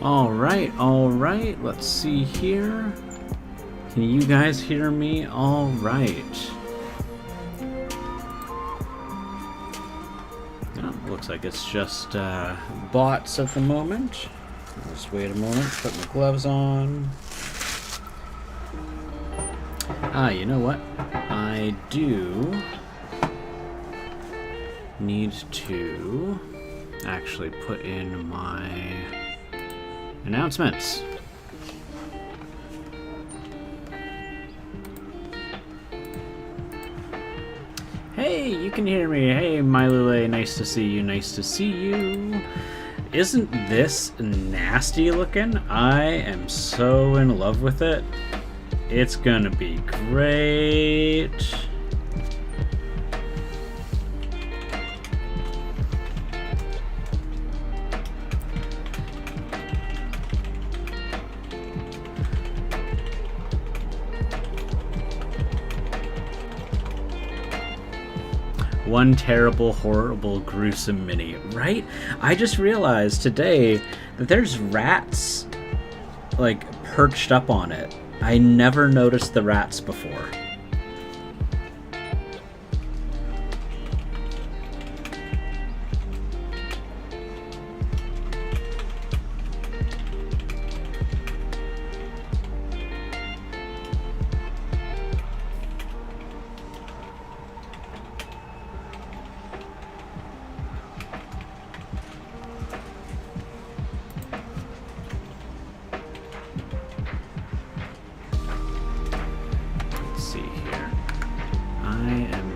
All right. Let's see here. Can you guys hear me? All right. Oh, looks like it's just bots at the moment. Just wait a moment. Put my gloves on. You know what? I do need to actually put in my announcements. Hey, you can hear me. Hey, Mylule, nice to see you. Nice to see you. Isn't this nasty looking? I am so in love with it. It's gonna be great. One terrible, horrible, gruesome mini, right? I just realized today that there's rats, like, perched up on it. I never noticed the rats before.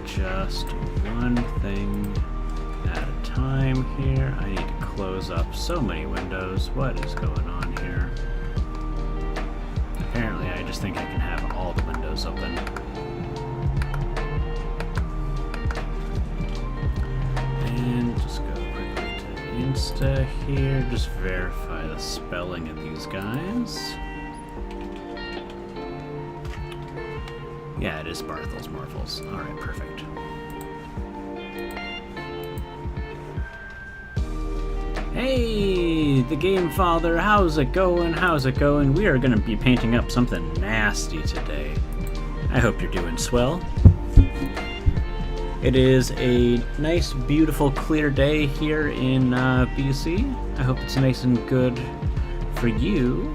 Just one thing at a time here. I need to close up so many windows. What is going on here? Apparently I just think I can have all the windows open. And just go quickly to Insta here. Just verify the spelling of these guys. Yeah, it is Barthels Morphles. Alright, perfect. Hey, the Game Father, how's it going? How's it going? We are going to be painting up something nasty today. I hope you're doing swell. It is a nice, beautiful, clear day here in BC. I hope it's nice and good for you.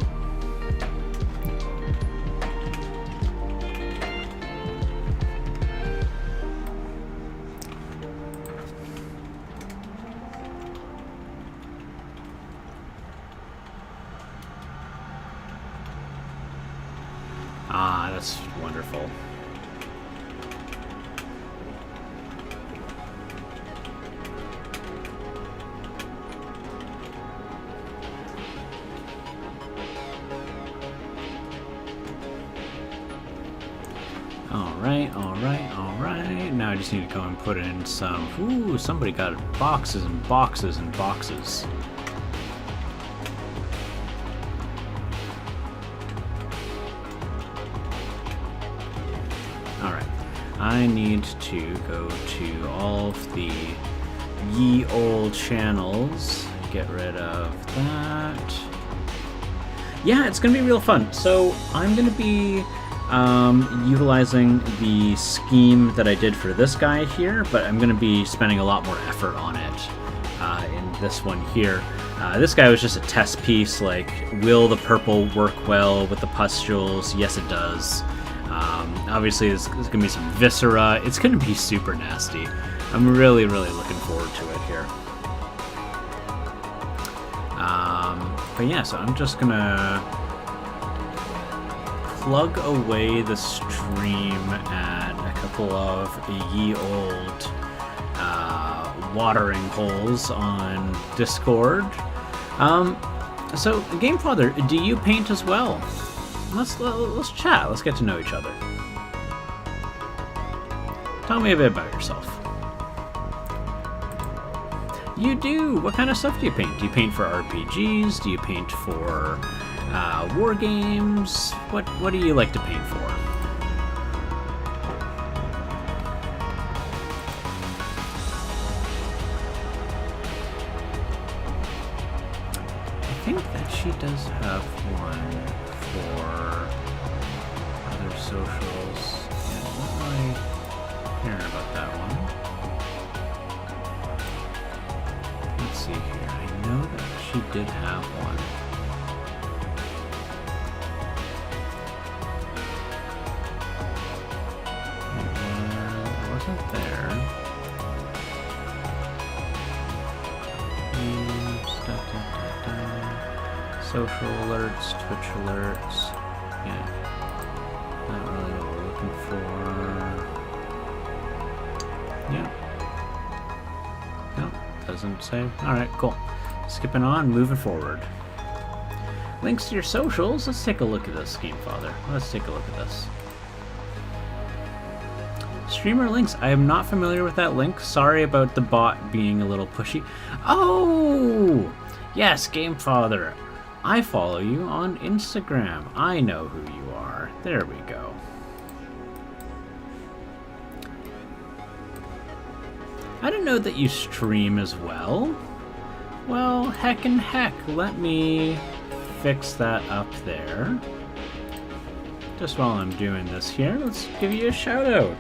Ah, that's wonderful. All right. Now I just need to go and put in some... Ooh, somebody got boxes and boxes and boxes. I need to go to all of the ye olde channels, get rid of that. Yeah, it's going to be real fun. So I'm going to be utilizing the scheme that I did for this guy here, but I'm going to be spending a lot more effort on it in this one here. This guy was just a test piece, like, will the purple work well with the pustules? Yes, it does. Obviously, there's going to be some viscera. It's going to be super nasty. I'm really, really looking forward to it here. But yeah, so I'm just going to plug away the stream at a couple of ye olde watering holes on Discord. So, GameFather, do you paint as well? Let's chat. Let's get to know each other. Tell me a bit about yourself. You do? What kind of stuff do you paint? Do you paint for RPGs? Do you paint for war games? What do you like to paint for? I think that she does have one for other socials. Yeah, I'm not really hearing about that one. Let's see here. I know that she did have one. It wasn't there. Social alerts, Twitch alerts. Yeah. Not really what we're looking for. Yeah. No, doesn't say. Alright, cool. Skipping on, moving forward. Links to your socials. Let's take a look at this, Gamefather. Let's take a look at this. Streamer links. I am not familiar with that link. Sorry about the bot being a little pushy. Oh! Yes, Gamefather. I follow you on Instagram. I know who you are. There we go. I didn't know that you stream as well. Well, heck and heck. Let me fix that up there. Just while I'm doing this here, let's give you a shout out.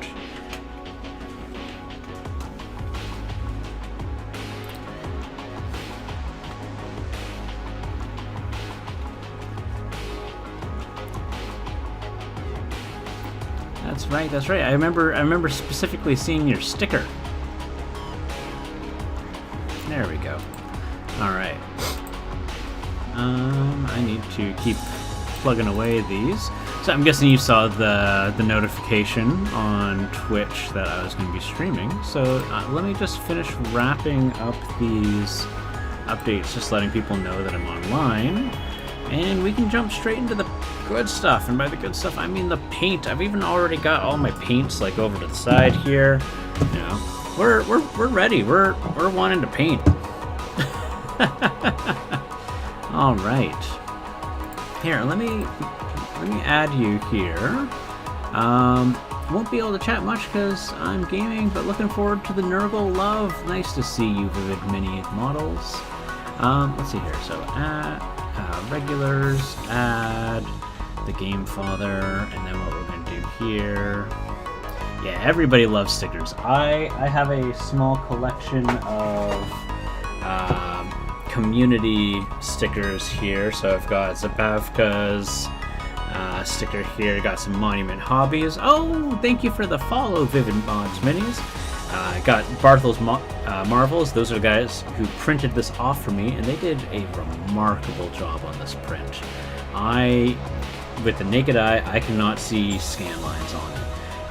That's right. I remember specifically seeing your sticker. There we go. All right. I need to keep plugging away these. So I'm guessing you saw the notification on Twitch that I was going to be streaming. So let me just finish wrapping up these updates, just letting people know that I'm online. And we can jump straight into the good stuff. And by the good stuff, I mean the paint. I've even already got all my paints like over to the side here. You know, we're ready. We're wanting to paint. All right. Here, let me add you here. Won't be able to chat much because I'm gaming, but looking forward to the Nurgle love. Nice to see you, Vivid Mini Models. Let's see here. So regulars, add the Gamefather, and then what we're going to do here. Yeah, everybody loves stickers. I have a small collection of community stickers here. So I've got Zabavka's sticker here. Got some Monument Hobbies. Oh, thank you for the follow, Vivid Mods Minis. Got Barthel's Marvels. Those are the guys who printed this off for me, and they did a remarkable job on this print. With the naked eye, I cannot see scan lines on it.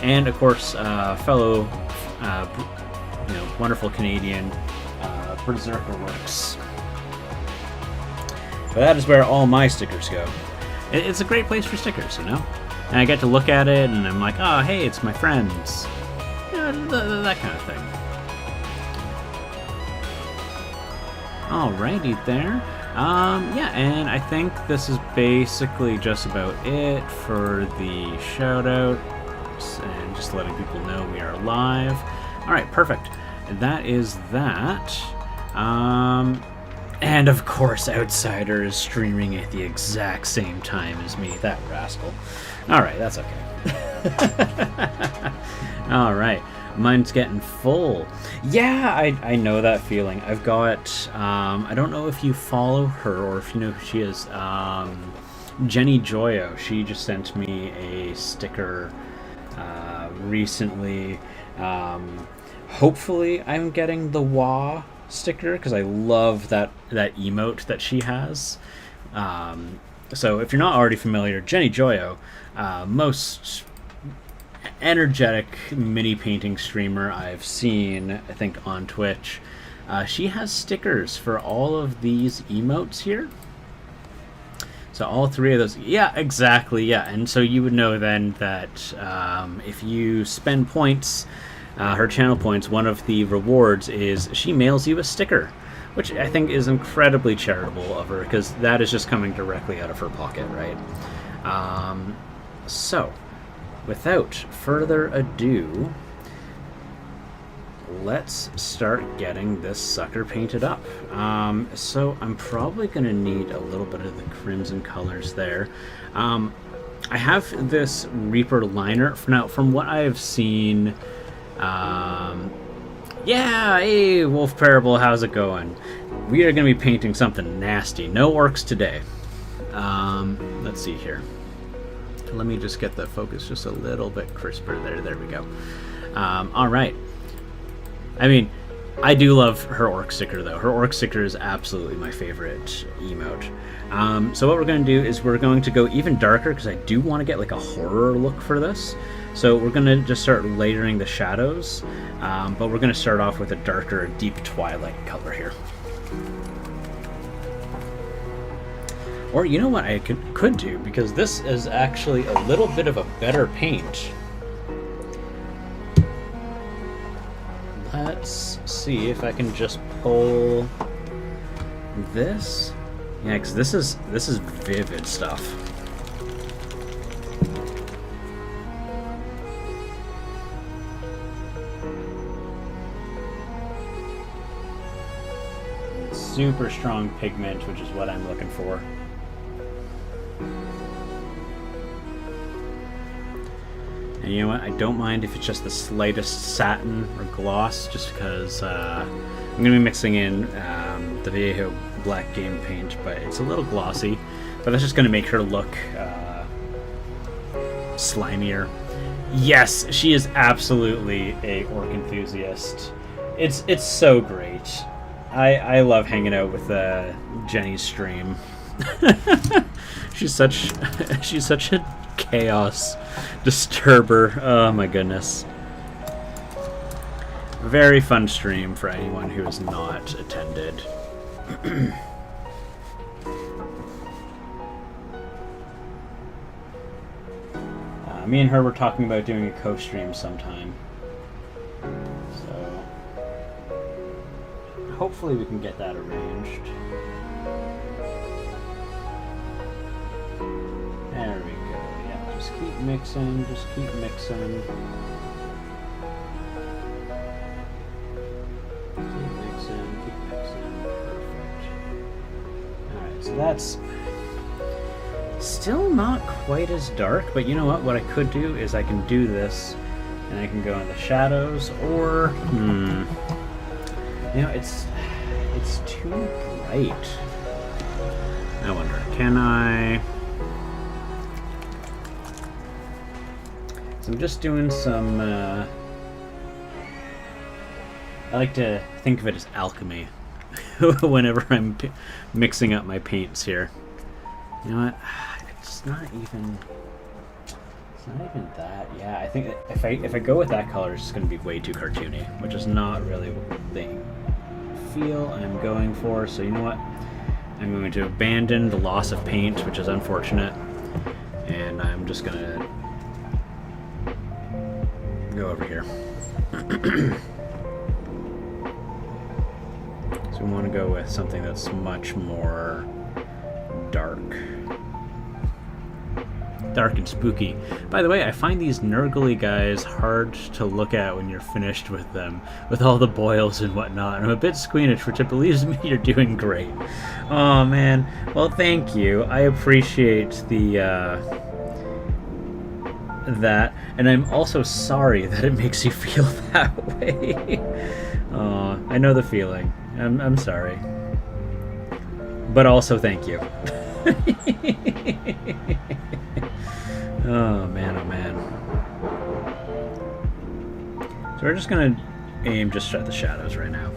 And of course, fellow, wonderful Canadian Berserker Works. But that is where all my stickers go. It's a great place for stickers, you know? And I get to look at it, and I'm like, oh, hey, it's my friends. That kind of thing. Alrighty there. Yeah, and I think this is basically just about it for the shout-outs and just letting people know we are live. Alright, perfect. That is that. And of course, Outsider is streaming at the exact same time as me. That rascal. Alright, that's okay. Alright. Mine's getting full. Yeah, I know that feeling. I've got, I don't know if you follow her or if you know who she is. Jenny Joyo. She just sent me a sticker recently. Hopefully I'm getting the Wah sticker because I love that emote that she has. So if you're not already familiar, Jenny Joyo, most energetic mini painting streamer I've seen, I think, on Twitch. She has stickers for all of these emotes here. So all three of those. Yeah, exactly. Yeah, and so you would know then that if you spend points, her channel points, one of the rewards is she mails you a sticker, which I think is incredibly charitable of her because that is just coming directly out of her pocket, right? So without further ado, let's start getting this sucker painted up. So I'm probably going to need a little bit of the crimson colors there. I have this Reaper liner. Now, from what I've seen, yeah, hey, Wolf Parable, how's it going? We are going to be painting something nasty. No orcs today. Let's see here. Let me just get the focus just a little bit crisper there. There we go. All right. I mean, I do love her orc sticker, though. Her orc sticker is absolutely my favorite emote. So what we're going to do is we're going to go even darker, because I do want to get like a horror look for this. So we're going to just start layering the shadows, but we're going to start off with a darker, deep twilight color here. Or you know what I could do, because this is actually a little bit of a better paint. Let's see if I can just pull this. Yeah, because this is vivid stuff. Super strong pigment, which is what I'm looking for. And you know what? I don't mind if it's just the slightest satin or gloss, just because I'm going to be mixing in the Viejo Black Game Paint, but it's a little glossy. But that's just going to make her look slimier. Yes, she is absolutely a orc enthusiast. It's so great. I love hanging out with Jenny's stream. she's such a chaos disturber. Oh my goodness. Very fun stream for anyone who has not attended. Me and her were talking about doing a co-stream sometime. So hopefully we can get that arranged. There we go. Yeah, just keep mixing, just keep mixing. Keep mixing, keep mixing. Perfect. Alright, so that's still not quite as dark, but you know what? What I could do is I can do this and I can go in the shadows, or you know, it's too bright. I wonder, can I? So I'm just doing some I like to think of it as alchemy whenever I'm mixing up my paints here. You know what? It's not even that. Yeah, I think if I go with that color, it's just going to be way too cartoony, which is not really the feel I'm going for. So you know what? I'm going to abandon the loss of paint, which is unfortunate, and I'm just going to go over here. So we want to go with something that's much more dark and spooky. By the way, I find these Nurgle guys hard to look at when you're finished with them, with all the boils and whatnot. I'm a bit squeamish, which it believes me you're doing great. Oh man, well thank you. I appreciate the that, and I'm also sorry that it makes you feel that way. I know the feeling. I'm sorry, but also thank you. Oh man, oh man. So we're just gonna aim just at the shadows right now.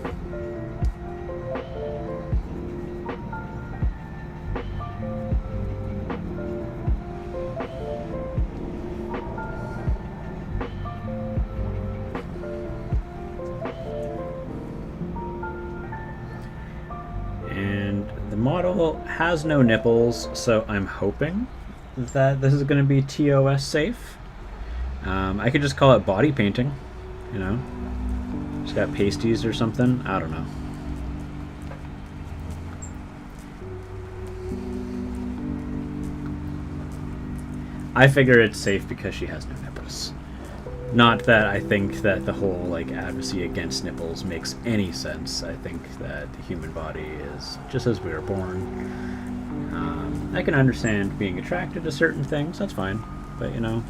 And the model has no nipples, so I'm hoping that this is going to be TOS safe. I could just call it body painting, you know. Just got pasties or something. I don't know. I figure it's safe because she has no nipples. Not that I think that the whole like advocacy against nipples makes any sense. I think that the human body is just as we were born. I can understand being attracted to certain things, that's fine. But, you know,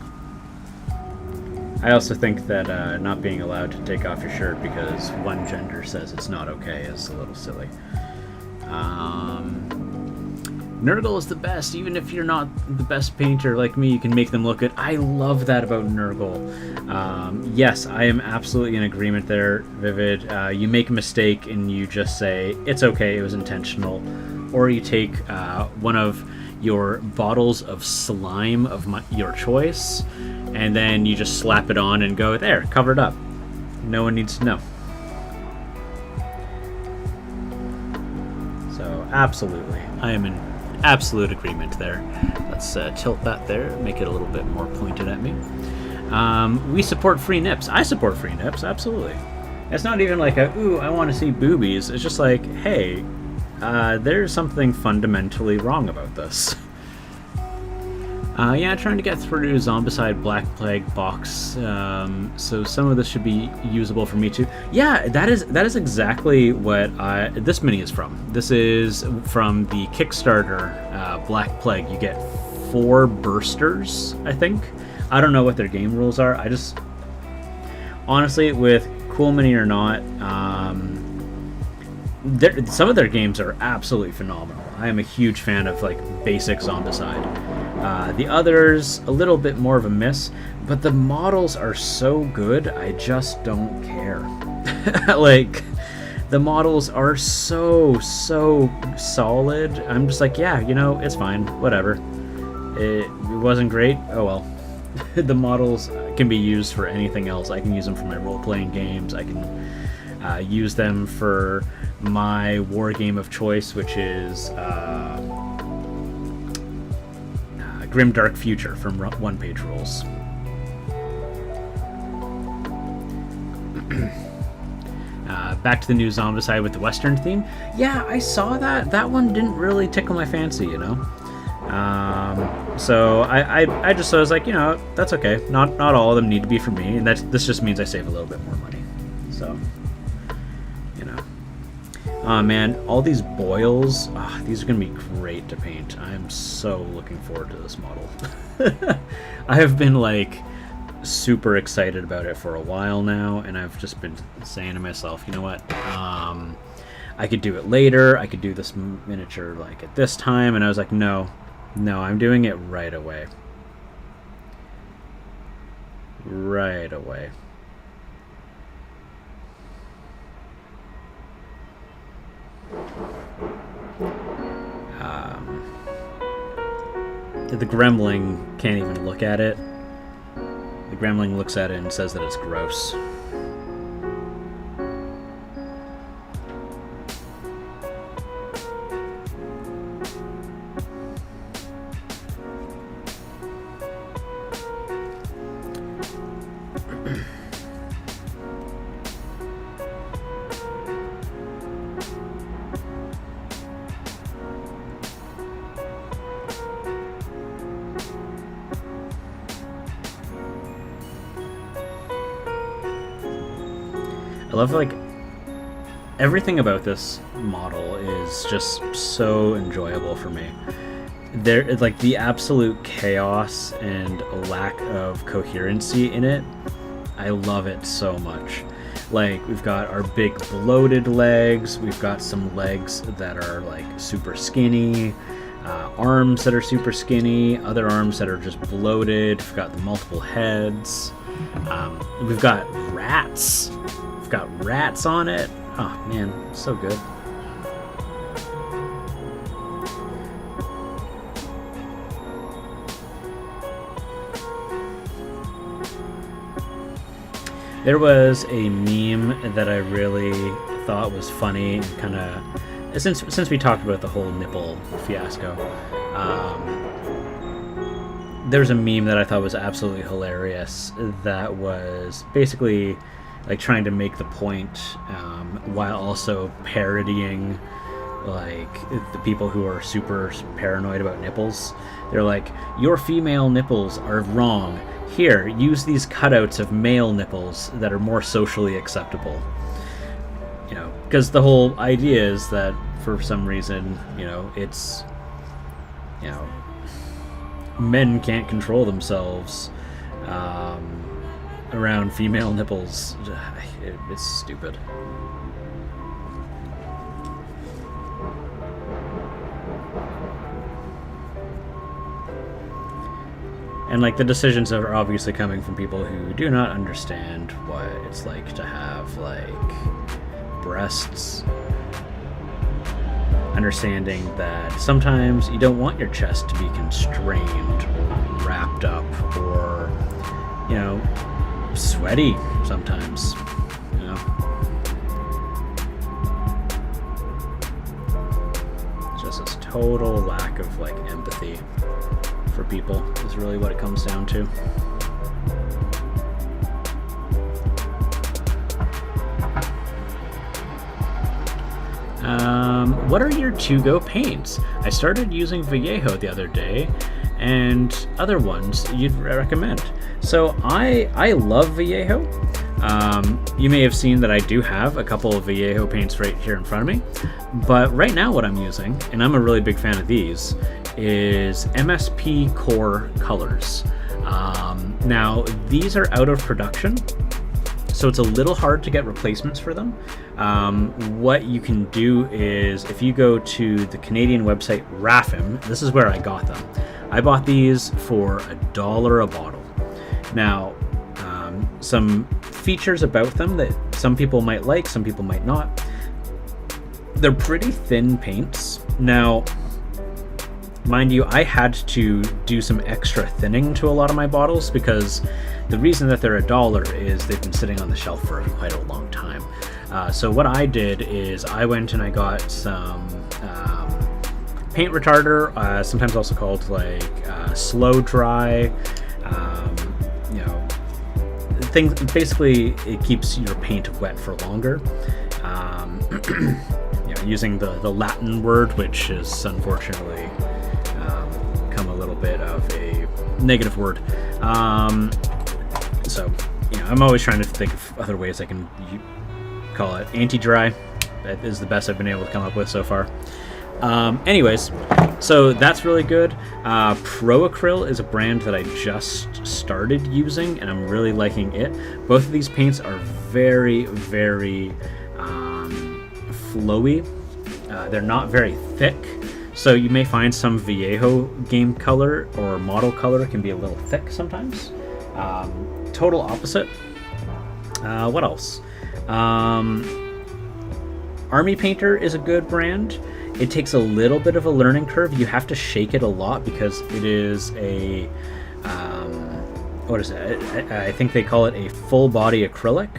I also think that not being allowed to take off your shirt because one gender says it's not okay is a little silly. Nurgle is the best. Even if you're not the best painter like me, you can make them look good. I love that about Nurgle. Yes, I am absolutely in agreement there, Vivid. You make a mistake and you just say, it's okay, it was intentional. Or you take one of your bottles of slime of your choice, and then you just slap it on and go, there, covered up. No one needs to know. So, absolutely. I am in absolute agreement there. Let's tilt that there, make it a little bit more pointed at me. We support free nips. I support free nips, absolutely. It's not even like a, ooh, I want to see boobies. It's just like, hey, there's something fundamentally wrong about this. Yeah, trying to get through Zombicide Black Plague box, so some of this should be usable for me too. Yeah, that is exactly what this mini is from. This is from the Kickstarter Black Plague. You get 4 bursters, I think. I don't know what their game rules are. I just, honestly, with Cool Mini or not, some of their games are absolutely phenomenal. I am a huge fan of like basic Zombicide. The others, a little bit more of a miss, but the models are so good, I just don't care. Like, the models are so solid. I'm just like, yeah, you know, it's fine, whatever. It wasn't great, oh well. The models can be used for anything else. I can use them for my role-playing games. I can use them for my war game of choice, which is Grim Dark Future from One Page Rules. Back to the new Zombicide with the Western theme. Yeah, I saw that. That one didn't really tickle my fancy, you know. So I just was like, you know, that's okay. Not all of them need to be for me, and this just means I save a little bit more money. So, you know. Oh man, all these boils, these are going to be great to paint. I'm so looking forward to this model. I have been like super excited about it for a while now, and I've just been saying to myself, you know what, I could do it later, I could do this miniature like at this time, and I was like, no, I'm doing it right away. Right away. The Gremlin can't even look at it. The Gremlin looks at it and says that it's gross. I love, like, everything about this model is just so enjoyable for me. There, like, the absolute chaos and lack of coherency in it, I love it so much. Like, we've got our big bloated legs, we've got some legs that are, like, super skinny, arms that are super skinny, other arms that are just bloated, we've got the multiple heads, we've got rats. Got rats on it. Oh man, so good. There was a meme that I really thought was funny and kind of, since we talked about the whole nipple fiasco, there's a meme that I thought was absolutely hilarious that was basically like trying to make the point while also parodying like the people who are super paranoid about nipples. They're like, your female nipples are wrong. here, use these cutouts of male nipples that are more socially acceptable. You know, because the whole idea is that for some reason, you know, it's, you know, men can't control themselves around female nipples. It's stupid. And, like, the decisions are obviously coming from people who do not understand what it's like to have, like, breasts. Understanding that sometimes you don't want your chest to be constrained or wrapped up or, you know, sweaty sometimes, you know. It's just this total lack of, like, empathy for people is really what it comes down to. What are your to-go paints? I started using Vallejo the other day, and other ones you'd recommend. So I love Vallejo. You may have seen that I do have a couple of Vallejo paints right here in front of me, but right now what I'm using, and I'm a really big fan of these, is MSP Core Colors. Now, these are out of production, so it's a little hard to get replacements for them. What you can do is, if you go to the Canadian website Raffim, this is where I got them. I bought these for $1 a bottle. Now, some features about them that some people might like, some people might not. They're pretty thin paints. Now, mind you, I had to do some extra thinning to a lot of my bottles because the reason that they're $1 is they've been sitting on the shelf for quite a long time. So what I did is I went and I got some paint retarder, sometimes also called like slow dry. You know, things. Basically, it keeps your paint wet for longer. You know, using the Latin word, which is unfortunately become a little bit of a negative word. So, you know, I'm always trying to think of other ways I can call it. Anti-dry, that is the best I've been able to come up with so far. Anyways, so that's really good. Pro Acryl is a brand that I just started using, and I'm really liking it. Both of these paints are very, very flowy. They're not very thick, so you may find some Vallejo game color or model color can be a little thick sometimes. Total opposite. What else? Army Painter is a good brand. It takes a little bit of a learning curve. You have to shake it a lot because it is a what is it? I think they call it a full body acrylic.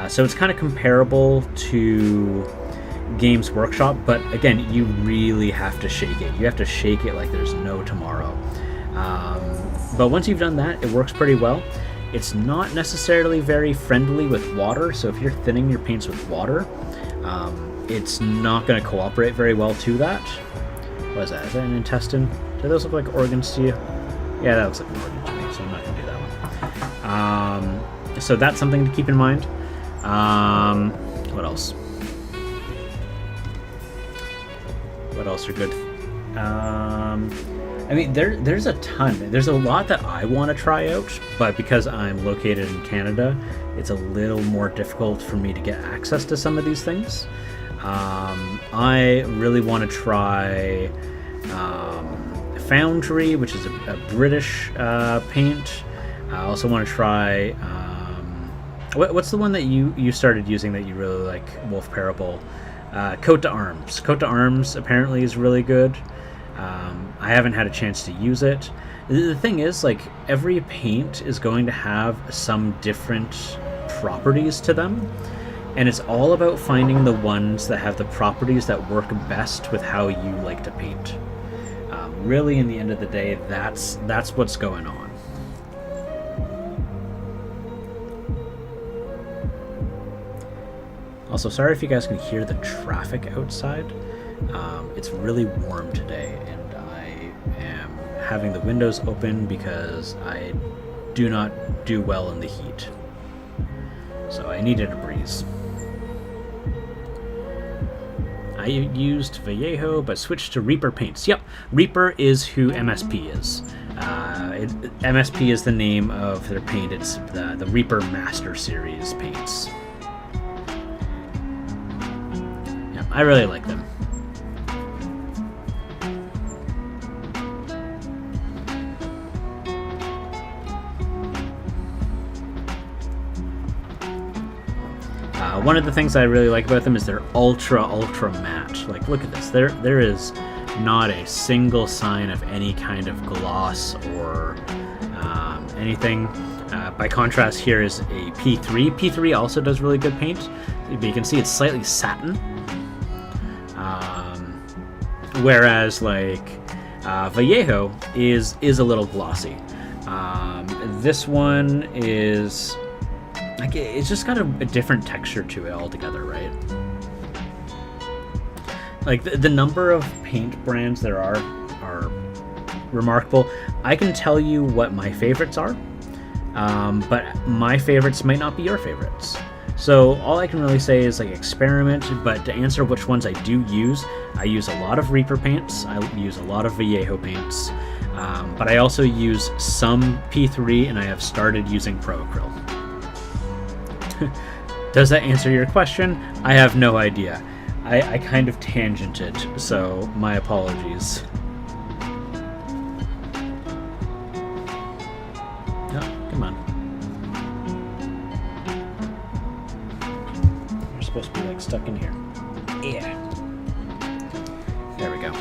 So it's kind of comparable to Games Workshop, but again, you really have to shake it. You have to shake it like there's no tomorrow. But once you've done that, it works pretty well. It's not necessarily very friendly with water, so if you're thinning your paints with water, it's not going to cooperate very well to that. What is that? Is that an intestine? Do those look like organs to you? Yeah, that looks like an organ to me, so I'm not going to do that one. So that's something to keep in mind. What else? What else are good? I mean, there's a ton. There's a lot that I want to try out, but because I'm located in Canada, it's a little more difficult for me to get access to some of these things. I really want to try Foundry, which is a British paint. I also want to try... what's the one that you started using that you really like, Wolf Parable? Coat d'Arms. Coat d'Arms apparently is really good. I haven't had a chance to use it. The thing is, like, every paint is going to have some different properties to them, and it's all about finding the ones that have the properties that work best with how you like to paint. Really, in the end of the day, that's what's going on. Also, sorry if you guys can hear the traffic outside. It's really warm today, and I am having the windows open because I do not do well in the heat. So I needed a breeze. I used Vallejo, but switched to Reaper paints. Yep, Reaper is who MSP is. MSP is the name of their paint. It's the Reaper Master Series paints. Yeah, I really like them. One of the things I really like about them is they're ultra matte. Like, look at this. There is not a single sign of any kind of gloss or anything. By contrast, here is a P3. P3 also does really good paint, but you can see it's slightly satin. Whereas, like, Vallejo is a little glossy. This one is... like, it's just got a different texture to it altogether, right? Like, the number of paint brands there are remarkable. I can tell you what my favorites are, but my favorites might not be your favorites. So all I can really say is, like, experiment, but to answer which ones I do use, I use a lot of Reaper paints, I use a lot of Vallejo paints, but I also use some P3, and I have started using Pro Acryl. Does that answer your question? I have no idea. I kind of tangented, so my apologies. Oh, come on. You're supposed to be, like, stuck in here. Yeah. There we go.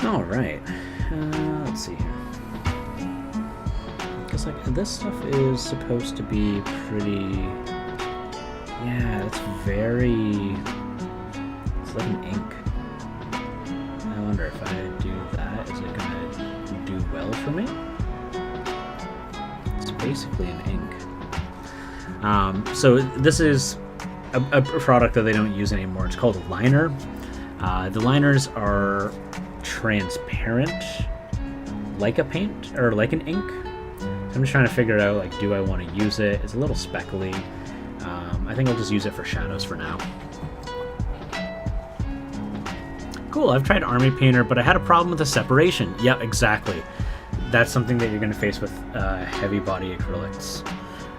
All right. Let's see here. Because, like, this stuff is supposed to be pretty... yeah, it's very... it's like an ink. I wonder if I do that, is it gonna do well for me? It's basically an ink. So this is a product that they don't use anymore. It's called a liner. The liners are transparent, like a paint, or like an ink. I'm just trying to figure out, like, do I want to use it? It's a little speckly. I think I'll just use it for shadows for now. Cool, I've tried Army Painter, but I had a problem with the separation. Yeah, exactly. That's something that you're going to face with heavy body acrylics.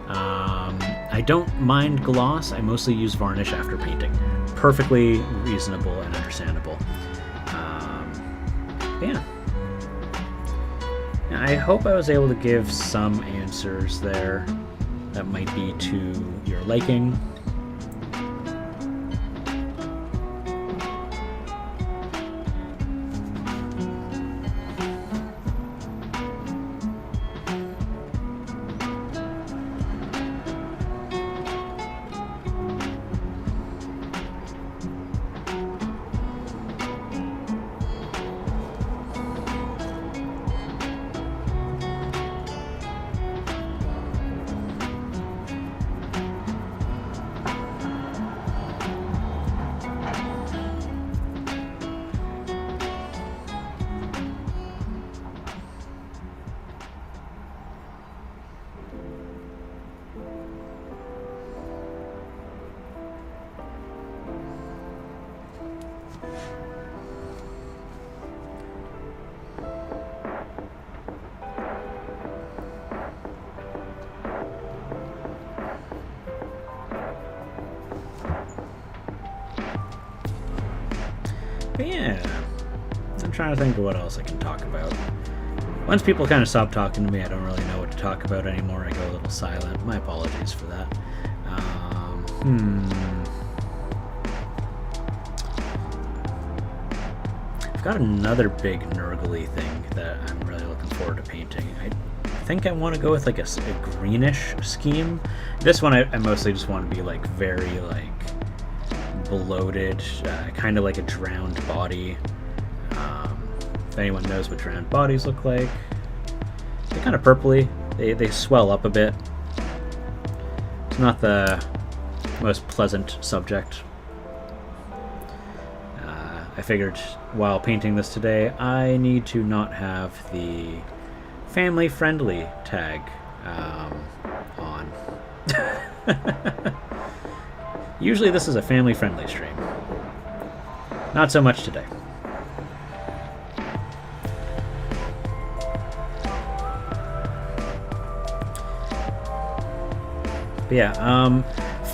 I don't mind gloss. I mostly use varnish after painting. Perfectly reasonable and understandable. Yeah. I hope I was able to give some answers there that might be to your liking. But yeah, I'm trying to think of what else I can talk about. Once people kind of stop talking to me, I don't really know what to talk about anymore. I go a little silent. My apologies for that. I've got another big Nurgle thing that I'm really looking forward to painting. I think I want to go with like a greenish scheme. This one I mostly just want to be like very like bloated, kind of like a drowned body. If anyone knows what drowned bodies look like, they're kind of purpley. They swell up a bit. It's not the most pleasant subject. I figured while painting this today, I need to not have the family-friendly tag on. Usually this is a family-friendly stream. Not so much today. But yeah,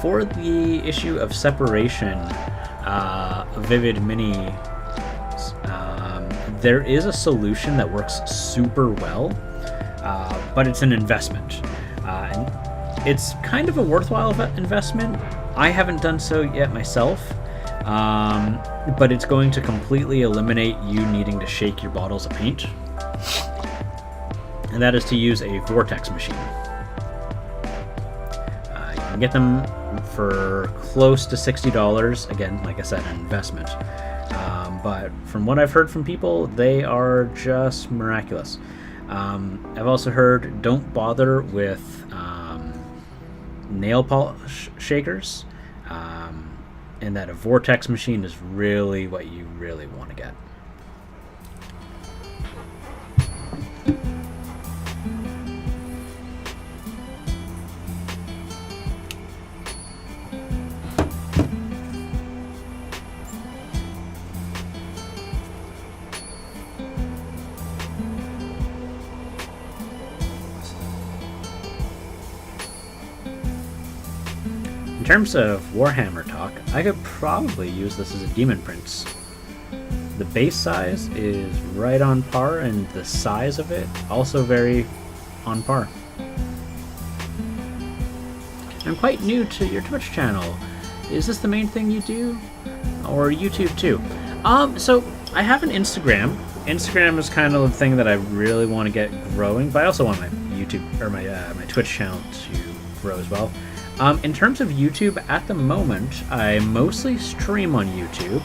for the issue of separation, Vivid Mini, there is a solution that works super well, but it's an investment. And it's kind of a worthwhile investment. I haven't done so yet myself, but it's going to completely eliminate you needing to shake your bottles of paint. And that is to use a vortex machine. You can get them for close to $60. Again, like I said, an investment. But from what I've heard from people, they are just miraculous. I've also heard don't bother with nail polish shakers, and that a vortex machine is really what you really want to get. In terms of Warhammer talk, I could probably use this as a Demon Prince. The base size is right on par, and the size of it also very on par. I'm quite new to your Twitch channel. Is this the main thing you do? Or YouTube too? So I have an Instagram. Instagram is kind of the thing that I really want to get growing, but I also want my YouTube or my Twitch channel to grow as well. In terms of YouTube, at the moment, I mostly stream on YouTube.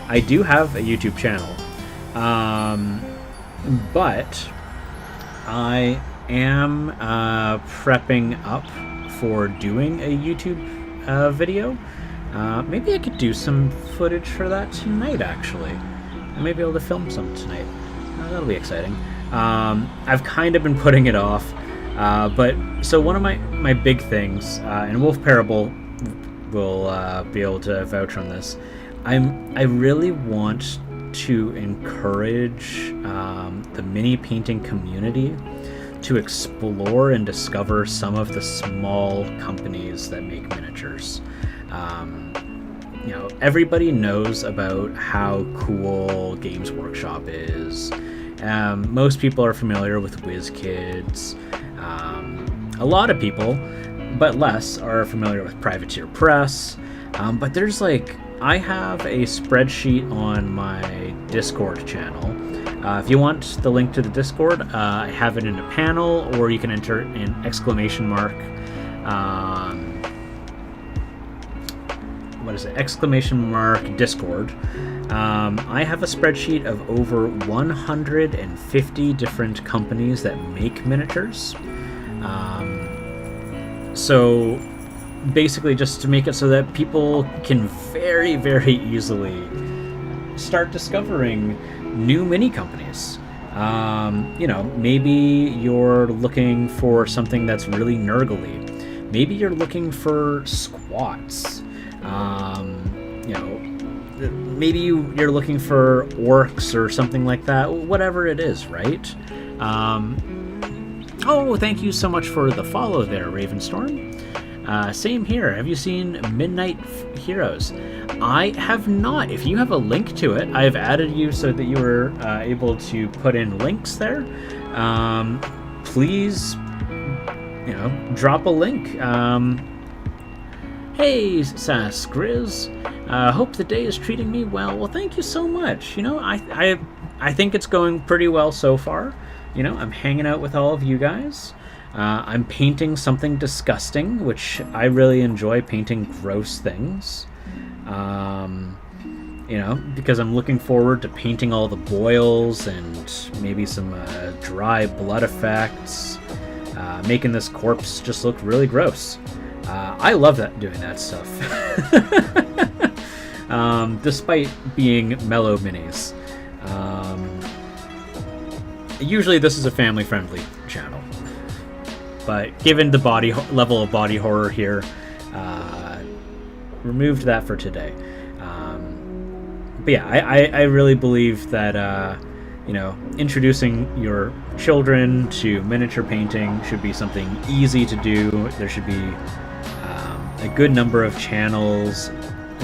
I do have a YouTube channel, but I am prepping up for doing a YouTube video. Maybe I could do some footage for that tonight, actually. I may be able to film some tonight. That'll be exciting. I've kind of been putting it off. But so one of my big things, and Wolf Parable will be able to vouch on this. I really want to encourage the mini painting community to explore and discover some of the small companies that make miniatures. You know, everybody knows about how cool Games Workshop is. Most people are familiar with WizKids. A lot of people, but less, are familiar with Privateer Press. But there's I have a spreadsheet on my Discord channel. If you want the link to the Discord, I have it in a panel, or you can enter an exclamation mark. What is it? Exclamation mark Discord. I have a spreadsheet of over 150 different companies that make miniatures. So basically just to make it so that people can very, very easily start discovering new mini companies. You know, maybe you're looking for something that's really Nurgle-y. Maybe you're looking for squats. You know, maybe you're looking for orcs or something like that. Whatever it is, right? Oh, thank you so much for the follow there, Ravenstorm. Same here. Have you seen Midnight Heroes? I have not. If you have a link to it, I've added you so that you were able to put in links there. Please, you know, drop a link. Hey, Sass Grizz. Hope the day is treating me well. Well, thank you so much. You know, I think it's going pretty well so far. You know, I'm hanging out with all of you guys. I'm painting something disgusting, which I really enjoy, painting gross things. You know, because I'm looking forward to painting all the boils and maybe some dry blood effects, making this corpse just look really gross. I love doing that stuff. Despite being mellow minis. Usually this is a family-friendly but given the level of body horror here, removed that for today. But yeah, I really believe that introducing your children to miniature painting should be something easy to do. There should be a good number of channels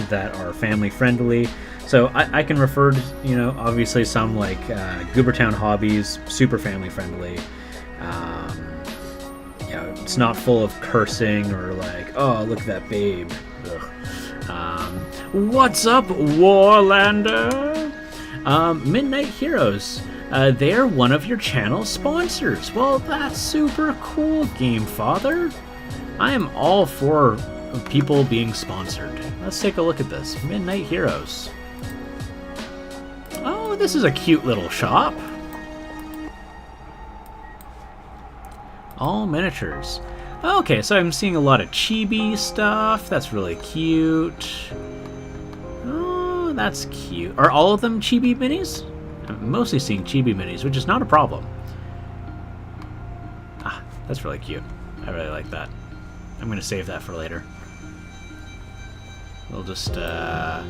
that are family friendly. So I can refer to, obviously some like Goobertown Hobbies, super family friendly. It's not full of cursing or like, oh, look at that babe. What's up, Warlander? Midnight Heroes. They're one of your channel sponsors. Well, that's super cool, Game Father. I am all for people being sponsored. Let's take a look at this. Midnight Heroes. Oh, this is a cute little shop. All miniatures. Okay, so I'm seeing a lot of chibi stuff. That's really cute. Oh, that's cute. Are all of them chibi minis? I'm mostly seeing chibi minis, which is not a problem. Ah, that's really cute. I really like that. I'm going to save that for later. We'll just add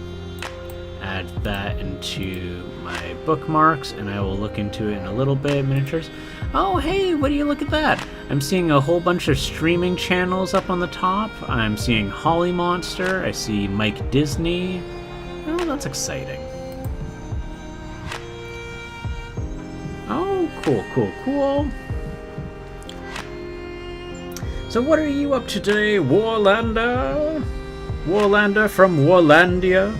that into my bookmarks, and I will look into it in a little bit. Miniatures. Oh, hey, what do you look at that? I'm seeing a whole bunch of streaming channels up on the top. I'm seeing Holly Monster. I see Mike Disney. Oh, that's exciting. Oh, cool, cool, cool. So what are you up to today, Warlander? Warlander from Warlandia.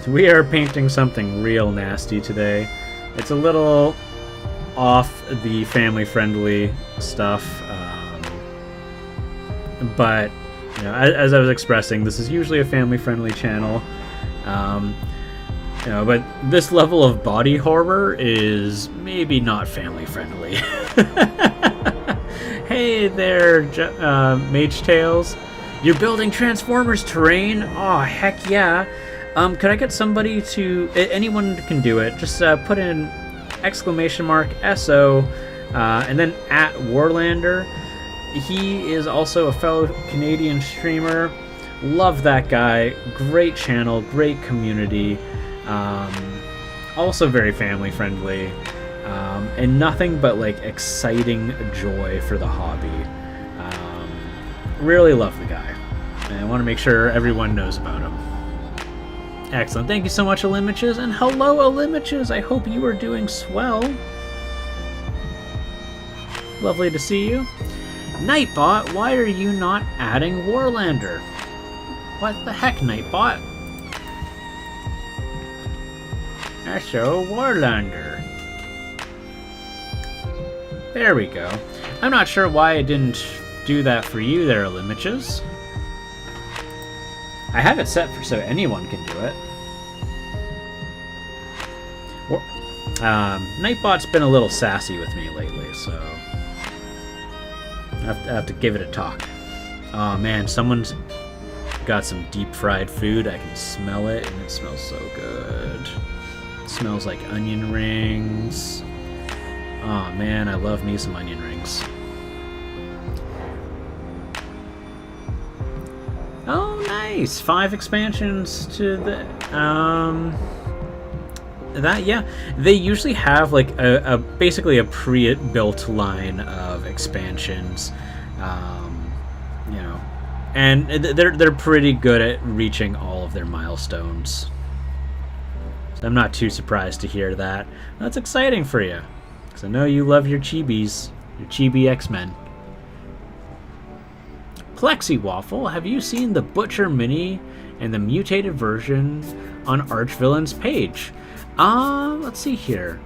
We are painting something real nasty today. It's a little off the family-friendly stuff, but as I was expressing, this is usually a family-friendly channel. But this level of body horror is maybe not family-friendly. Hey there, Mage Tales. You're building Transformers terrain? Oh, heck yeah. Could I get somebody to... Anyone can do it. Just put in !SO and then @Warlander. He is also a fellow Canadian streamer. Love that guy. Great channel, great community. Also very family friendly. And nothing but like exciting joy for the hobby. Really love the guy. And I want to make sure everyone knows about him. Excellent. Thank you so much, Olimiches. And hello, Olimiches. I hope you are doing swell. Lovely to see you. Nightbot, why are you not adding Warlander? What the heck, Nightbot? !SO Warlander. There we go. I'm not sure why I didn't do that for you there, Olimiches. I have it set for so anyone can do it. Nightbot's been a little sassy with me lately, so I have to give it a talk. Oh man, someone's got some deep fried food. I can smell it, and it smells so good. It smells like onion rings. Oh man, I love me some onion rings. Oh, nice! 5 expansions to the that, yeah. They usually have like a basically a pre-built line of expansions, and they're pretty good at reaching all of their milestones. So I'm not too surprised to hear that. That's exciting for you, because I know you love your chibis, your chibi X-Men. Plexi Waffle, have you seen the Butcher Mini and the mutated version on Archvillain's page? Let's see here.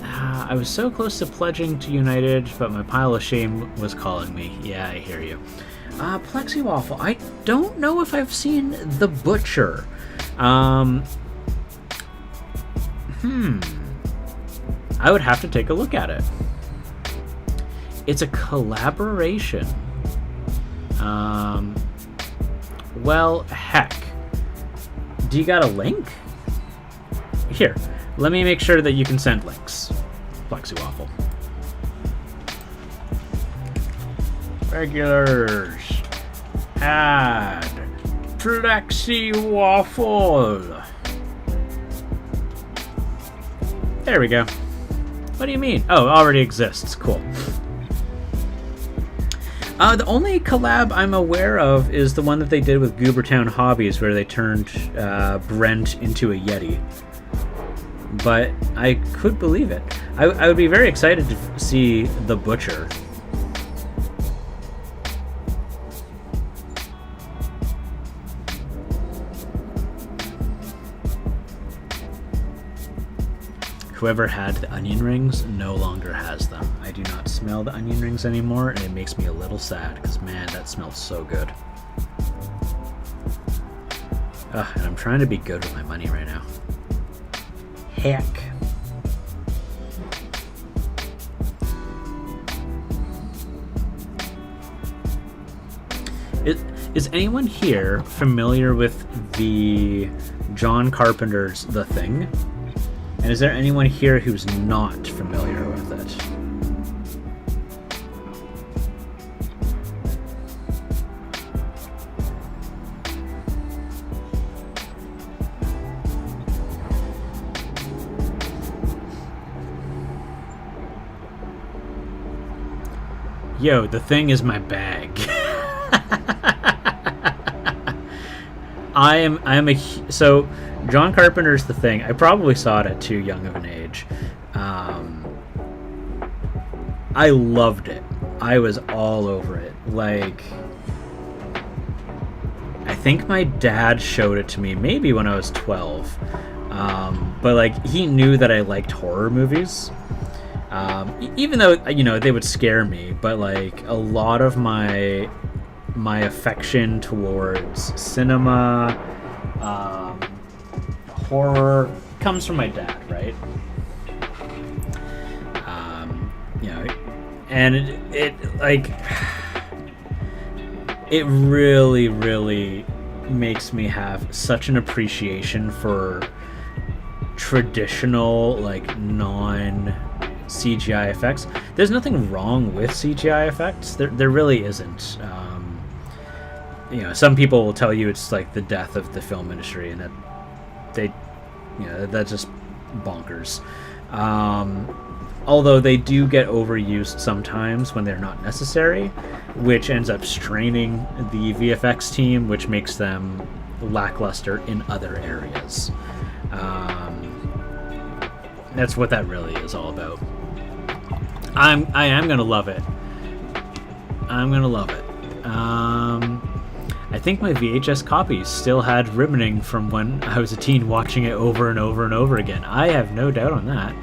I was so close to pledging to United, but my pile of shame was calling me. Yeah, I hear you. Plexi Waffle, I don't know if I've seen the Butcher. I would have to take a look at it. It's a collaboration. Well, heck. Do you got a link? Here, let me make sure that you can send links. Plexi Waffle. Regulars. Add. Flexi waffle. There we go. What do you mean? Oh, it already exists. Cool. The only collab I'm aware of is the one that they did with Goobertown Hobbies, where they turned Brent into a Yeti. But I could believe it. I would be very excited to see the Butcher. Whoever had the onion rings no longer has them. I do not smell the onion rings anymore, and it makes me a little sad, because man, that smells so good. And I'm trying to be good with my money right now. Heck. Is anyone here familiar with the John Carpenter's The Thing? And is there anyone here who's not familiar with it? Yo, The Thing is my bag. So John Carpenter's The Thing. I probably saw it at too young of an age. I loved it. I was all over it. Like, I think my dad showed it to me maybe when I was 12. But like, he knew that I liked horror movies. Even though, you know, they would scare me, but like a lot of my affection towards cinema, horror comes from my dad, right? You know, and it really, really makes me have such an appreciation for traditional, like, non-CGI effects. There's nothing wrong with CGI effects. There really isn't. You know, some people will tell you it's like the death of the film industry, and that that's just bonkers. Although they do get overused sometimes when they're not necessary, which ends up straining the VFX team, which makes them lackluster in other areas. That's what that really is all about. I am gonna love it. I'm gonna love it. I think my VHS copies still had ribboning from when I was a teen, watching it over and over and over again. I have no doubt on that.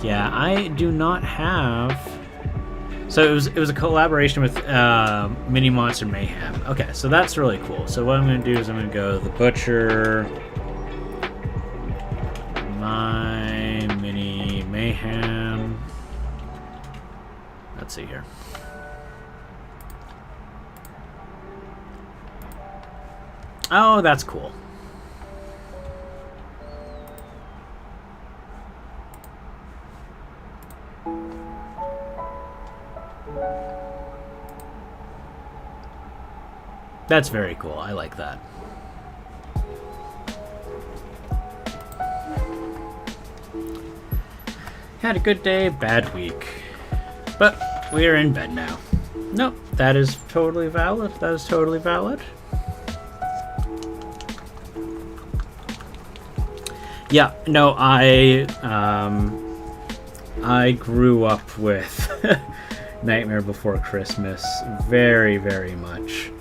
Yeah, I do not have... So it was a collaboration with Mini Monster Mayhem. Okay, so that's really cool. So what I'm going to do is I'm going to go The Butcher, My Mini Mayhem. Let's see here. Oh, that's cool. That's very cool. I like that. Had a good day, bad week. But we're in bed now. Nope, that is totally valid. That is totally valid. Yeah, no, I grew up with Nightmare Before Christmas very, very much.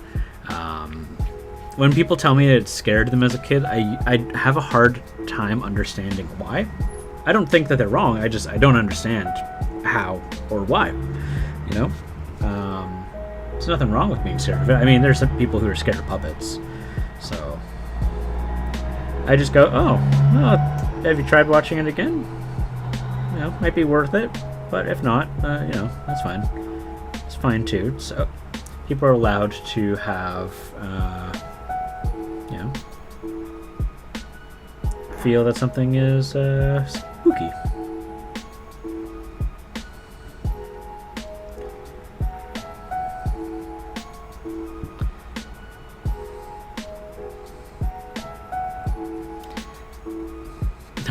When people tell me it scared them as a kid, I have a hard time understanding why. I don't think that they're wrong. I don't understand how or why. You know, there's nothing wrong with being scared of it. I mean, there's some people who are scared of puppets, so I just go, oh, well, have you tried watching it again? You know, might be worth it, but if not, you know, that's fine. It's fine too. So people are allowed to have, you know, feel that something is spooky.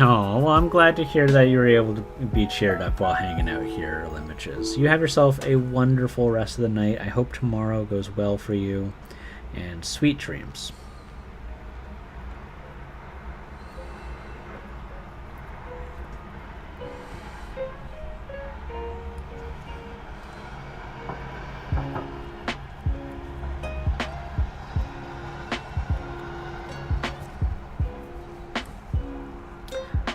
Oh, well, I'm glad to hear that you were able to be cheered up while hanging out here, Limages. You have yourself a wonderful rest of the night. I hope tomorrow goes well for you, and sweet dreams.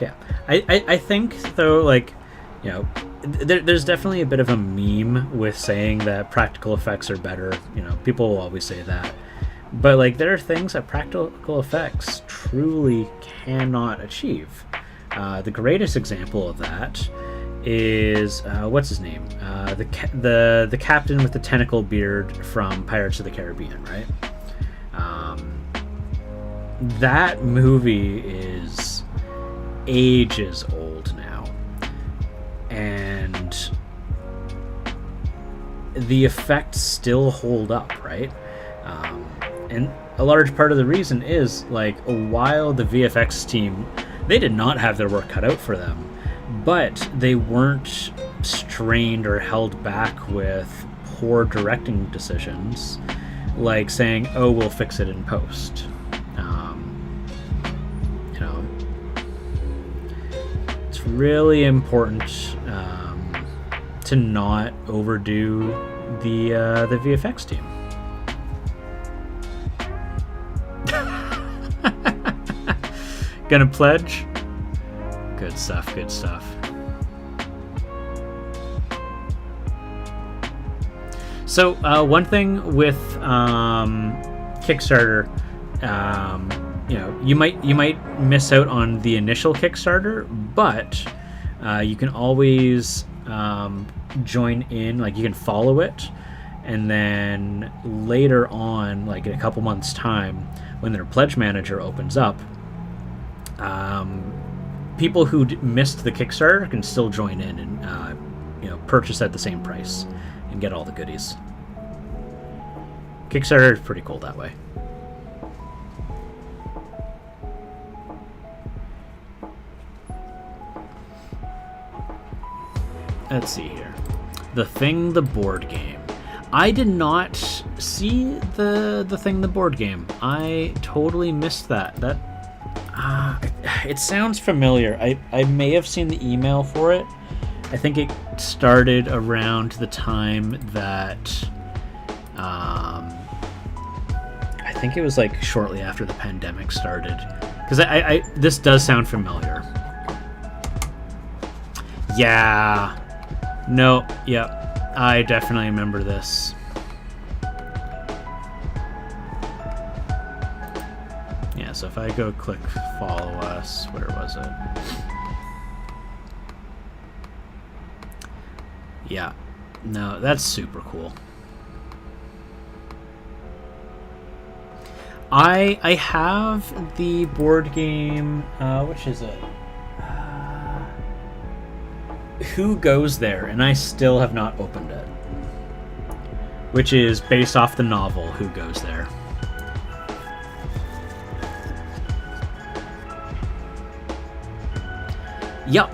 Yeah, I think, though, like, you know, there's definitely a bit of a meme with saying that practical effects are better. You know, people will always say that. But, like, there are things that practical effects truly cannot achieve. The greatest example of that is, what's his name? The captain with the tentacle beard from Pirates of the Caribbean, right? That movie is ages old now, and the effects still hold up, right? And a large part of the reason is, like, while the VFX team, they did not have their work cut out for them, but they weren't strained or held back with poor directing decisions, like saying, oh, we'll fix it in post. You know, it's really important to not overdo the VFX team. Gonna pledge? Good stuff, good stuff. So one thing with Kickstarter, you know, you might miss out on the initial Kickstarter, but you can always join in, like, you can follow it, and then later on, like in a couple months' time, when their pledge manager opens up, people who missed the Kickstarter can still join in and you know, purchase at the same price and get all the goodies. Kickstarter is pretty cool that way. Let's see here. The Thing, the board game. I did not see the Thing, the board game. I totally missed that. It sounds familiar. I may have seen the email for it. I think it started around the time that I think it was like shortly after the pandemic started, because I this does sound familiar. Yeah. No. Yep. I definitely remember this. Yeah, so if I go click follow us, where was it? Yeah. No, that's super cool. I have the board game, which is it? Who Goes There? And I still have not opened it. Which is based off the novel Who Goes There. Yep.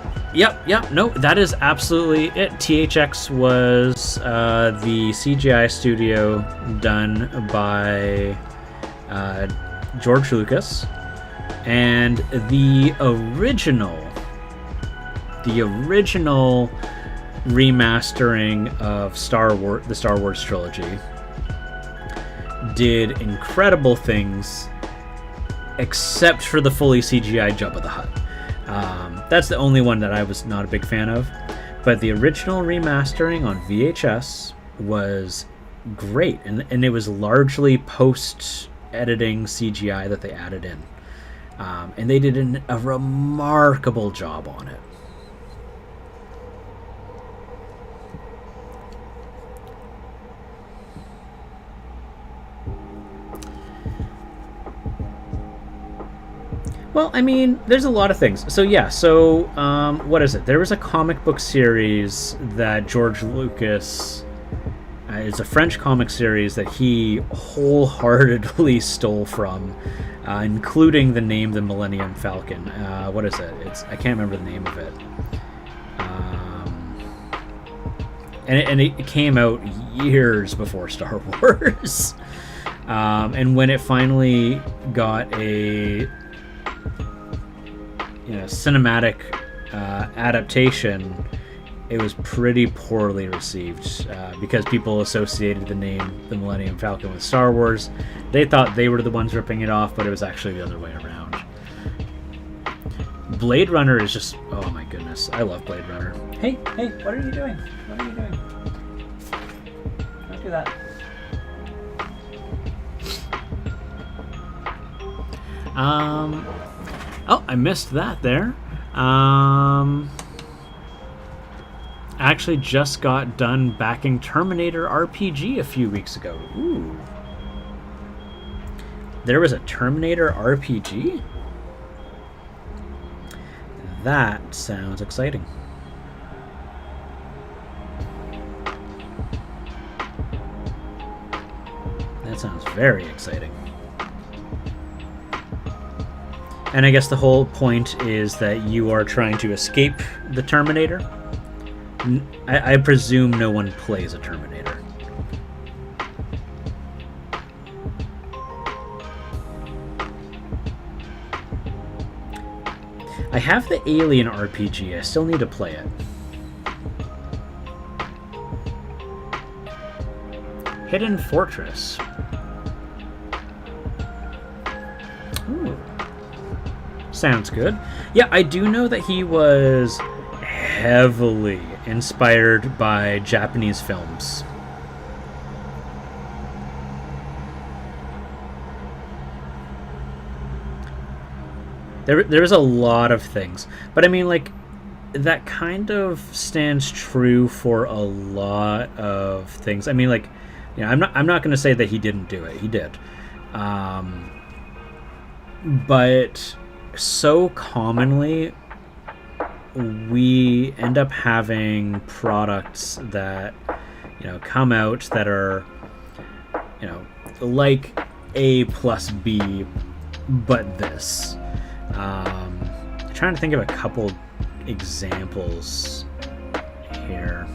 No, that is absolutely it. THX was the CGI studio done by George Lucas, and the original remastering of the Star Wars trilogy did incredible things, except for the fully CGI Jabba the Hutt. That's the only one that I was not a big fan of, but the original remastering on VHS was great, and it was largely post-editing CGI that they added in, and they did a remarkable job on it. Well, I mean, there's a lot of things. So yeah, what is it? There was a comic book series that George Lucas It's a French comic series that he wholeheartedly stole from, including the name the Millennium Falcon. What is it? I can't remember the name of it. And it came out years before Star Wars. And when it finally got a cinematic adaptation, it was pretty poorly received because people associated the name the Millennium Falcon with Star Wars. They thought they were the ones ripping it off, but it was actually the other way around. Blade Runner is just... oh my goodness, I love Blade Runner. Hey, what are you doing? What are you doing? Don't do that. Oh, I missed that there. I actually just got done backing Terminator RPG a few weeks ago. Ooh. There was a Terminator RPG? That sounds exciting. That sounds very exciting. And I guess the whole point is that you are trying to escape the Terminator. I presume no one plays a Terminator. I have the Alien RPG. I still need to play it. Hidden Fortress. Ooh. Sounds good. Yeah, I do know that he was heavily inspired by Japanese films. There's a lot of things, but I mean, like, that kind of stands true for a lot of things. I mean, like, I'm not going to say that he didn't do it. He did, but so commonly we end up having products that come out that are like A plus B, but this. Trying to think of a couple examples here.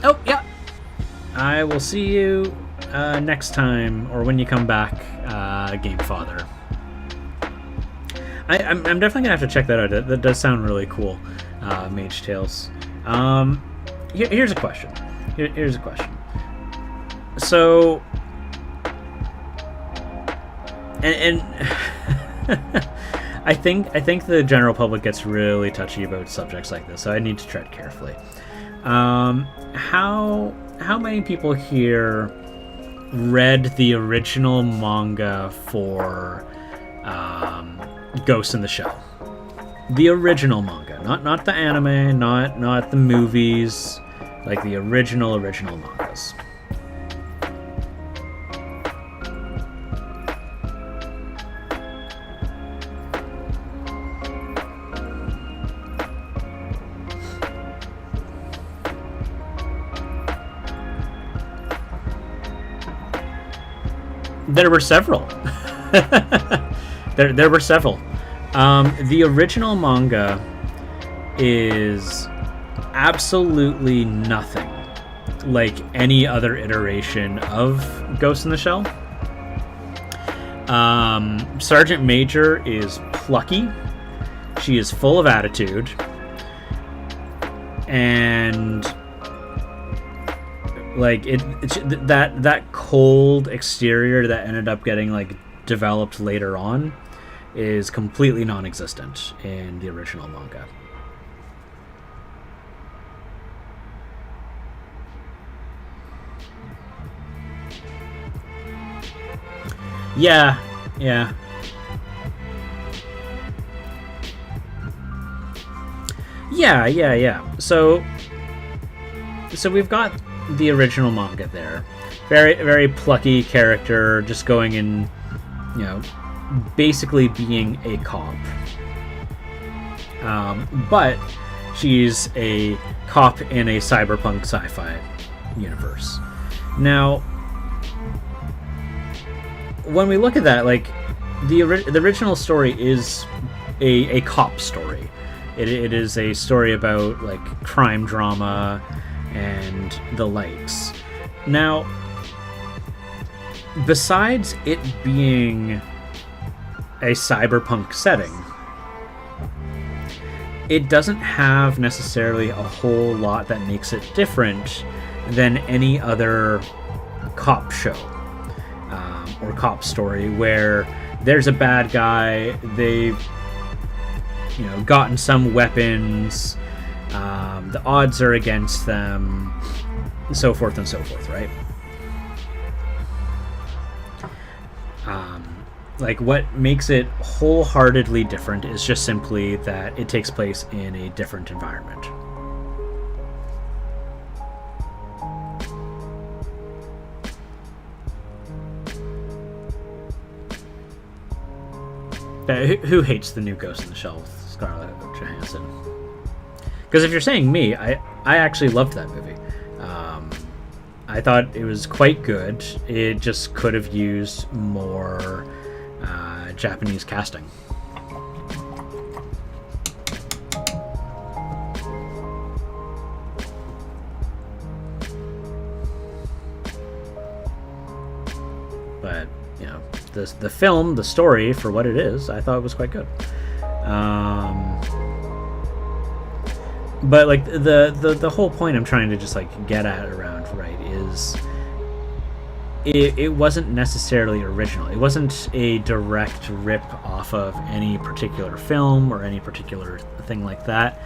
Oh, yeah. I will see you next time, or when you come back, Gamefather. I'm definitely gonna have to check that out. That does sound really cool. Mage Tales. Here's a question. Here's a question. So, and I think the general public gets really touchy about subjects like this, so I need to tread carefully. How many people here read the original manga for Ghost in the Shell? The original manga, not the anime, not the movies, like the original mangas. There were several. There were several. The original manga is absolutely nothing like any other iteration of Ghost in the Shell. Sergeant Major is plucky. She is full of attitude. And like that cold exterior that ended up getting like developed later on is completely non-existent in the original manga. Yeah. So we've got the original manga there. Very, very plucky character, just going in, you know, basically being a cop. But she's a cop in a cyberpunk sci-fi universe. Now, when we look at that, like, the original story is a cop story. It is a story about, like, crime drama and the likes. Now, besides it being a cyberpunk setting, it doesn't have necessarily a whole lot that makes it different than any other cop show or cop story where there's a bad guy, they've, you know, gotten some weapons, the odds are against them, so forth and so forth, right? Like, what makes it wholeheartedly different is just simply that it takes place in a different environment. Who hates the new Ghost in the Shell with Scarlett Johansson? Because if you're saying me, I actually loved that movie. I thought it was quite good. It just could have used more Japanese casting. But, you know, the film, the story, for what it is, I thought it was quite good. But, like, the whole point I'm trying to just, like, get at around, right, is it wasn't necessarily original. It wasn't a direct rip off of any particular film or any particular thing like that.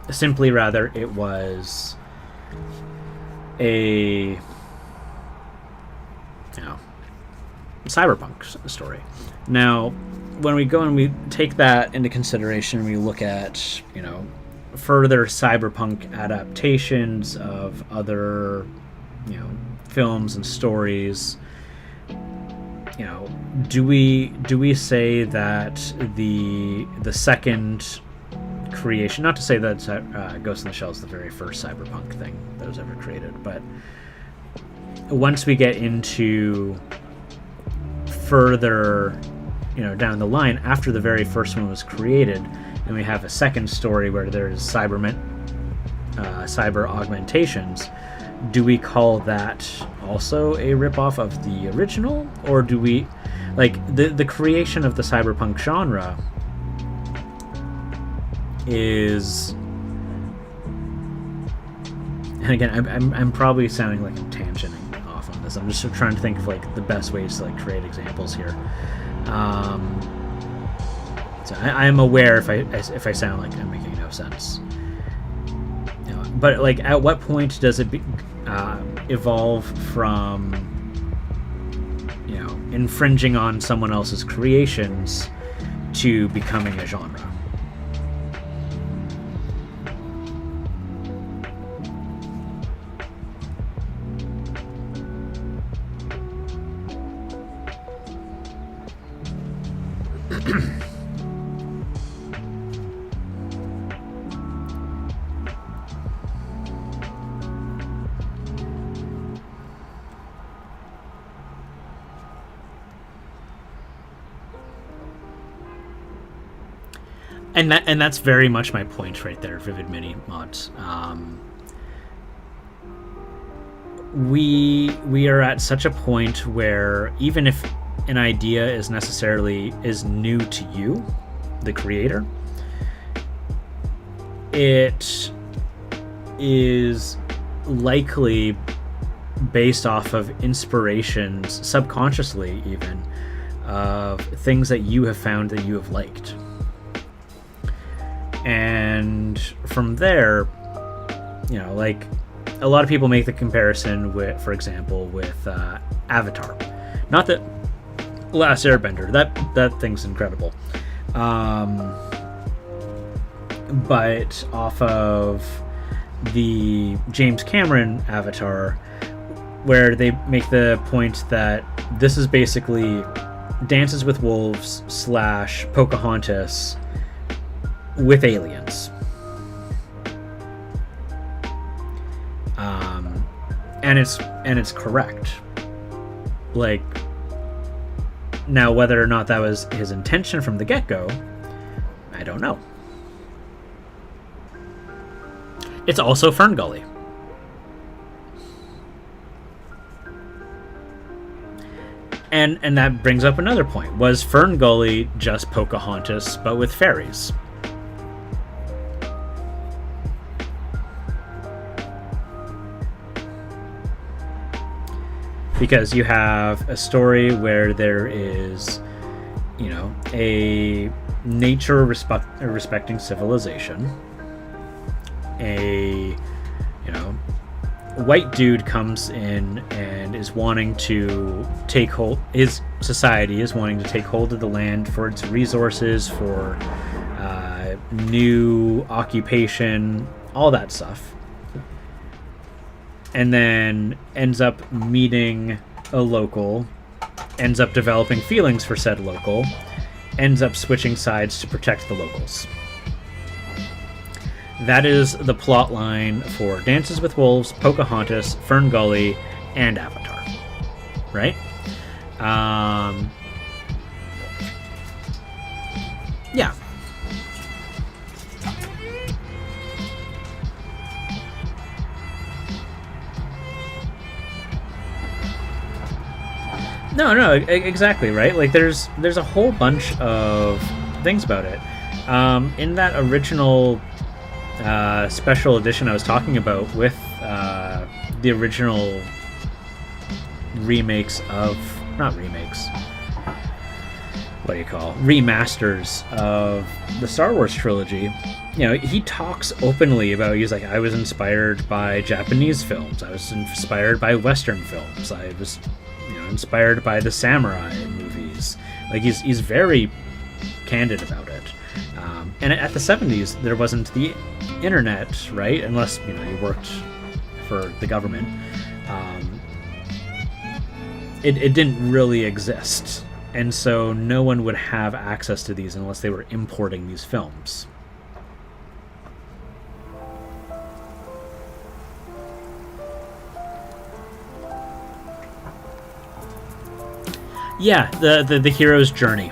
Simply, rather, it was a, you know, cyberpunk story. Now, when we go and we take that into consideration, we look at, you know, further cyberpunk adaptations of other, you know, films and stories. You know, do we say that the second creation, not to say that Ghost in the Shell is the very first cyberpunk thing that was ever created, but once we get into further, you know, down the line, after the very first one was created, and we have a second story where there's cyber augmentations, do we call that also a ripoff of the original? Or do we, like, the creation of the cyberpunk genre is, and again, I'm probably sounding like I'm tangenting off on this. I'm just trying to think of, like, the best ways to, like, create examples here. So I am aware if I sound like I'm making no sense. You know, but, like, at what point does it evolve from, you know, infringing on someone else's creations to becoming a genre? And that's very much my point right there, Vivid Mini Mods. We are at such a point where even if an idea is new to you, the creator, it is likely based off of inspirations, subconsciously even, of things that you have found that you have liked. And from there, you know, like, a lot of people make the comparison with, for example, with Avatar. Not that Last Airbender, that thing's incredible. But off of the James Cameron Avatar, where they make the point that this is basically Dances with Wolves / Pocahontas with aliens. And it's correct. Like, now whether or not that was his intention from the get-go, I don't know. It's also Ferngully. And that brings up another point. Was Ferngully just Pocahontas, but with fairies? Because you have a story where there is, you know, a nature respecting civilization. A, you know, white dude comes in and is wanting to take hold. His society is wanting to take hold of the land for its resources, for new occupation, all that stuff. And then ends up meeting a local, ends up developing feelings for said local, ends up switching sides to protect the locals. That is the plot line for Dances with Wolves, Pocahontas, Ferngully, and Avatar. Right? Yeah. No, exactly, right? Like, there's a whole bunch of things about it. In that original special edition I was talking about with the original remakes of... Not remakes. What do you call? Remasters of the Star Wars trilogy. You know, he talks openly about... He's like, I was inspired by Japanese films. I was inspired by Western films. I was... inspired by the samurai movies. Like, he's very candid about it. And at the 70s, there wasn't the internet, right? Unless, you worked for the government. It didn't really exist. And so no one would have access to these unless they were importing these films. Yeah, the hero's journey.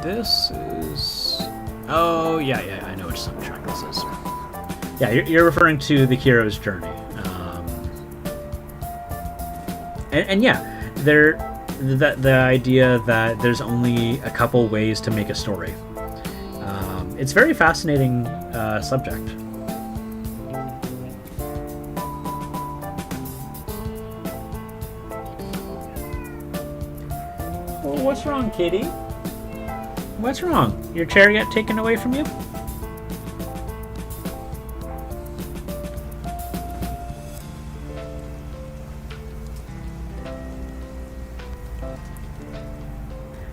This is... Oh, yeah, I know which soundtrack this is. Yeah, you're referring to the hero's journey. And yeah, the idea that there's only a couple ways to make a story. It's a very fascinating subject. What's wrong, kitty? What's wrong? Your chair got taken away from you?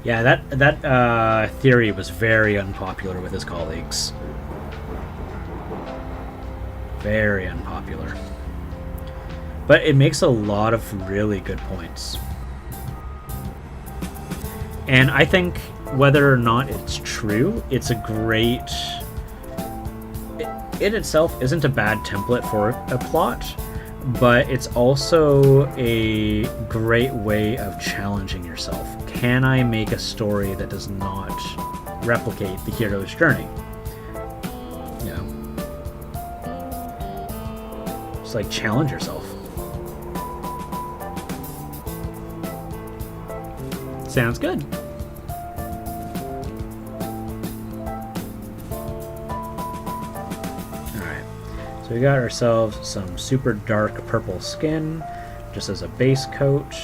Yeah, that theory was very unpopular with his colleagues. Very unpopular. But it makes a lot of really good points. And I think whether or not it's true, it's a great... It itself isn't a bad template for a plot, but it's also a great way of challenging yourself. Can I make a story that does not replicate the hero's journey? You know? Just like challenge yourself. Sounds good. Alright, so we got ourselves some super dark purple skin, just as a base coat.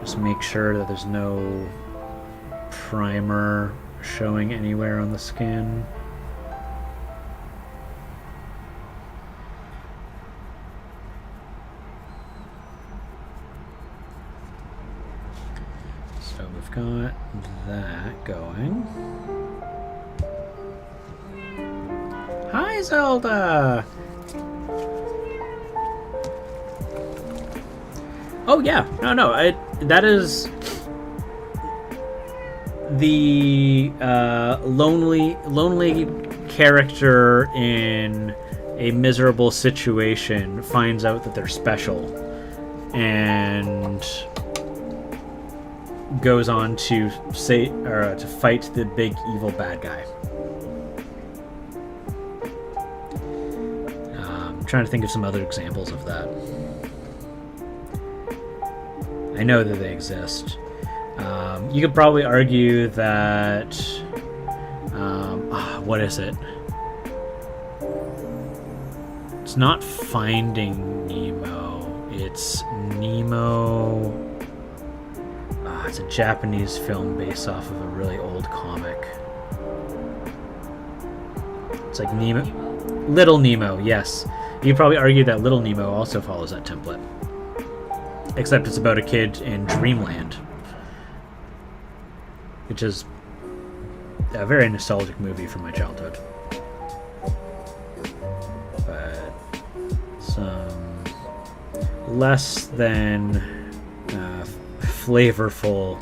Just make sure that there's no primer showing anywhere on the skin. Got that going. Hi, Zelda! Oh, yeah. No. That is the lonely character in a miserable situation finds out that they're special and goes on to to fight the big evil bad guy. I'm trying to think of some other examples of that. I know that they exist. You could probably argue that what is it? It's not Finding Nemo. It's Nemo. It's a Japanese film based off of a really old comic. It's like Nemo. Little Nemo, yes. You could probably argue that Little Nemo also follows that template. Except it's about a kid in Dreamland. Which is a very nostalgic movie from my childhood. But some less than flavorful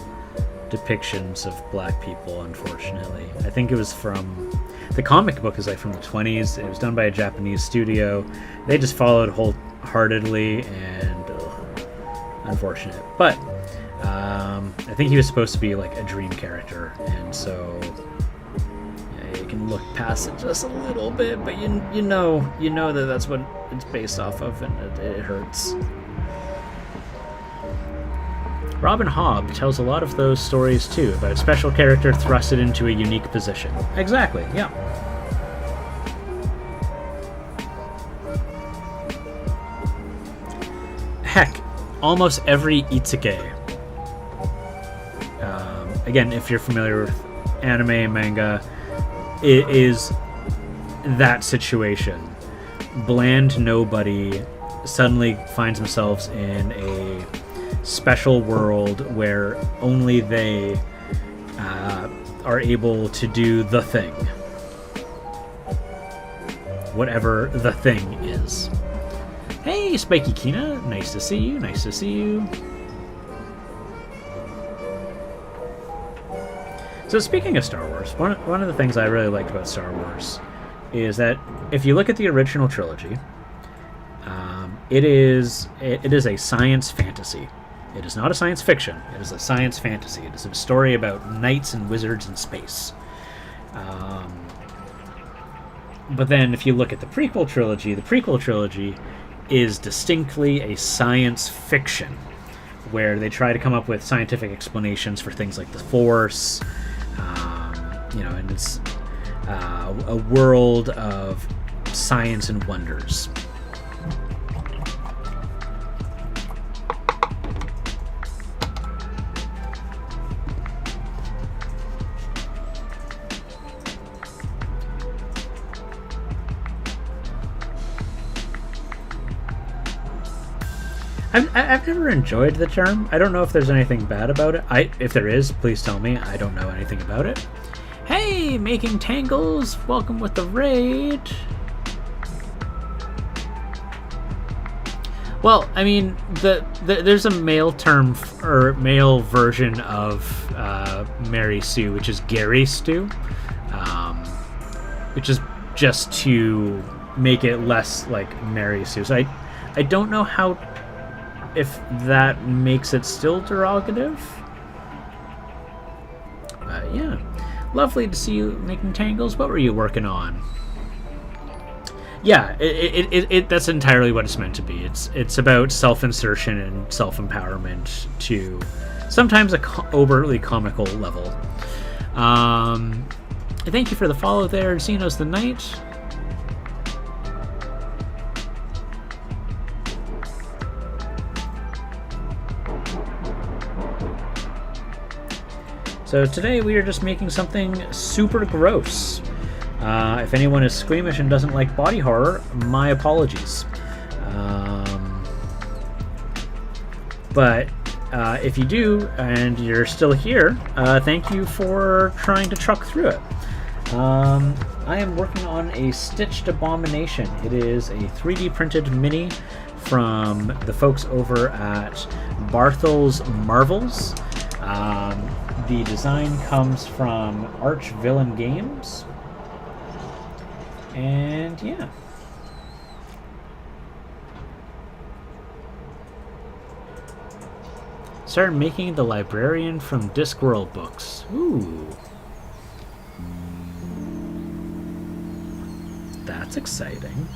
depictions of black people, unfortunately. I think it was from... The comic book is like from the 20s. It was done by a Japanese studio. They just followed wholeheartedly, and unfortunate. But I think he was supposed to be like a dream character, and so you can look past it just a little bit, but you know that that's what it's based off of, and it hurts. Robin Hobb tells a lot of those stories too, about a special character thrusted into a unique position. Exactly, yeah. Heck, almost every isekai. Again, if you're familiar with anime and manga, it is that situation. Bland nobody suddenly finds themselves in a special world where only they are able to do the thing. Whatever the thing is. Hey, Spiky Kina, nice to see you, nice to see you. So speaking of Star Wars, one of the things I really liked about Star Wars is that if you look at the original trilogy, it is a science fantasy. It is not a science fiction. It is a science fantasy. It is a story about knights and wizards in space. But then if you look at the prequel trilogy is distinctly a science fiction, where they try to come up with scientific explanations for things like the Force, and it's a world of science and wonders. I've never enjoyed the term. I don't know if there's anything bad about it. If there is, please tell me. I don't know anything about it. Hey, Making Tangles, welcome with the raid. Well, I mean, there's a male term or male version of Mary Sue, which is Gary Stew, which is just to make it less like Mary Sue. So I don't know if that makes it still derogative. But yeah, lovely to see you Making Tangles. What were you working on? Yeah, that's entirely what it's meant to be. It's about self-insertion and self-empowerment to sometimes a overtly comical level. Thank you for the follow there, Xenos the Knight. So today we are just making something super gross. If anyone is squeamish and doesn't like body horror, my apologies. But if you do and you're still here, thank you for trying to truck through it. I am working on a stitched Abomination. It is a 3D printed mini from the folks over at Barthel's Marvels. The design comes from Archvillain Games. And yeah. Started making the librarian from Discworld books. Ooh. That's exciting.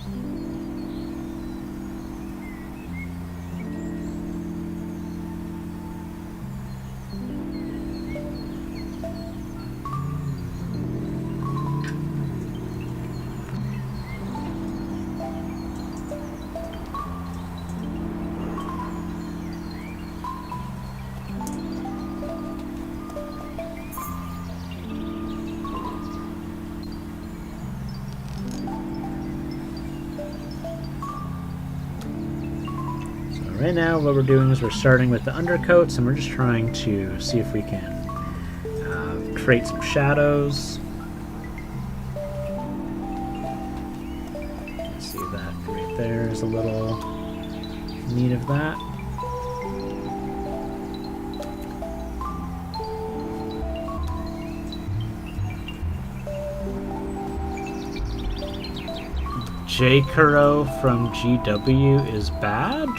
Right now what we're doing is we're starting with the undercoats and we're just trying to see if we can create some shadows. See that right there is a little neat of that. J. Kuro from GW is bad?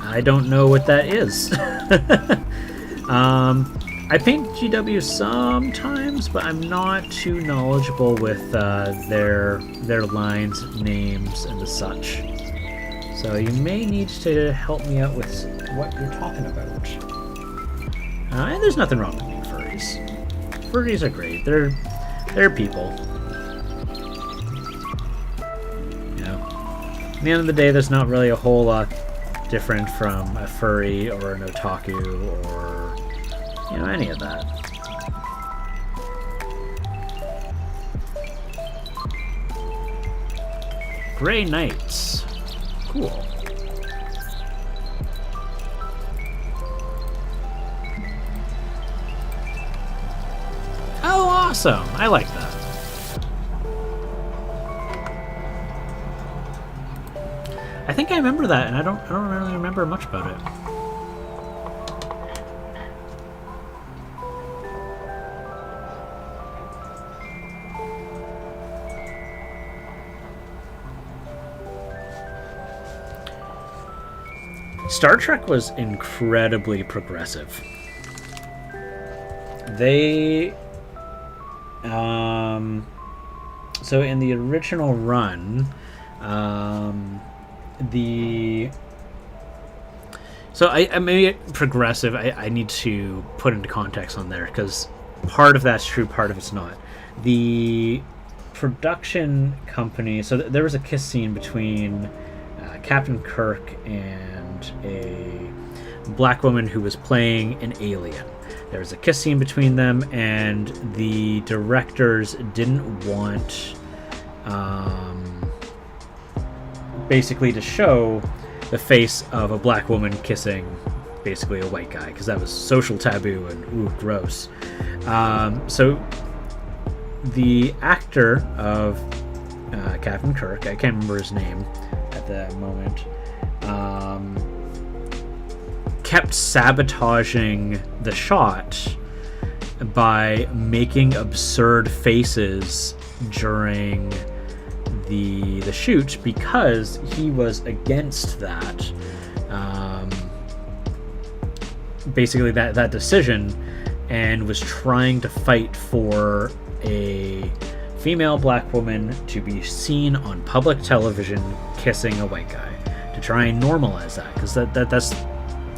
I don't know what that is. I paint GW sometimes, but I'm not too knowledgeable with their lines, names, and the such. So you may need to help me out with what you're talking about. And there's nothing wrong with being furries. Furries are great. They're people. You know, at the end of the day, there's not really a whole lot different from a furry or an otaku or, you know, any of that. Grey Knights. Cool. Oh, awesome! I like that. I think I remember that, and I don't really remember much about it. Star Trek was incredibly progressive. They, so in the original run, so I maybe progressive, I need to put into context on there, because part of that's true, part of it's not. The production company, so there was a kiss scene between Captain Kirk and a black woman who was playing an alien. There was a kiss scene between them, and the directors didn't want basically to show the face of a black woman kissing basically a white guy, because that was social taboo and ooh, gross. So the actor of Captain Kirk, I can't remember his name at the moment, kept sabotaging the shot by making absurd faces during the shoot, because he was against that, basically that decision, and was trying to fight for a female black woman to be seen on public television kissing a white guy, to try and normalize that, because that's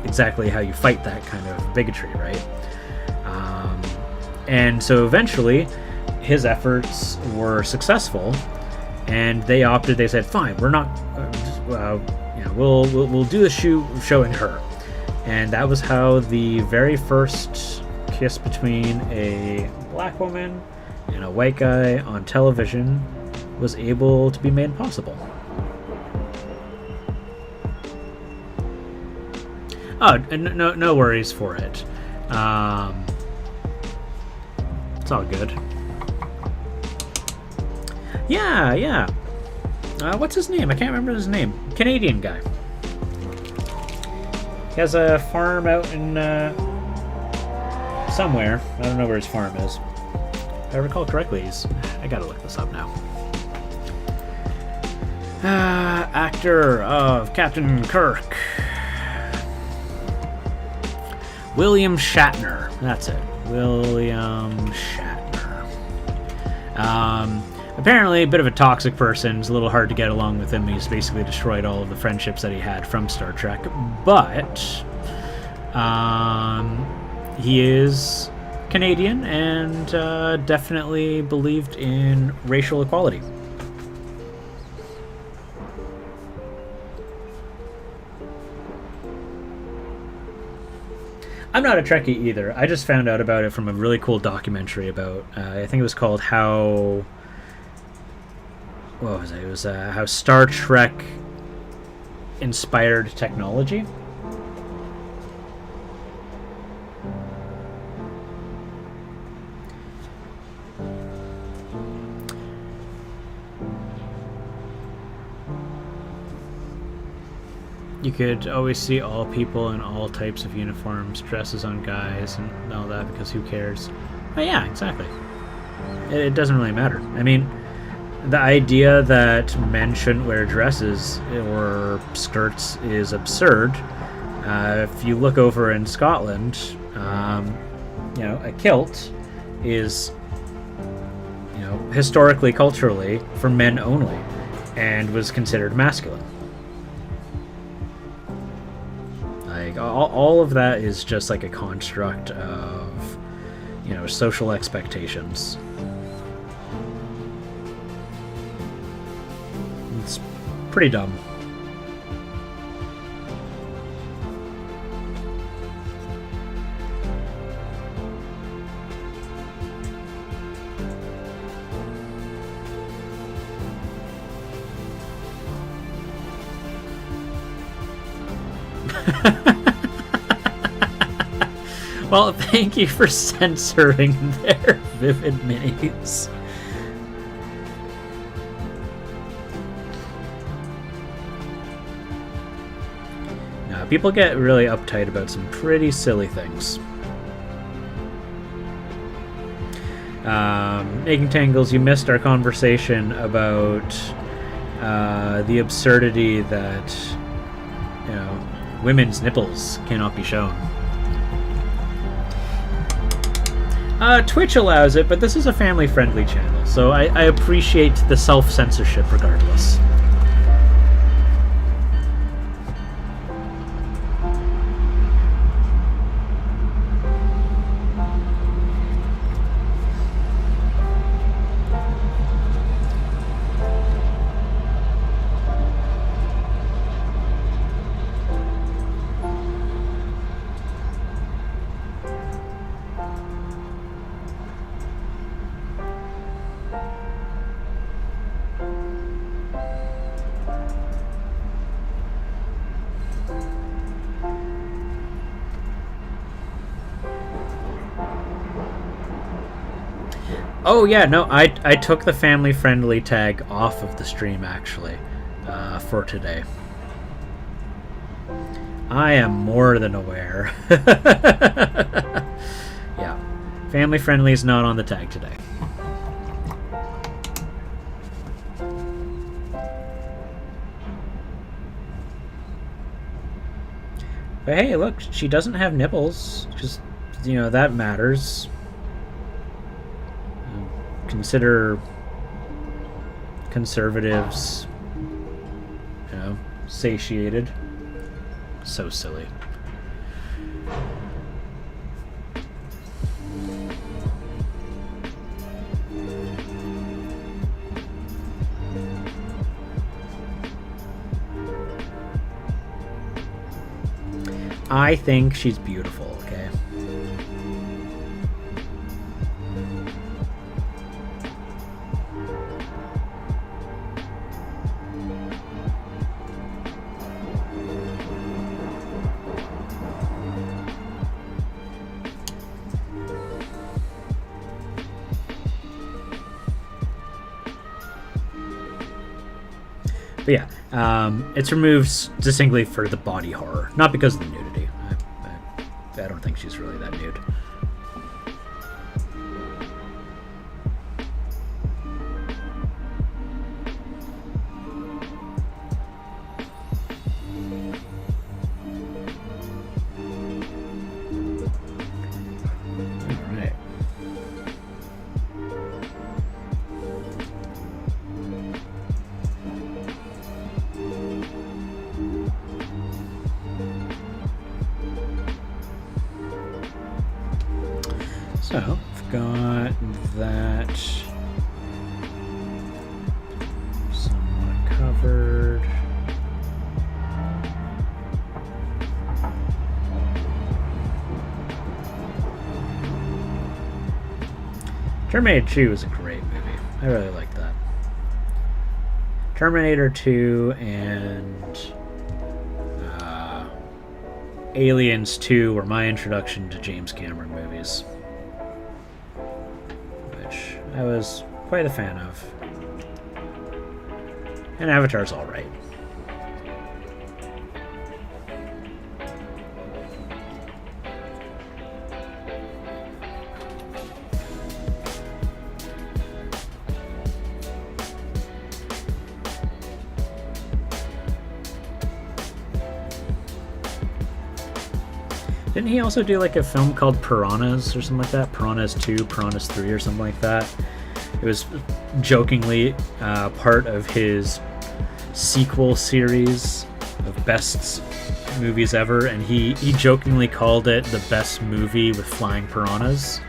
exactly how you fight that kind of bigotry, right? And so eventually his efforts were successful, and they said, fine, we're not, we'll do the shoot showing her. And that was how the very first kiss between a black woman and a white guy on television was able to be made possible. Oh, no worries for it. It's all good. Yeah. What's his name? I can't remember his name. Canadian guy. He has a farm out in somewhere. I don't know where his farm is. If I recall correctly, I gotta look this up now. Actor of Captain Kirk. William Shatner. That's it. William Shatner. Apparently a bit of a toxic person. It's a little hard to get along with him. He's basically destroyed all of the friendships that he had from Star Trek. But he is Canadian and definitely believed in racial equality. I'm not a Trekkie either. I just found out about it from a really cool documentary about, I think it was called How... What was it? It was How Star Trek Inspired Technology. You could always see all people in all types of uniforms, dresses on guys, and all that, because who cares? But yeah, exactly. It doesn't really matter. I mean, the idea that men shouldn't wear dresses or skirts is absurd. If you look over in Scotland, a kilt is, historically, culturally, for men only, and was considered masculine. All of that is just like a construct of, social expectations. It's pretty dumb. Well, thank you for censoring their vivid minis. Now, people get really uptight about some pretty silly things. Making Tangles, you missed our conversation about the absurdity that, women's nipples cannot be shown. Twitch allows it, but this is a family-friendly channel, so I appreciate the self-censorship regardless. Oh yeah, no, I took the family-friendly tag off of the stream, actually, for today. I am more than aware. Yeah, family-friendly is not on the tag today. But hey, look, she doesn't have nipples. Just, that matters. Consider conservatives, satiated. So silly. I think she's beautiful, okay? But yeah, it's removed distinctly for the body horror, not because of the nudity. I don't think she's really that nude. So, I've got that somewhat covered. Terminator 2 is a great movie. I really like that. Terminator 2 and Aliens 2 were my introduction to James Cameron movies, which I was quite a fan of. And Avatar's alright. Didn't he also do like a film called Piranhas or something like that? Piranhas 2, Piranhas 3 or something like that? It was jokingly part of his sequel series of best movies ever, and he jokingly called it the best movie with flying piranhas.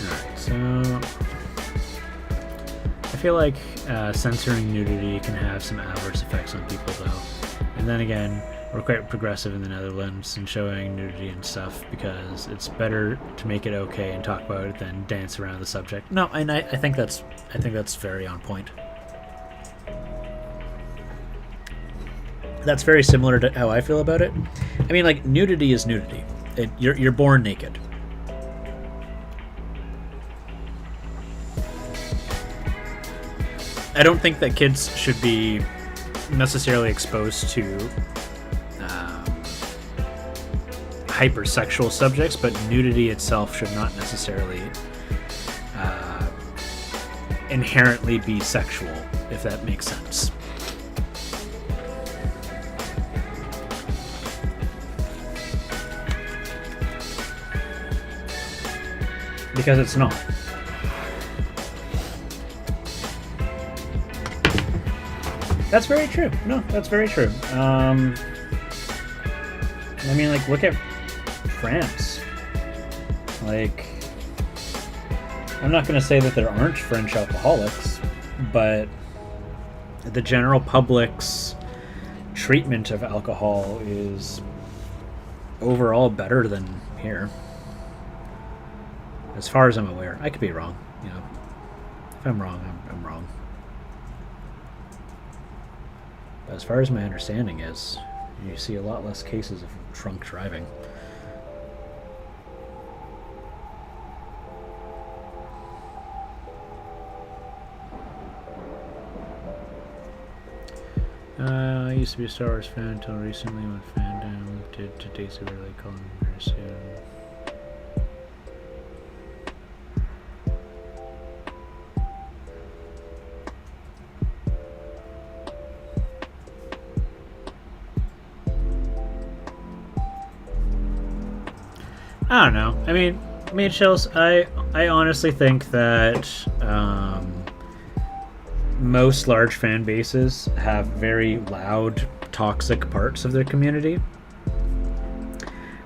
Alright, so I feel like censoring nudity can have some adverse effects on people, though. And then again, we're quite progressive in the Netherlands in showing nudity and stuff because it's better to make it okay and talk about it than dance around the subject. No, and I think that's very on point. That's very similar to how I feel about it. I mean, like, nudity is nudity. You're born naked. I don't think that kids should be necessarily exposed to hypersexual subjects, but nudity itself should not necessarily inherently be sexual, if that makes sense. Because it's not. That's very true. No, that's very true. I mean, like, look at France. Like, I'm not going to say that there aren't French alcoholics, but the general public's treatment of alcohol is overall better than here. As far as I'm aware. I could be wrong. You know, if I'm wrong, I'm wrong. But as far as my understanding is, you see a lot less cases of drunk driving. I used to be a Star Wars fan until recently when fandom did to Daisy really calling me very soon. I don't know. I mean, Chills, I honestly think that most large fan bases have very loud, toxic parts of their community.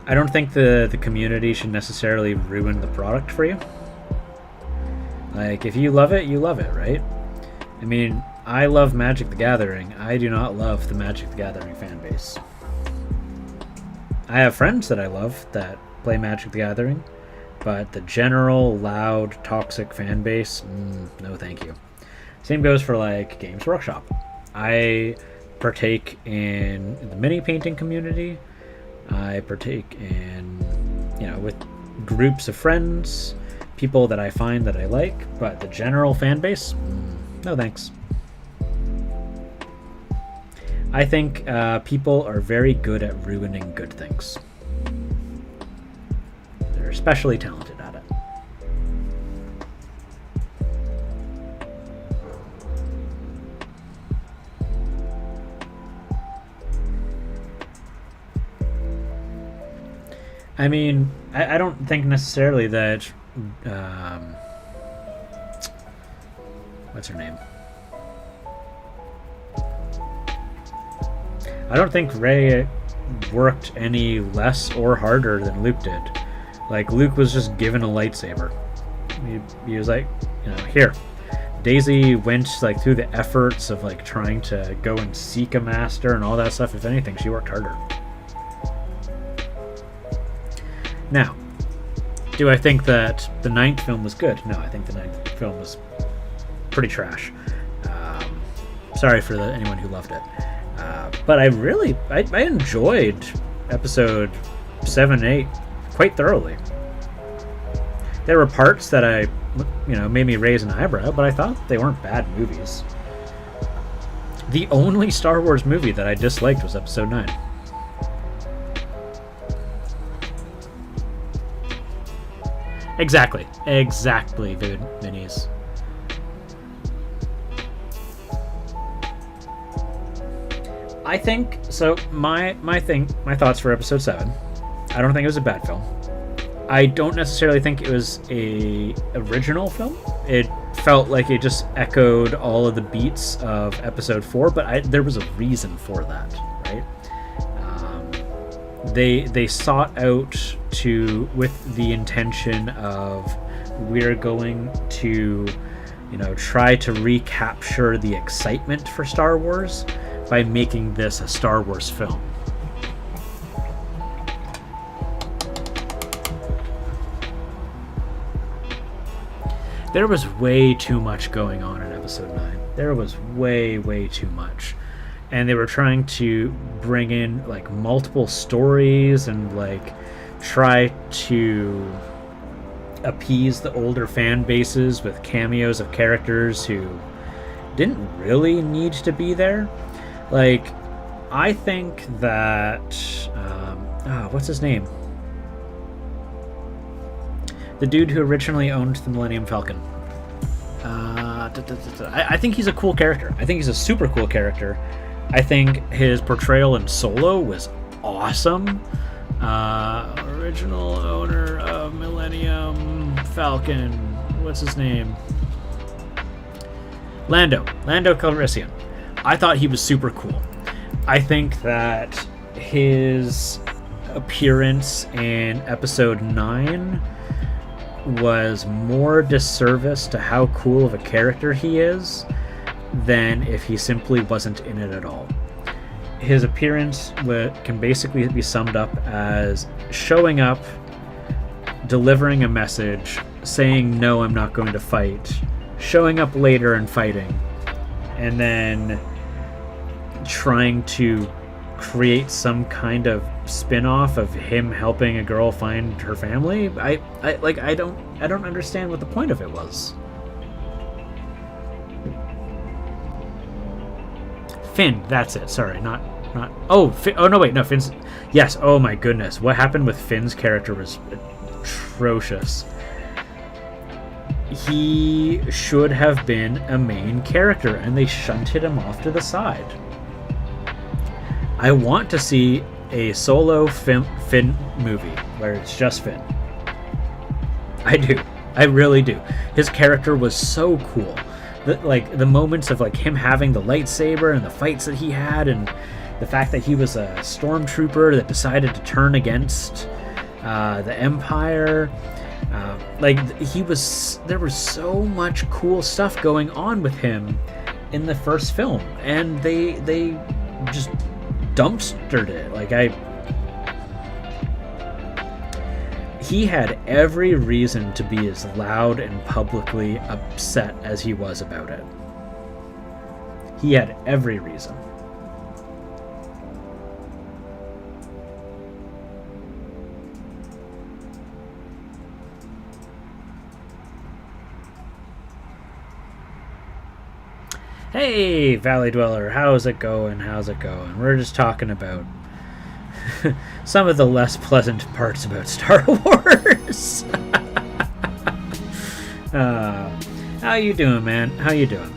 I don't think the community should necessarily ruin the product for you. Like, if you love it, right? I mean, I love Magic the Gathering. I do not love the Magic the Gathering fan base. I have friends that I love that play Magic the Gathering, but the general, loud, toxic fan base, no thank you. Same goes for, like, Games Workshop. I partake in the mini painting community. I partake in with groups of friends, people that I find that I like, but the general fan base, no thanks. I think people are very good at ruining good things. They're especially talented at it. I mean, I don't think necessarily that what's her name? I don't think Rey worked any less or harder than Luke did. Like, Luke was just given a lightsaber. He was like, here. Daisy went like through the efforts of like trying to go and seek a master and all that stuff. If anything, she worked harder. Now, do I think that the 9th film was good? No, I think the 9th film was pretty trash. Sorry for anyone who loved it. But I enjoyed episode 7 and 8 quite thoroughly. There were parts that made me raise an eyebrow, but I thought they weren't bad movies. The only Star Wars movie that I disliked was episode 9. Exactly, Vivid Minis. I think so. My thoughts for episode 7. I don't think it was a bad film. I don't necessarily think it was a original film. It felt like it just echoed all of the beats of episode 4, but there was a reason for that, right? They sought out with the intention of, we're going to, try to recapture the excitement for Star Wars by making this a Star Wars film. There was way too much going on in episode 9. There was way too much. And they were trying to bring in like multiple stories and like try to appease the older fan bases with cameos of characters who didn't really need to be there. Like, I think that what's his name? The dude who originally owned the Millennium Falcon. I think he's a cool character. I think he's a super cool character. I think his portrayal in Solo was awesome. Original owner of Millennium Falcon. What's his name? Lando Calrissian. I thought he was super cool. I think that his appearance in episode 9 was more disservice to how cool of a character he is than if he simply wasn't in it at all. His appearance can basically be summed up as showing up, delivering a message, saying, no, I'm not going to fight, showing up later and fighting, and then trying to create some kind of spin-off of him helping a girl find her family. I don't understand what the point of it was. Finn, that's it. Sorry, not. Oh, Finn, oh no, wait, no, Finn's. Yes. Oh my goodness, what happened with Finn's character was atrocious. He should have been a main character, and they shunted him off to the side. I want to see a solo Finn movie where it's just Finn. I do. I really do. His character was so cool. The moments of like him having the lightsaber and the fights that he had, and the fact that he was a stormtrooper that decided to turn against the Empire. There was so much cool stuff going on with him in the first film, and they just dumpstered it. He had every reason to be as loud and publicly upset as he was about it. He had every reason. Hey, Valley Dweller, how's it going? How's it going? We're just talking about some of the less pleasant parts about Star Wars. How you doing, man? How you doing?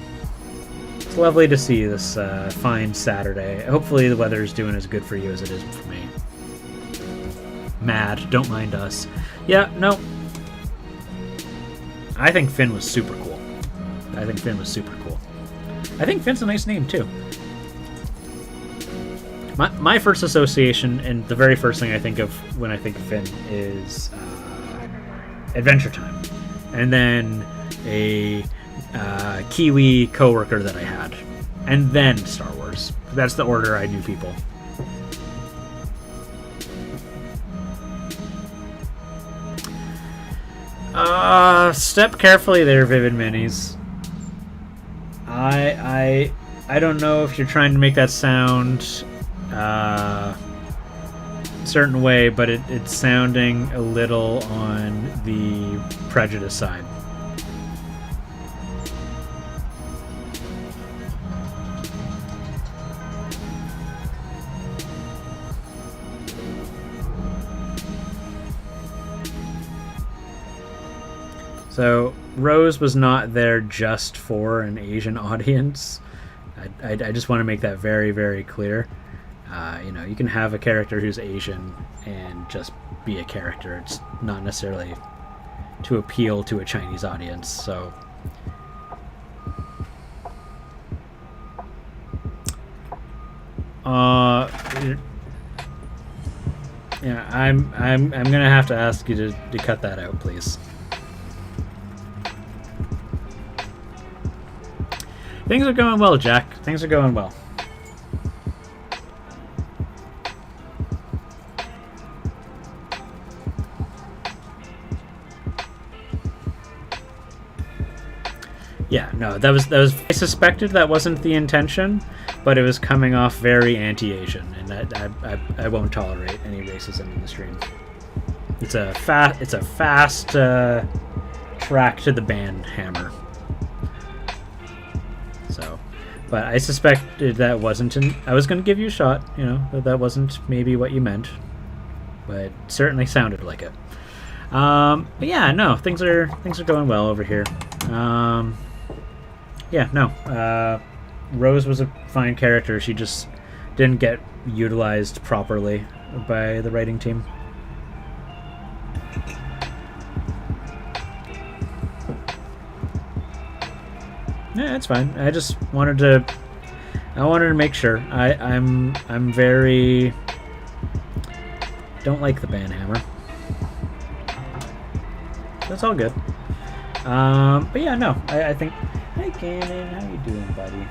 It's lovely to see you this fine Saturday. Hopefully the weather's doing as good for you as it is for me. Mad, don't mind us. Yeah, no. I think Finn was super cool. I think Finn's a nice name, too. My first association, and the very first thing I think of when I think of Finn, is Adventure Time. And then a Kiwi coworker that I had. And then Star Wars. That's the order I knew people. Step carefully there, Vivid Minis. I don't know if you're trying to make that sound a certain way, but it's sounding a little on the prejudice side. So Rose was not there just for an Asian audience. I just want to make that very, very clear. You know, you can have a character who's Asian and just be a character. It's not necessarily to appeal to a Chinese audience. So, yeah, I'm gonna have to ask you to cut that out, please. Things are going well, Jack. Things are going well. Yeah, no, that was. I suspected that wasn't the intention, but it was coming off very anti-Asian, and I won't tolerate any racism in the stream. It's a fast track to the band hammer. So, but I suspected that wasn't. I was going to give you a shot, you know, that wasn't maybe what you meant, but it certainly sounded like it. But yeah, no, things are going well over here. Yeah, no. Rose was a fine character. She just didn't get utilized properly by the writing team. Yeah, it's fine. I just wanted to make sure. I'm very don't like the banhammer. That's all good. But yeah, no. I think. Hey, Gannon, how you doing, buddy?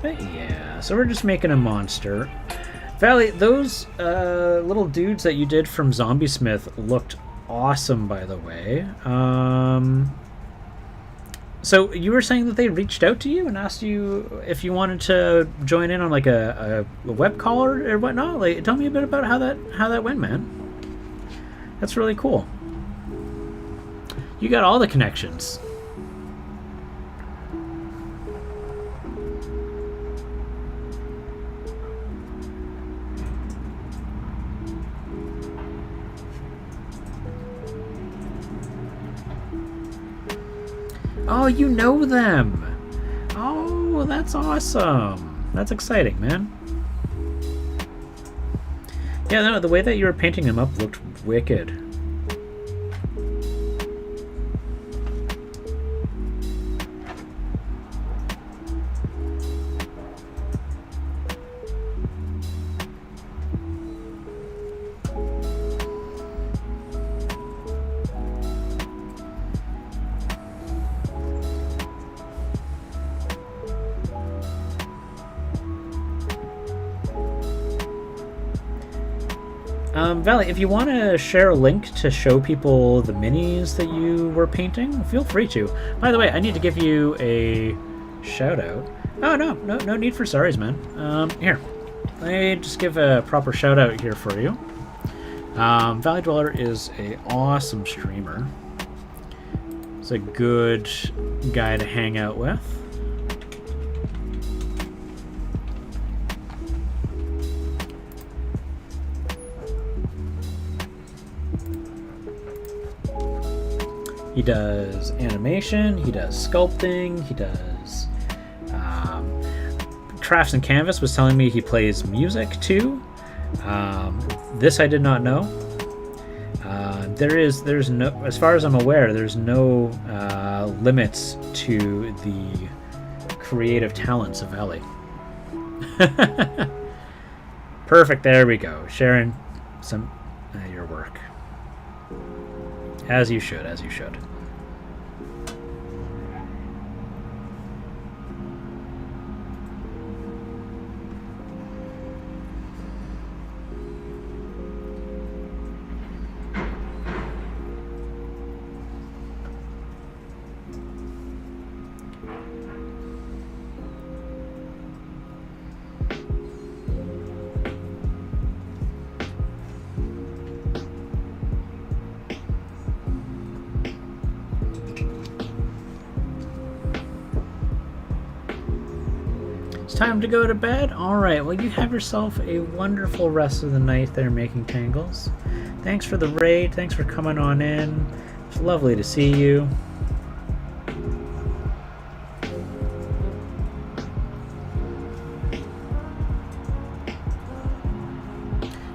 But yeah, so we're just making a monster. Valley, those little dudes that you did from Zombie Smith looked awesome, by the way. So you were saying that they reached out to you and asked you if you wanted to join in on like a web call or whatnot. Like, tell me a bit about how that went, man. That's really cool. You got all the connections. Oh, you know them. Oh, that's awesome. That's exciting, man. Yeah, no, the way that you were painting them up looked wicked. Valley, if you want to share a link to show people the minis that you were painting, feel free to. By the way, I need to give you a shout out. Oh, no need for sorries, man. Here, let me just give a proper shout out here for you. Valley Dweller is a awesome streamer. He's a good guy to hang out with. He does animation, he does sculpting, he does crafts and canvas. Was telling me he plays music too. This I did not know. There's no, as far as I'm aware, there's no limits to the creative talents of Ellie. Perfect. There we go. Sharing some your work. As you should, as you should. Time to go to bed? Alright, well, you have yourself a wonderful rest of the night there, Making Tangles. Thanks for the raid, thanks for coming on in. It's lovely to see you.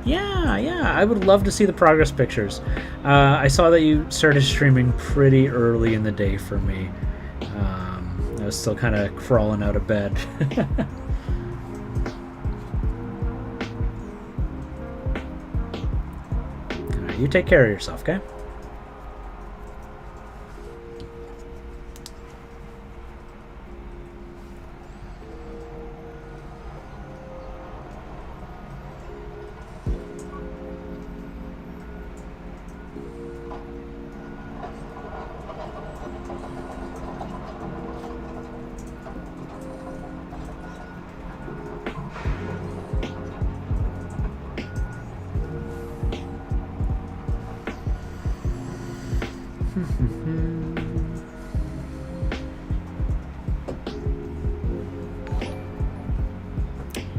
Yeah, I would love to see the progress pictures. I saw that you started streaming pretty early in the day for me. I was still kind of crawling out of bed. Alright, you take care of yourself, okay?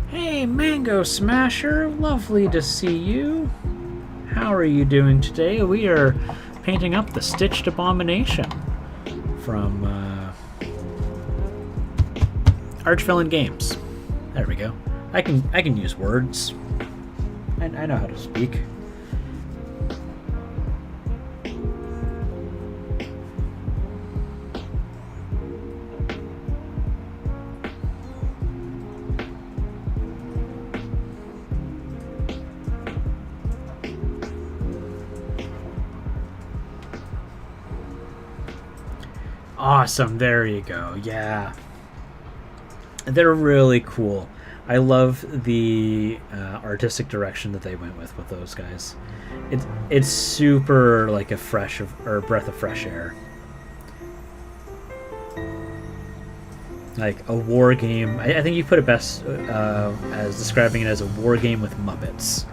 Hey, Mango Smasher, lovely to see you. How are you doing today? We are painting up the Stitched Abomination from Archvillain Games. There we go. I can use words. I know how to speak. Awesome, there you go. Yeah, they're really cool. I love the artistic direction that they went with those guys. It's super like a breath of fresh air, like a war game. I think you put it best as describing it as a war game with Muppets.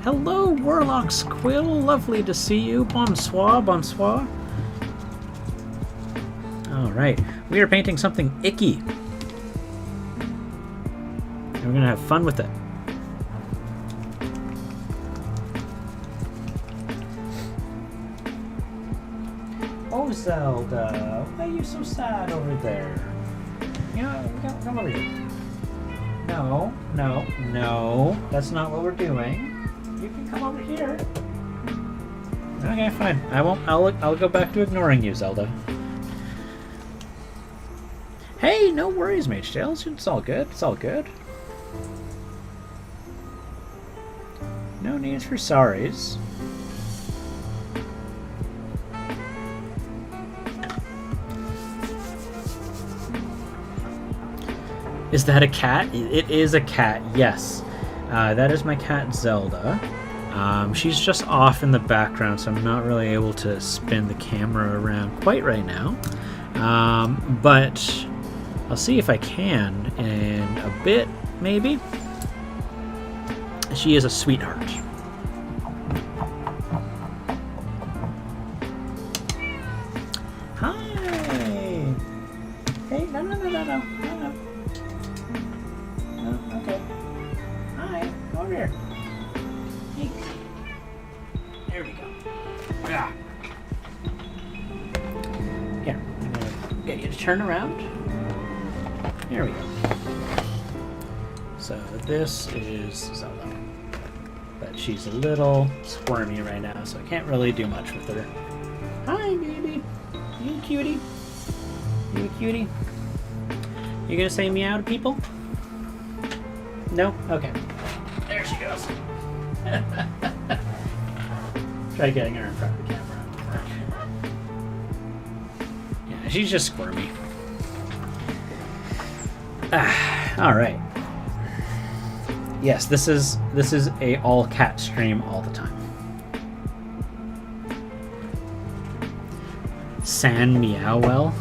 Hello, Warlock's Quill. Lovely to see you. Bonsoir, bonsoir. Alright, we are painting something icky. And we're going to have fun with it. Oh, Zelda, why are you so sad over there? You know, come over here. No, that's not what we're doing. You can come over here. Okay, fine. I won't. I'll go back to ignoring you, Zelda. Hey, no worries, Mage Tails. It's all good. It's all good. No needs for sorries. Is that a cat? It is a cat, yes. That is my cat, Zelda. She's just off in the background, so I'm not really able to spin the camera around quite right now. But I'll see if I can in a bit, maybe. She is a sweetheart. Hi! Hey, no. Oh, okay. Hi, over here. Hey. There we go. Yeah. Here, I'm gonna get you to turn around. There we go. So this is Zelda. But she's a little squirmy right now, so I can't really do much with her. Hi, baby. You cutie. You cutie. You gonna say meow to people? No? Okay. There she goes. Try getting her in front of the camera. Yeah, she's just squirmy. Alright. Yes, this is a all cat stream all the time. San Meowwell.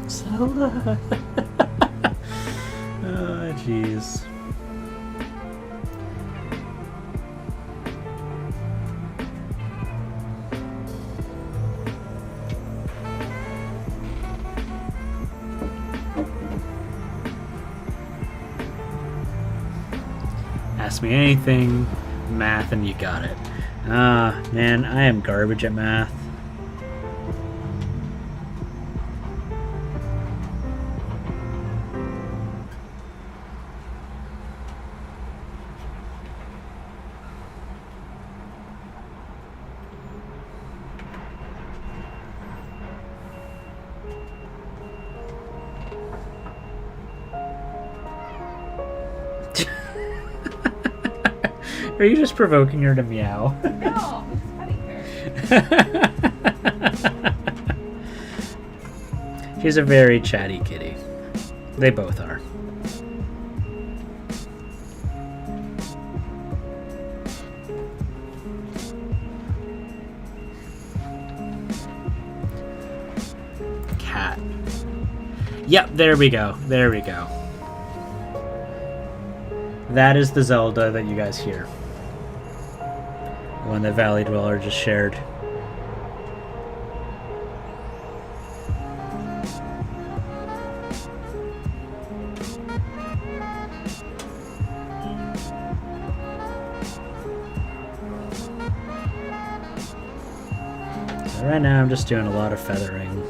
Zelda. Oh, jeez. Ask me anything, math, and you got it. Ah, man, I am garbage at math. Are you just provoking her to meow? No, it's petting her. She's a very chatty kitty. They both are. Cat. Yep, there we go. There we go. That is the Zelda that you guys hear. The one that Valley Dweller just shared. So right now I'm just doing a lot of feathering.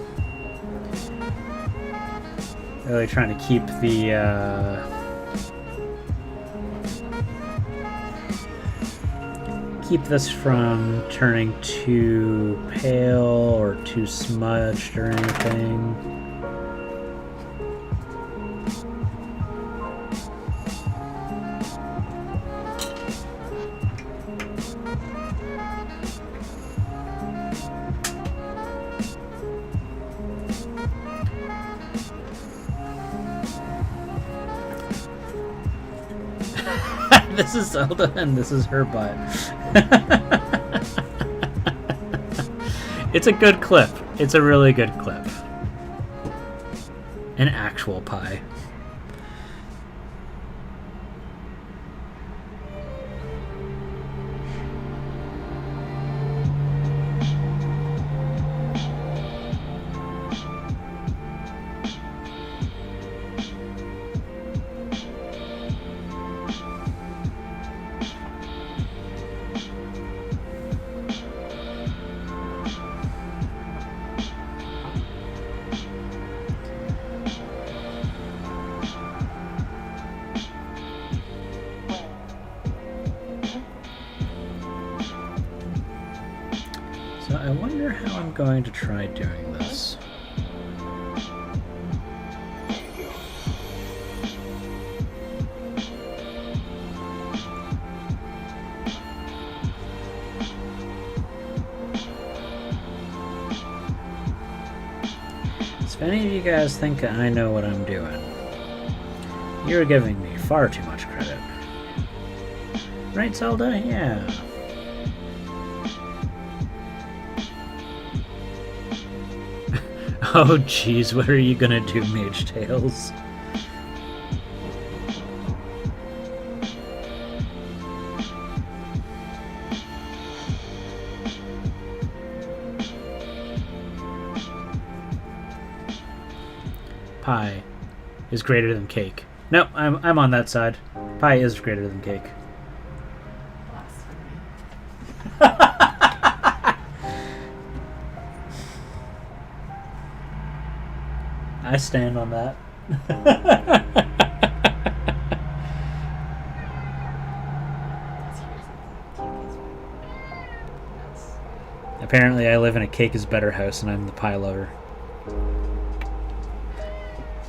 Really trying to keep the keep this from turning too pale or too smudged or anything. This is Zelda and this is her butt. It's a good clip. It's a really good clip. An actual pie. So I wonder how I'm going to try doing this. If any of you guys think I know what I'm doing, you're giving me far too much credit. Right, Zelda? Yeah. Oh jeez, what are you gonna do, Mage Tails? Pie is greater than cake. No, I'm on that side. Pie is greater than cake. I stand on that. Apparently I live in a cake is better house and I'm the pie lover.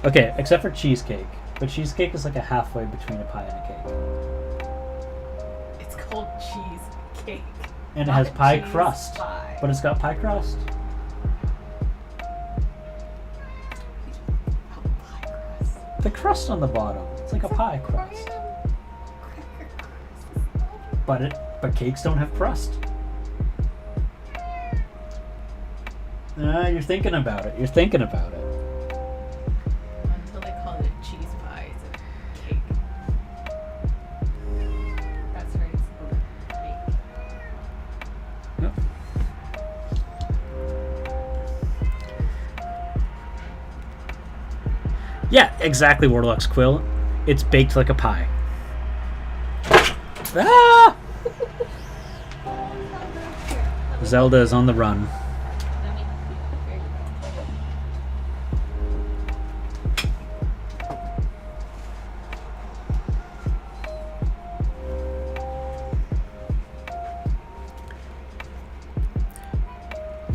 Okay, except for cheesecake. But cheesecake is like a halfway between a pie and a cake. It's called cheesecake. And it has pie crust. Pie. But it's got pie crust. The crust on the bottom. It's like a pie crust. But cakes don't have crust. You're thinking about it. You're thinking about it. Until they called it cheese pie, it's a cake. That's right, it's a cake. Yep. Yeah, exactly, Warlock's Quill. It's baked like a pie. Ah! Zelda is on the run.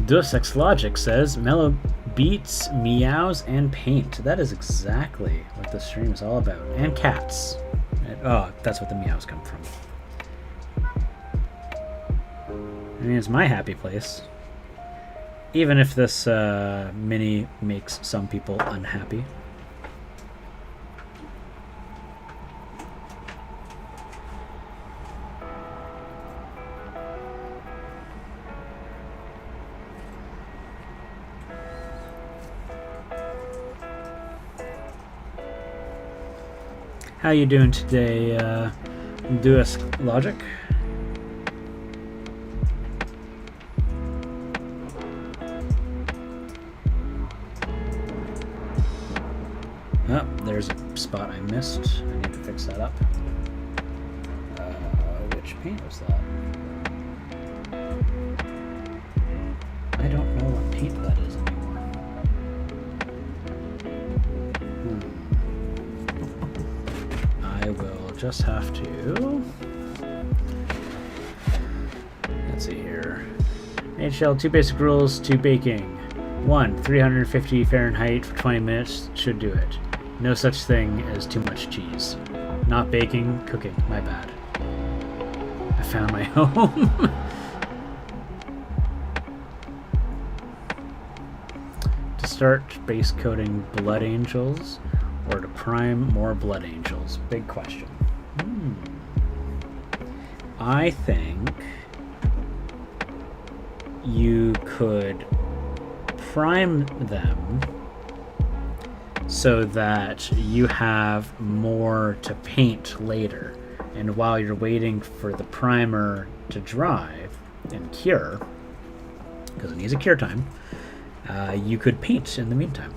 Deus Ex Logic says, Mellow beats, meows, and paint. That is exactly what the stream is all about. And cats. Oh, that's what the meows come from. I mean, it's my happy place. Even if this mini makes some people unhappy. How you doing today, Deus Logic? Oh, there's a spot I missed. I need to fix that up. Which paint was that? I don't know what paint that is anymore. I will just have to... Let's see here. NHL, 2 basic rules to baking. 1, 350 Fahrenheit for 20 minutes should do it. No such thing as too much cheese. Not baking, cooking. My bad. I found my home. To start base coating Blood Angels or to prime more Blood Angels? Big question. I think you could prime them so that you have more to paint later, and while you're waiting for the primer to dry and cure, because it needs a cure time, you could paint in the meantime.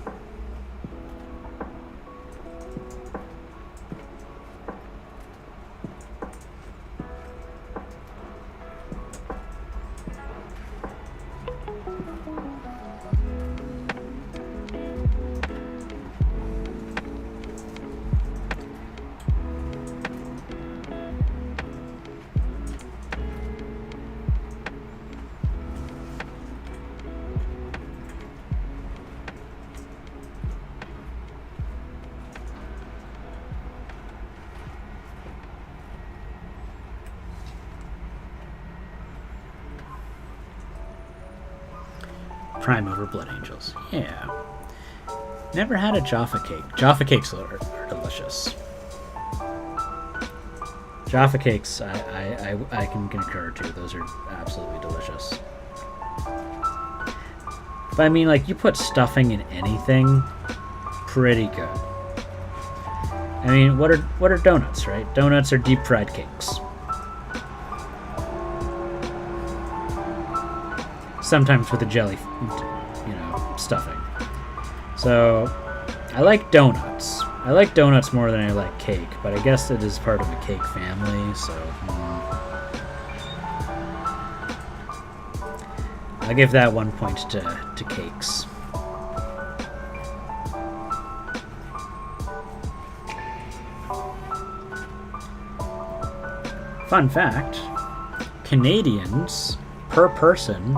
Prime over Blood Angels. Yeah. Never had a Jaffa cake. Jaffa cakes are delicious. Jaffa cakes, I can concur too. Those are absolutely delicious. But I mean, like, you put stuffing in anything, pretty good. I mean, what are donuts, right? Donuts are deep fried cakes. Sometimes with a jelly, stuffing. So, I like donuts. I like donuts more than I like cake, but I guess it is part of the cake family, so... I'll give that 1 point to cakes. Fun fact, Canadians, per person,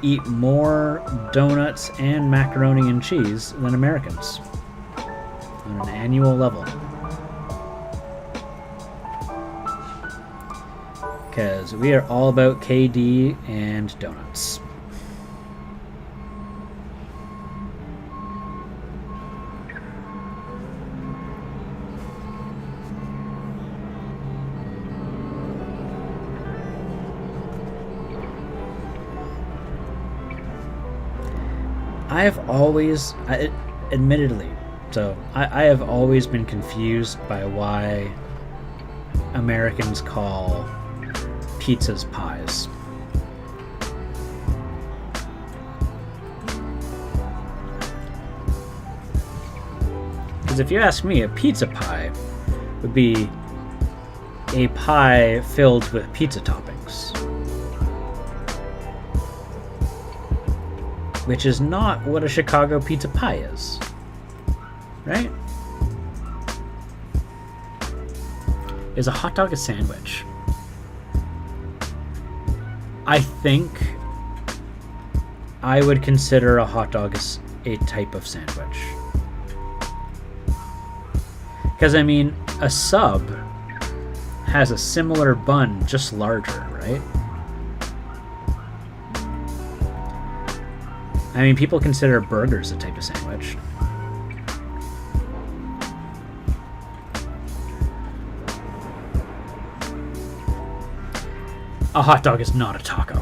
eat more donuts and macaroni and cheese than Americans on an annual level. Because we are all about KD and donuts. I have always, admittedly, I have always been confused by why Americans call pizzas pies. Because if you ask me, a pizza pie would be a pie filled with pizza toppings. Which is not what a Chicago pizza pie is. Right? Is a hot dog a sandwich? I think I would consider a hot dog as a type of sandwich. Because, I mean, a sub has a similar bun, just larger, right? I mean, people consider burgers a type of sandwich. A hot dog is not a taco.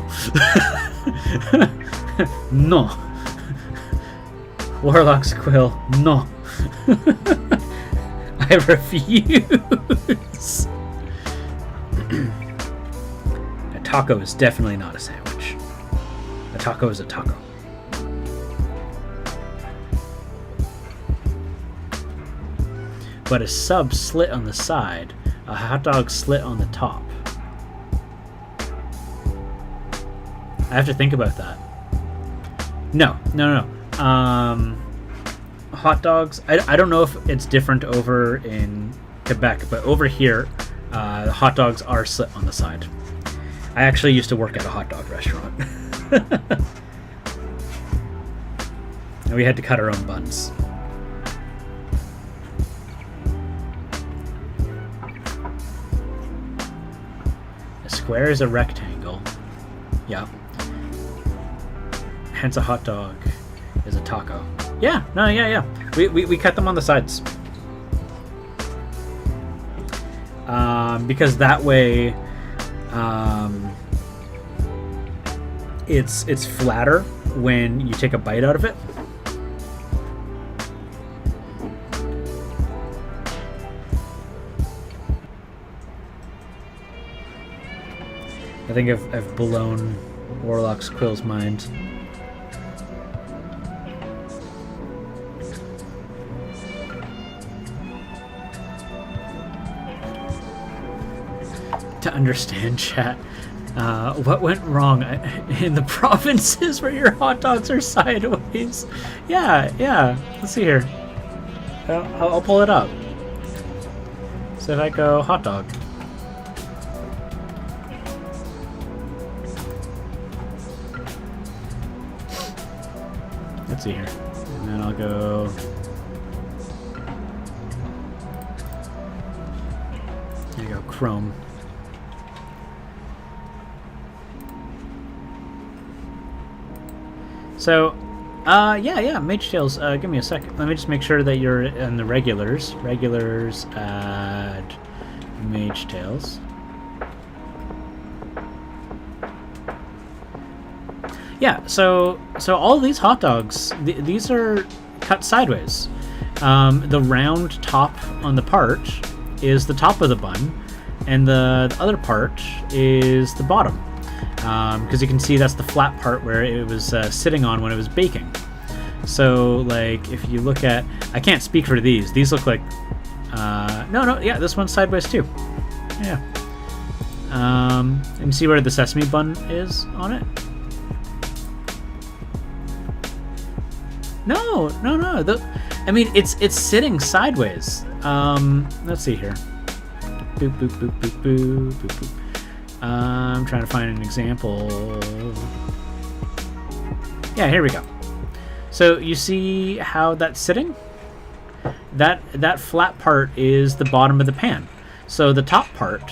No. Warlock's Quill, no. I refuse. A taco is definitely not a sandwich. A taco is a taco. But a sub slit on the side, a hot dog slit on the top. I have to think about that. No. Hot dogs, I don't know if it's different over in Quebec, but over here, the hot dogs are slit on the side. I actually used to work at a hot dog restaurant. And we had to cut our own buns. A square is a rectangle. Yeah. Hence a hot dog is a taco. Yeah, no, yeah. We cut them on the sides. Because that way it's flatter when you take a bite out of it. I think I've blown Warlock's Quill's mind. To understand, chat, what went wrong in the provinces where your hot dogs are sideways? Yeah. Let's see here. I'll pull it up. So if I go hot dog. Let's see here. And then I'll go... There you go, Chrome. So, Yeah, Mage Tails. Give me a second. Let me just make sure that you're in the regulars. Regulars, add Mage Tails. Yeah, so all these hot dogs, these are cut sideways. The round top on the part is the top of the bun, and the other part is the bottom. Because you can see that's the flat part where it was sitting on when it was baking. So, like, if you look at... I can't speak for these. These look like... yeah, this one's sideways too. Yeah. And you see where the sesame bun is on it? No. I mean, it's sitting sideways. Let's see here. Boop, boop, boop, boop, boop, boop, boop. I'm trying to find an example. Yeah, here we go. So you see how that's sitting? That flat part is the bottom of the pan. So the top part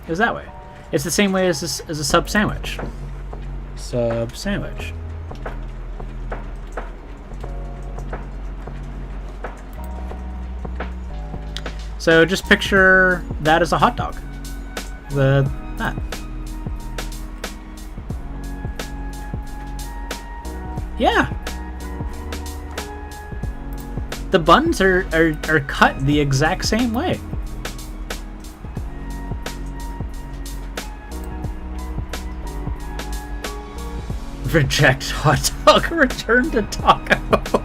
is that way. It's the same way as a sub sandwich. Sub sandwich. So just picture that as a hot dog. That. Yeah. The buns are cut the exact same way. Reject hot dog, return to taco.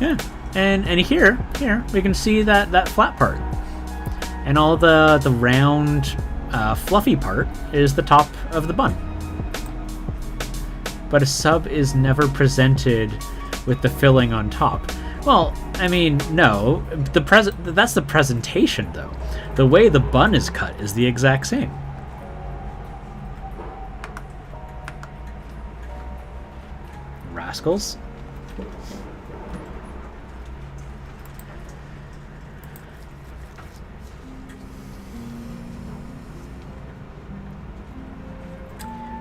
Yeah. And here we can see that flat part. And all the round fluffy part is the top of the bun. But a sub is never presented with the filling on top. Well, I mean, no. That's the presentation, though. The way the bun is cut is the exact same. Rascals.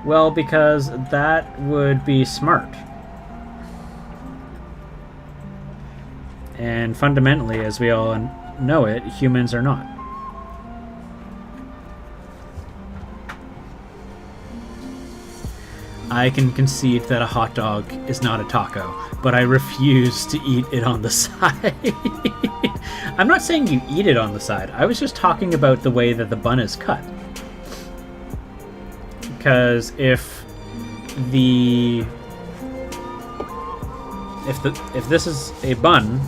Well, because that would be smart. And fundamentally, as we all know it, humans are not. I can concede that a hot dog is not a taco, but I refuse to eat it on the side. I'm not saying you eat it on the side. I was just talking about the way that the bun is cut. Because if this is a bun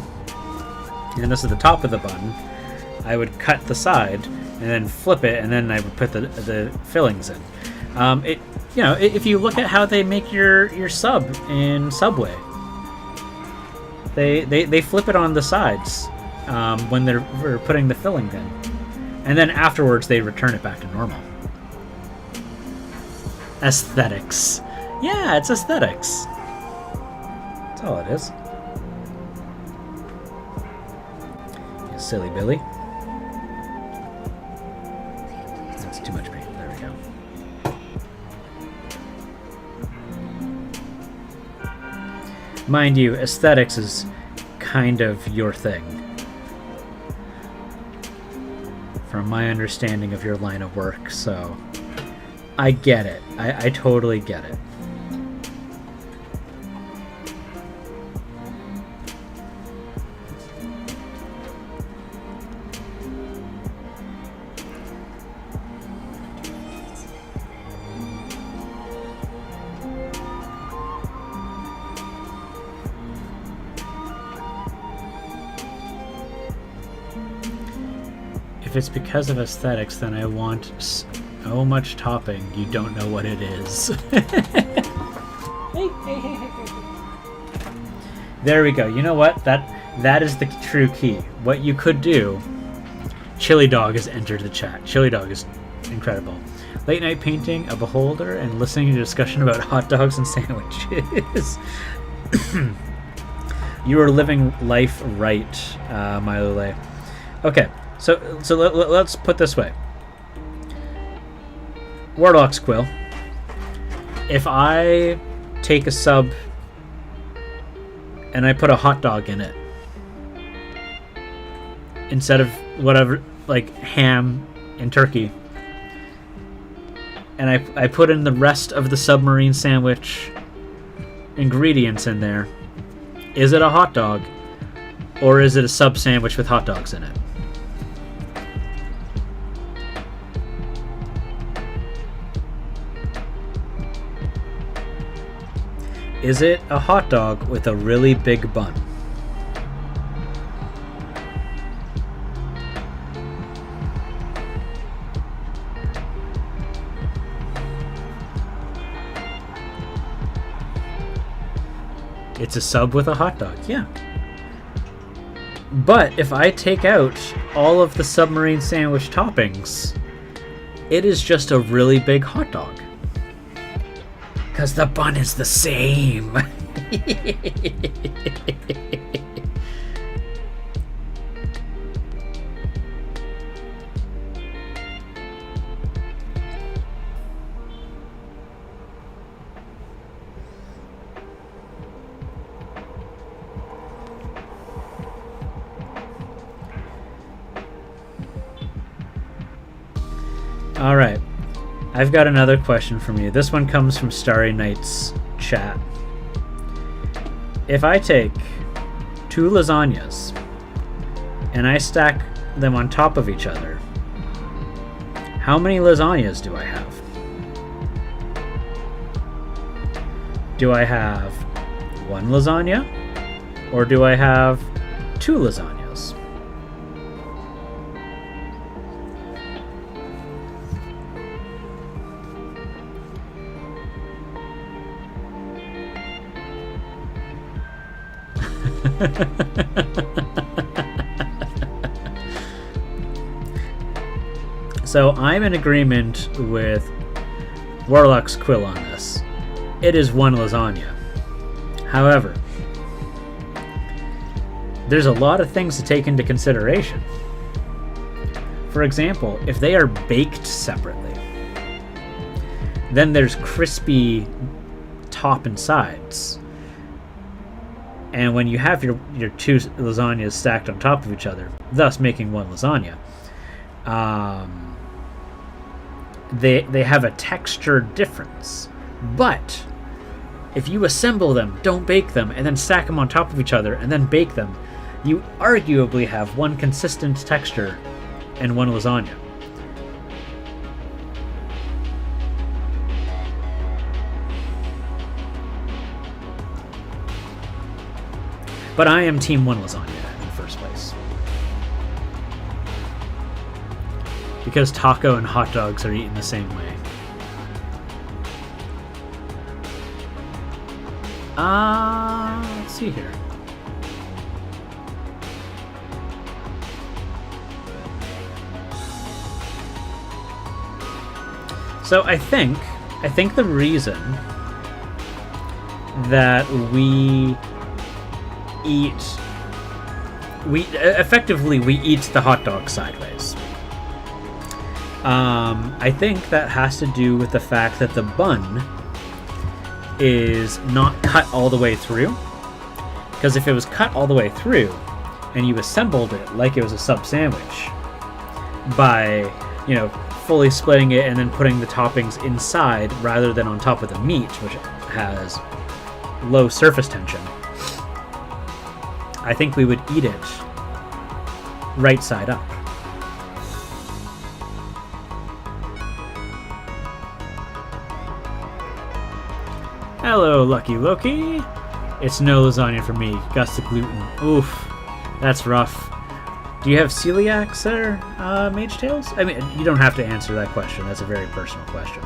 and this is the top of the bun, I would cut the side and then flip it, and then I would put the fillings in. If you look at how they make your sub in Subway, they flip it on the sides when they're putting the filling in, and then afterwards they return it back to normal. Aesthetics. Yeah, it's aesthetics. That's all it is. You silly Billy. That's too much paint. There we go. Mind you, aesthetics is kind of your thing. From my understanding of your line of work, so... I get it. I totally get it. If it's because of aesthetics, then I want so much topping, you don't know what it is. Hey. There we go. You know what? That is the true key. What you could do... Chili Dog has entered the chat. Chili Dog is incredible. Late night painting, a beholder, and listening to discussion about hot dogs and sandwiches. You are living life right, my Lule. Okay, so let's put this way. Warlock's Quill. If I take a sub and I put a hot dog in it instead of whatever, like ham and turkey, and I put in the rest of the submarine sandwich ingredients in there, is it a hot dog or is it a sub sandwich with hot dogs in it? Is it a hot dog with a really big bun? It's a sub with a hot dog, yeah. But if I take out all of the submarine sandwich toppings, it is just a really big hot dog. Because the bun is the same. All right. I've got another question from you. This one comes from Starry Night's chat. If I take 2 lasagnas and I stack them on top of each other, how many lasagnas do I have? Do I have 1 lasagna or do I have 2 lasagnas? So I'm in agreement with Warlock's Quill on this. It is 1 lasagna. However, there's a lot of things to take into consideration. For example, if they are baked separately, then there's crispy top and sides. And when you have your 2 lasagnas stacked on top of each other, thus making 1 lasagna, they have a texture difference. But if you assemble them, don't bake them, and then stack them on top of each other and then bake them, you arguably have 1 consistent texture and 1 lasagna. But I am team 1 lasagna in the first place. Because taco and hot dogs are eaten the same way. Let's see here. So I think the reason that we eat the hot dog sideways. I think that has to do with the fact that the bun is not cut all the way through. Because if it was cut all the way through and you assembled it like it was a sub sandwich by, fully splitting it and then putting the toppings inside rather than on top of the meat, which has low surface tension, I think we would eat it right side up. Hello, Lucky Loki. It's no lasagna for me. Gus the gluten. Oof, that's rough. Do you have celiacs there, Mage Tales? I mean, you don't have to answer that question. That's a very personal question.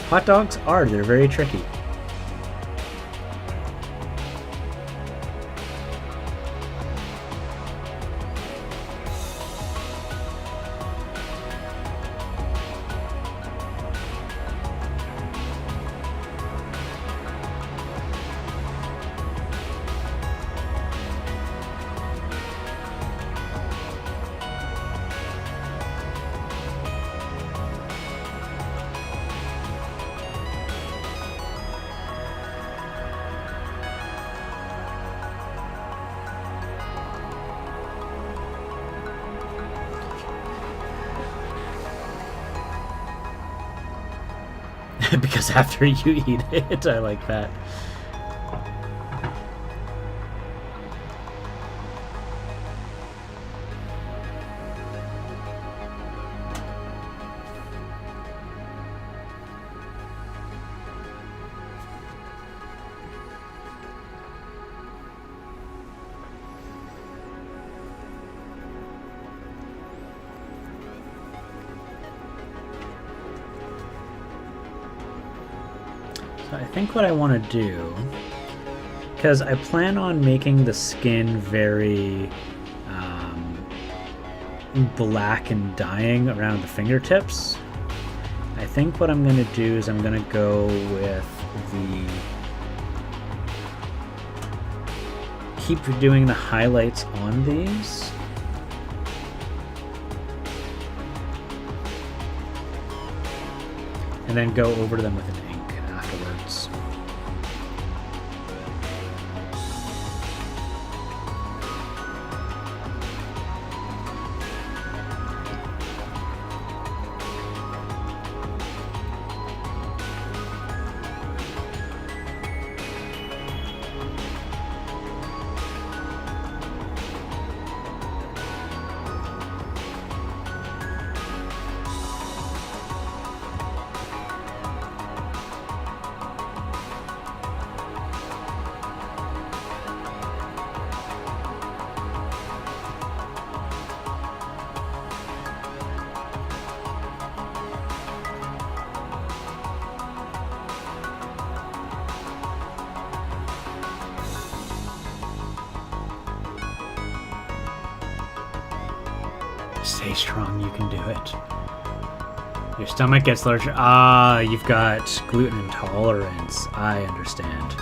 Hot dogs they're very tricky. Because after you eat it, I like that. So I think what I want to do, because I plan on making the skin very black and dying around the fingertips, I think what I'm going to do is I'm going to go with keep doing the highlights on these. And then go over them with an ink afterwards. Stay strong, you can do it. Your stomach gets larger. Ah, you've got gluten intolerance. I understand.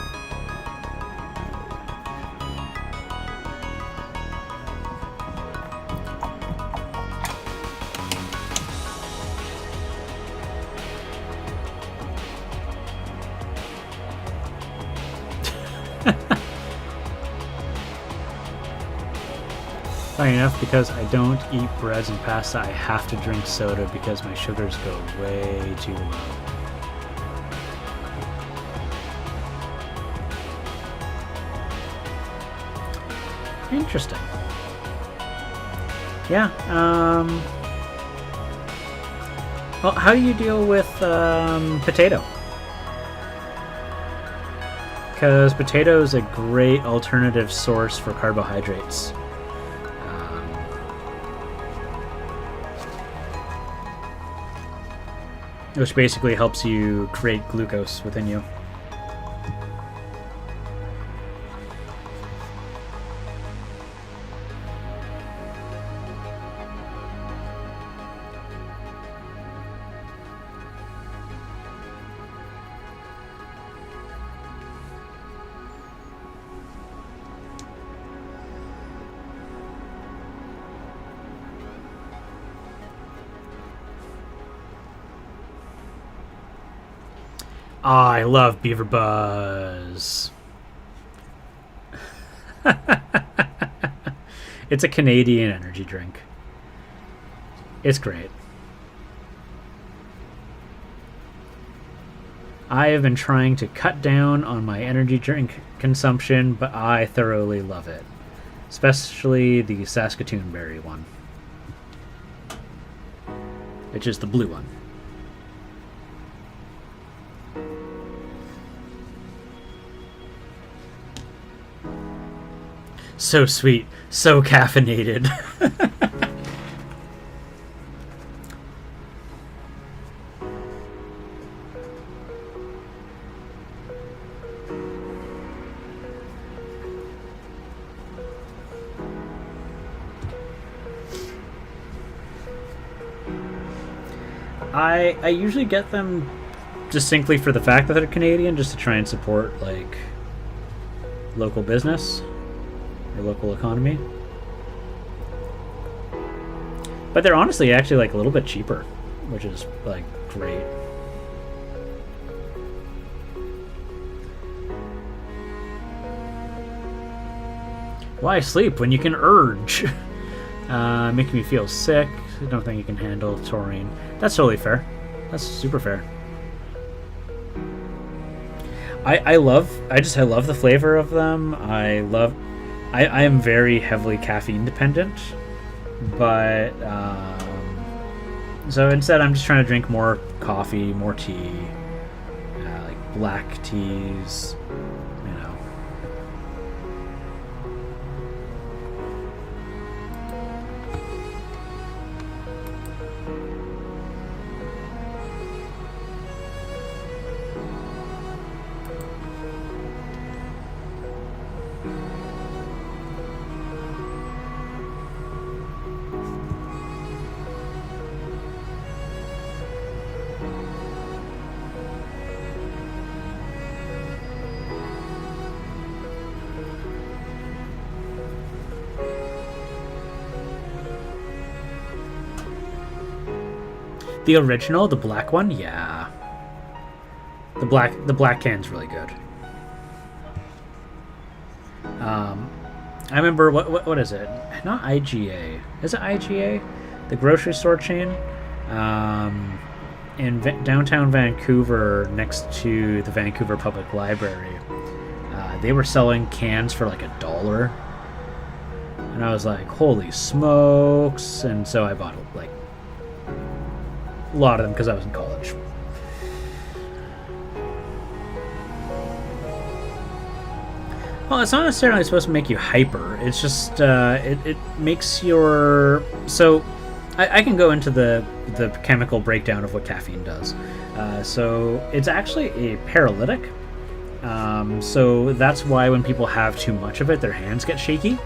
Funny enough, because I don't eat breads and pasta, I have to drink soda because my sugars go way too low. Interesting. Yeah, well, how do you deal with potato? Because potato is a great alternative source for carbohydrates. Which basically helps you create glucose within you. Oh, I love Beaver Buzz. It's a Canadian energy drink. It's great. I have been trying to cut down on my energy drink consumption, but I thoroughly love it. Especially the Saskatoon berry one. Which is the blue one. So sweet, so caffeinated. I usually get them distinctly for the fact that they're Canadian, just to try and support like local business. Your local economy. But they're honestly actually like a little bit cheaper, which is like great. Why sleep when you can urge? Making me feel sick. I don't think you can handle taurine. That's totally fair. That's super fair. I love the flavor of them. I am very heavily caffeine dependent, but so instead I'm just trying to drink more coffee, more tea, like black teas, you know. The original, the black one, yeah. The black can's really good. I remember what is it? Not IGA. Is it IGA? The grocery store chain, in downtown Vancouver, next to the Vancouver Public Library. They were selling cans for like $1, and I was like, "Holy smokes!" And so I bought like a lot of them because I was in college. Well, it's not necessarily supposed to make you hyper. It's just it makes your... So I can go into the chemical breakdown of what caffeine does. So it's actually a paralytic. So that's why when people have too much of it, their hands get shaky.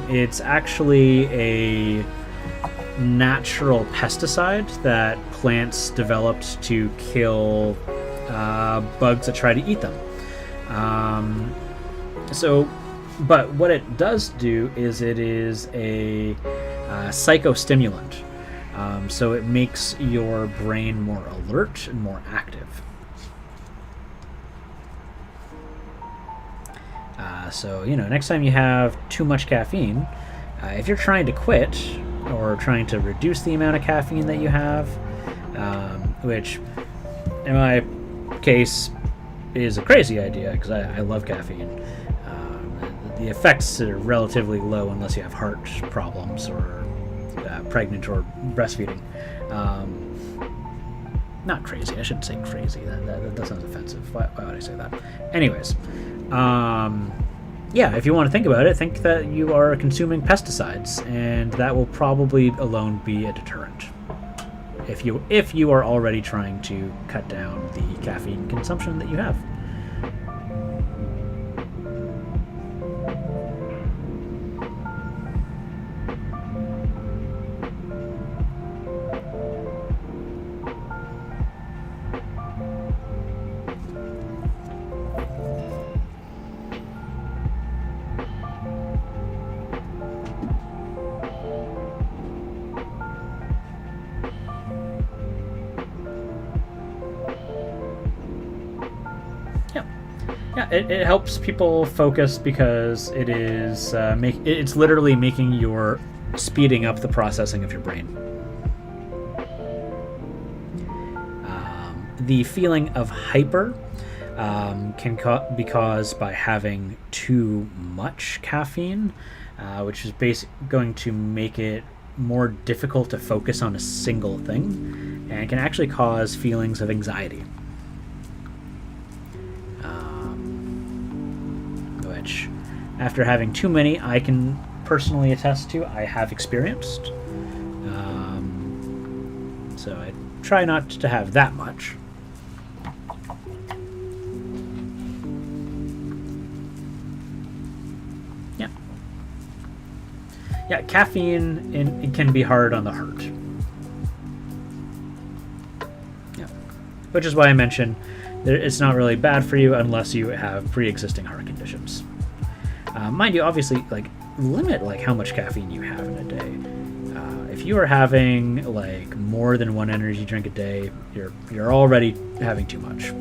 It's actually a natural pesticide that plants developed to kill bugs that try to eat them. But what it does do is it is a psychostimulant. So it makes your brain more alert and more active. So, next time you have too much caffeine, if you're trying to quit or trying to reduce the amount of caffeine that you have, which in my case is a crazy idea because I love caffeine. The effects are relatively low unless you have heart problems or pregnant or breastfeeding. Not crazy. I shouldn't say crazy. That sounds offensive. Why would I say that? Anyways, yeah, if you want to think about it, think that you are consuming pesticides, and that will probably alone be a deterrent. If you are already trying to cut down the caffeine consumption that you have. Yeah, it helps people focus because it is it's literally speeding up the processing of your brain. The feeling of hyper can be caused by having too much caffeine, which is going to make it more difficult to focus on a single thing, and can actually cause feelings of anxiety. Which, after having too many, I can personally attest to, I have experienced. So I try not to have that much. Yeah, caffeine it can be hard on the heart. Yeah, which is why I mentioned it's not really bad for you unless you have pre-existing heart conditions. Mind you, obviously, limit how much caffeine you have in a day. If you are having more than one energy drink a day, you're already having too much.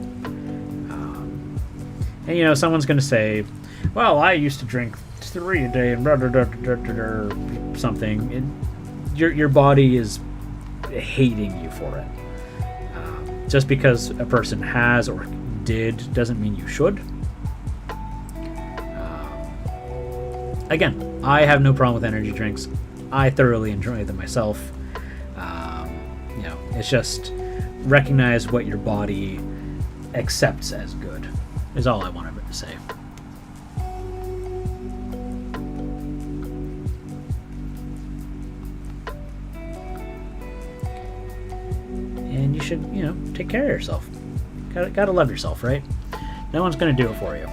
And someone's going to say, "Well, I used to drink 3 a day and blah, blah, blah, blah, blah, blah, something." And your body is hating you for it. Just because a person has or did doesn't mean you should. Again, I have no problem with energy drinks. I thoroughly enjoy them myself. You know, it's just recognize what your body accepts as good is all I wanted to say. And you should, you know, take care of yourself. Gotta love yourself, right? No one's gonna do it for you.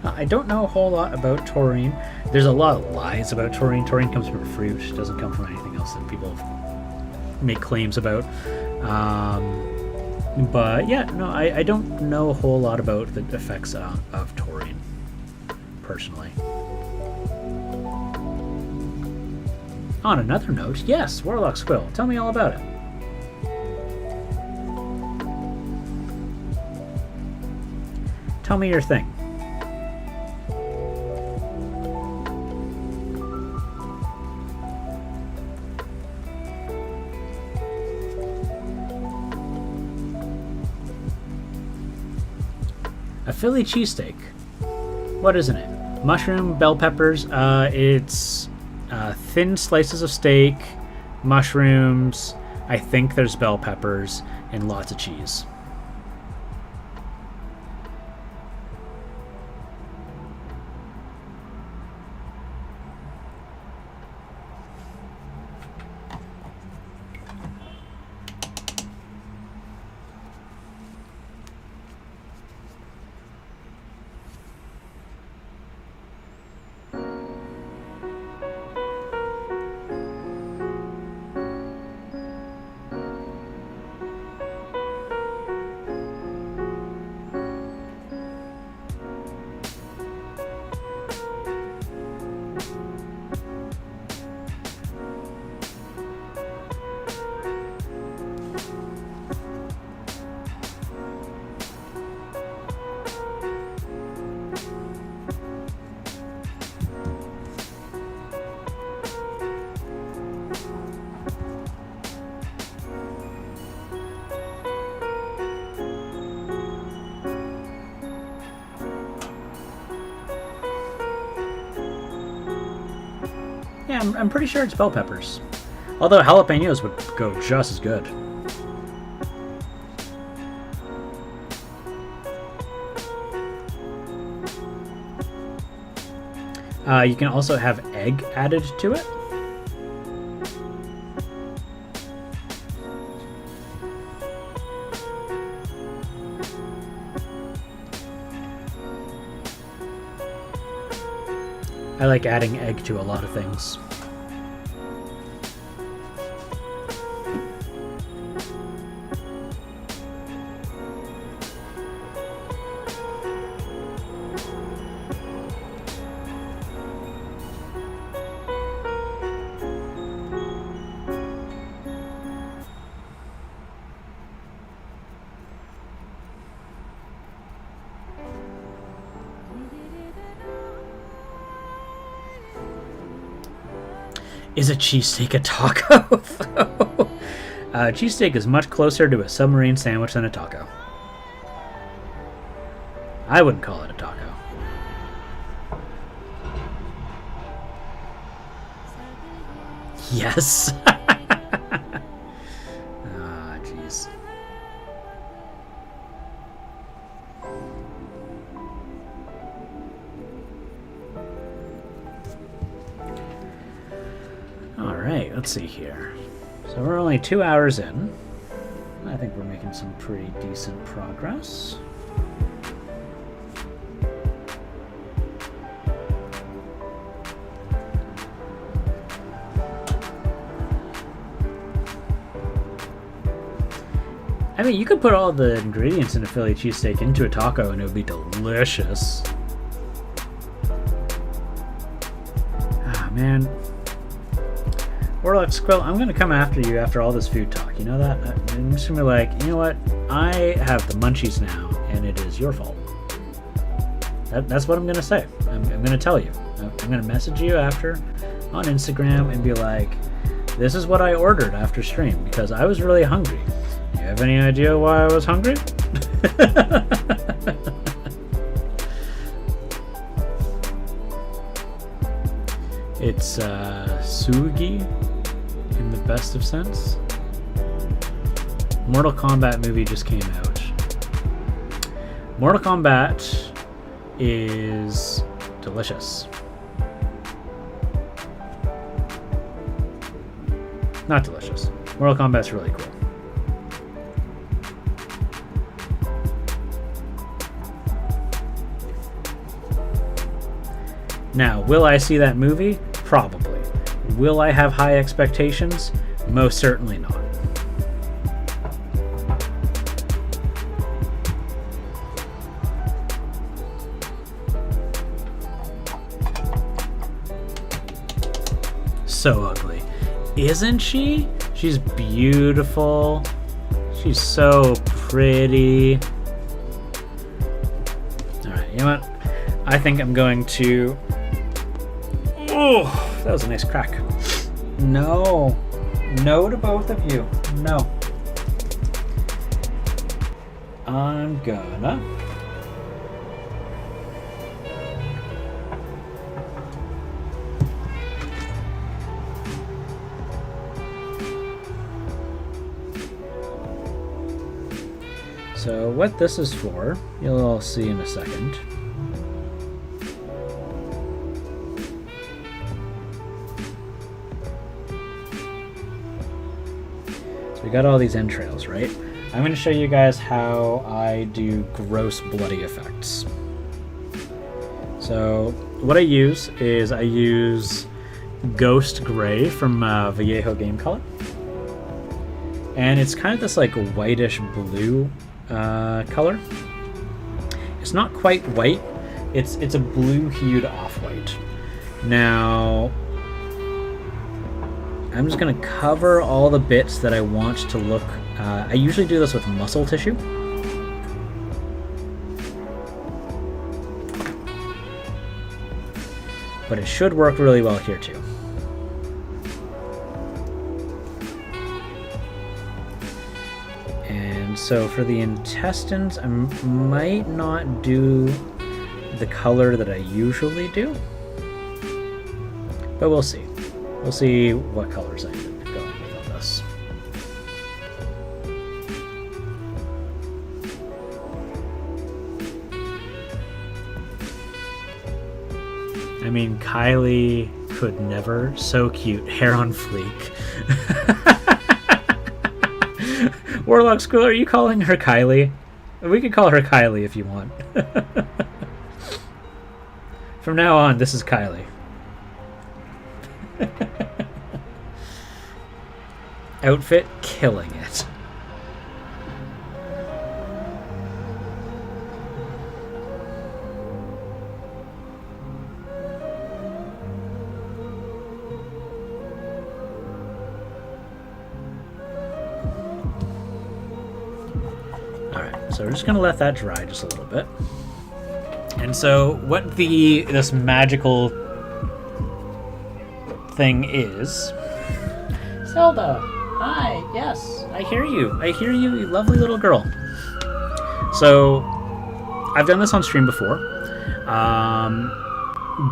I don't know a whole lot about taurine. There's a lot of lies about taurine. Taurine comes from a fruit. It doesn't come from anything else that people make claims about. But yeah, no, I don't know a whole lot about the effects of taurine, personally. On another note, yes, Warlock Squill. Tell me all about it. Tell me your thing. A Philly cheesesteak. What isn't it? Mushroom, bell peppers. It's thin slices of steak, mushrooms. I think there's bell peppers and lots of cheese. Yeah, I'm pretty sure it's bell peppers. Although jalapenos would go just as good. You can also have egg added to it. I like adding egg to a lot of things. Is a cheesesteak a taco, though? Cheesesteak is much closer to a submarine sandwich than a taco. I wouldn't call it a taco. Yes. Ah, jeez. Alright, let's see here. So we're only 2 hours in. I think we're making some pretty decent progress. I mean, you could put all the ingredients in a Philly cheesesteak into a taco and it would be delicious. man. Warlock Squill, I'm gonna come after you after all this food talk. You know that? I'm just gonna be like, you know what? I have the munchies now, and it is your fault. That's what I'm gonna say. I'm gonna tell you. I'm gonna message you after on Instagram and be like, this is what I ordered after stream because I was really hungry. You have any idea why I was hungry? It's Sugi in the best of sense. Mortal Kombat movie just came out. Mortal Kombat is delicious. Not delicious. Mortal Kombat's really cool. Now, will I see that movie? Probably. Will I have high expectations? Most certainly not. So ugly. Isn't she? She's beautiful. She's so pretty. Alright, you know what? I think I'm going to... Oh, that was a nice crack. No. No to both of you. No. I'm gonna... So what this is for, you'll all see in a second. So we got all these entrails, right? I'm going to show you guys how I do gross bloody effects. So what I use is I use Ghost Gray from Vallejo Game Color. And it's kind of this like whitish blue color. It's not quite white. It's a blue hued off-white. Now I'm just gonna cover all the bits that I want to look. I usually do this with muscle tissue. But it should work really well here too. So for the intestines, I might not do the color that I usually do, but we'll see. We'll see what colors I end up going with on this. I mean, Kylie could never. So cute. Hair on fleek. Warlock Squill, are you calling her Kylie? We can call her Kylie if you want. From now on, this is Kylie. Outfit killing it. So we're just going to let that dry just a little bit. And so what this magical thing is... Zelda! Hi! Yes! I hear you! I hear you, you lovely little girl! So, I've done this on stream before.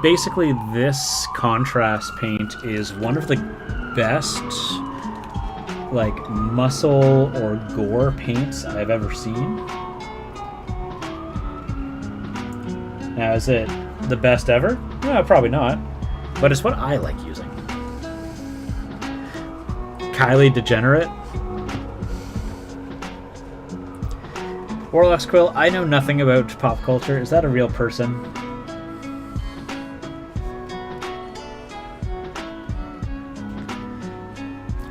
Basically, this contrast paint is one of the best... like muscle or gore paints I've ever seen. Now, is it the best ever? No, probably not. But it's what I like using. Kylie Degenerate. Warlock Squill, I know nothing about pop culture. Is that a real person?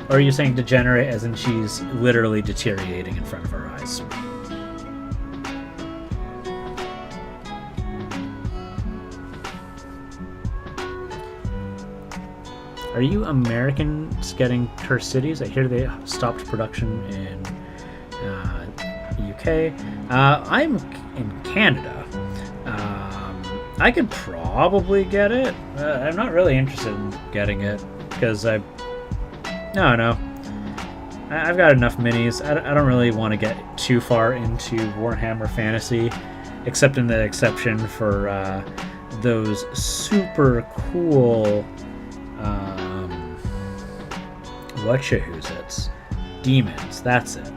Or are you saying degenerate as in she's literally deteriorating in front of our eyes? Are you Americans getting cursed cities? I hear they stopped production in UK. I'm in Canada. I could probably get it. I'm not really interested in getting it because I've got enough minis. I don't really want to get too far into Warhammer Fantasy, except in the exception for those super cool whatcha-who's-its demons. That's it.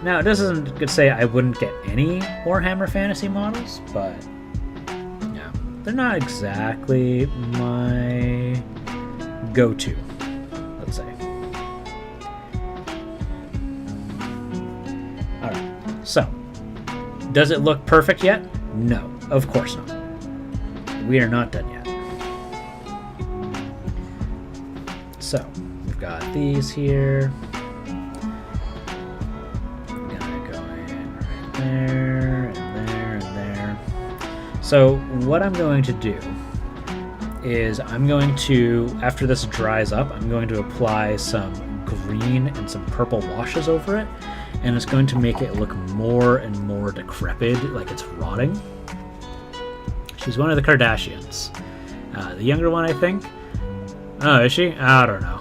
Now, it doesn't say I wouldn't get any Warhammer Fantasy models, but yeah, they're not exactly my go-to, let's say. Alright, so, does it look perfect yet? No, of course not. We are not done yet. So, we've got these here. There, and there, and there. So what I'm going to do is I'm going to, after this dries up, I'm going to apply some green and some purple washes over it, and it's going to make it look more and more decrepit, like it's rotting. She's one of the Kardashians. The younger one, I think. Oh, is she? I don't know.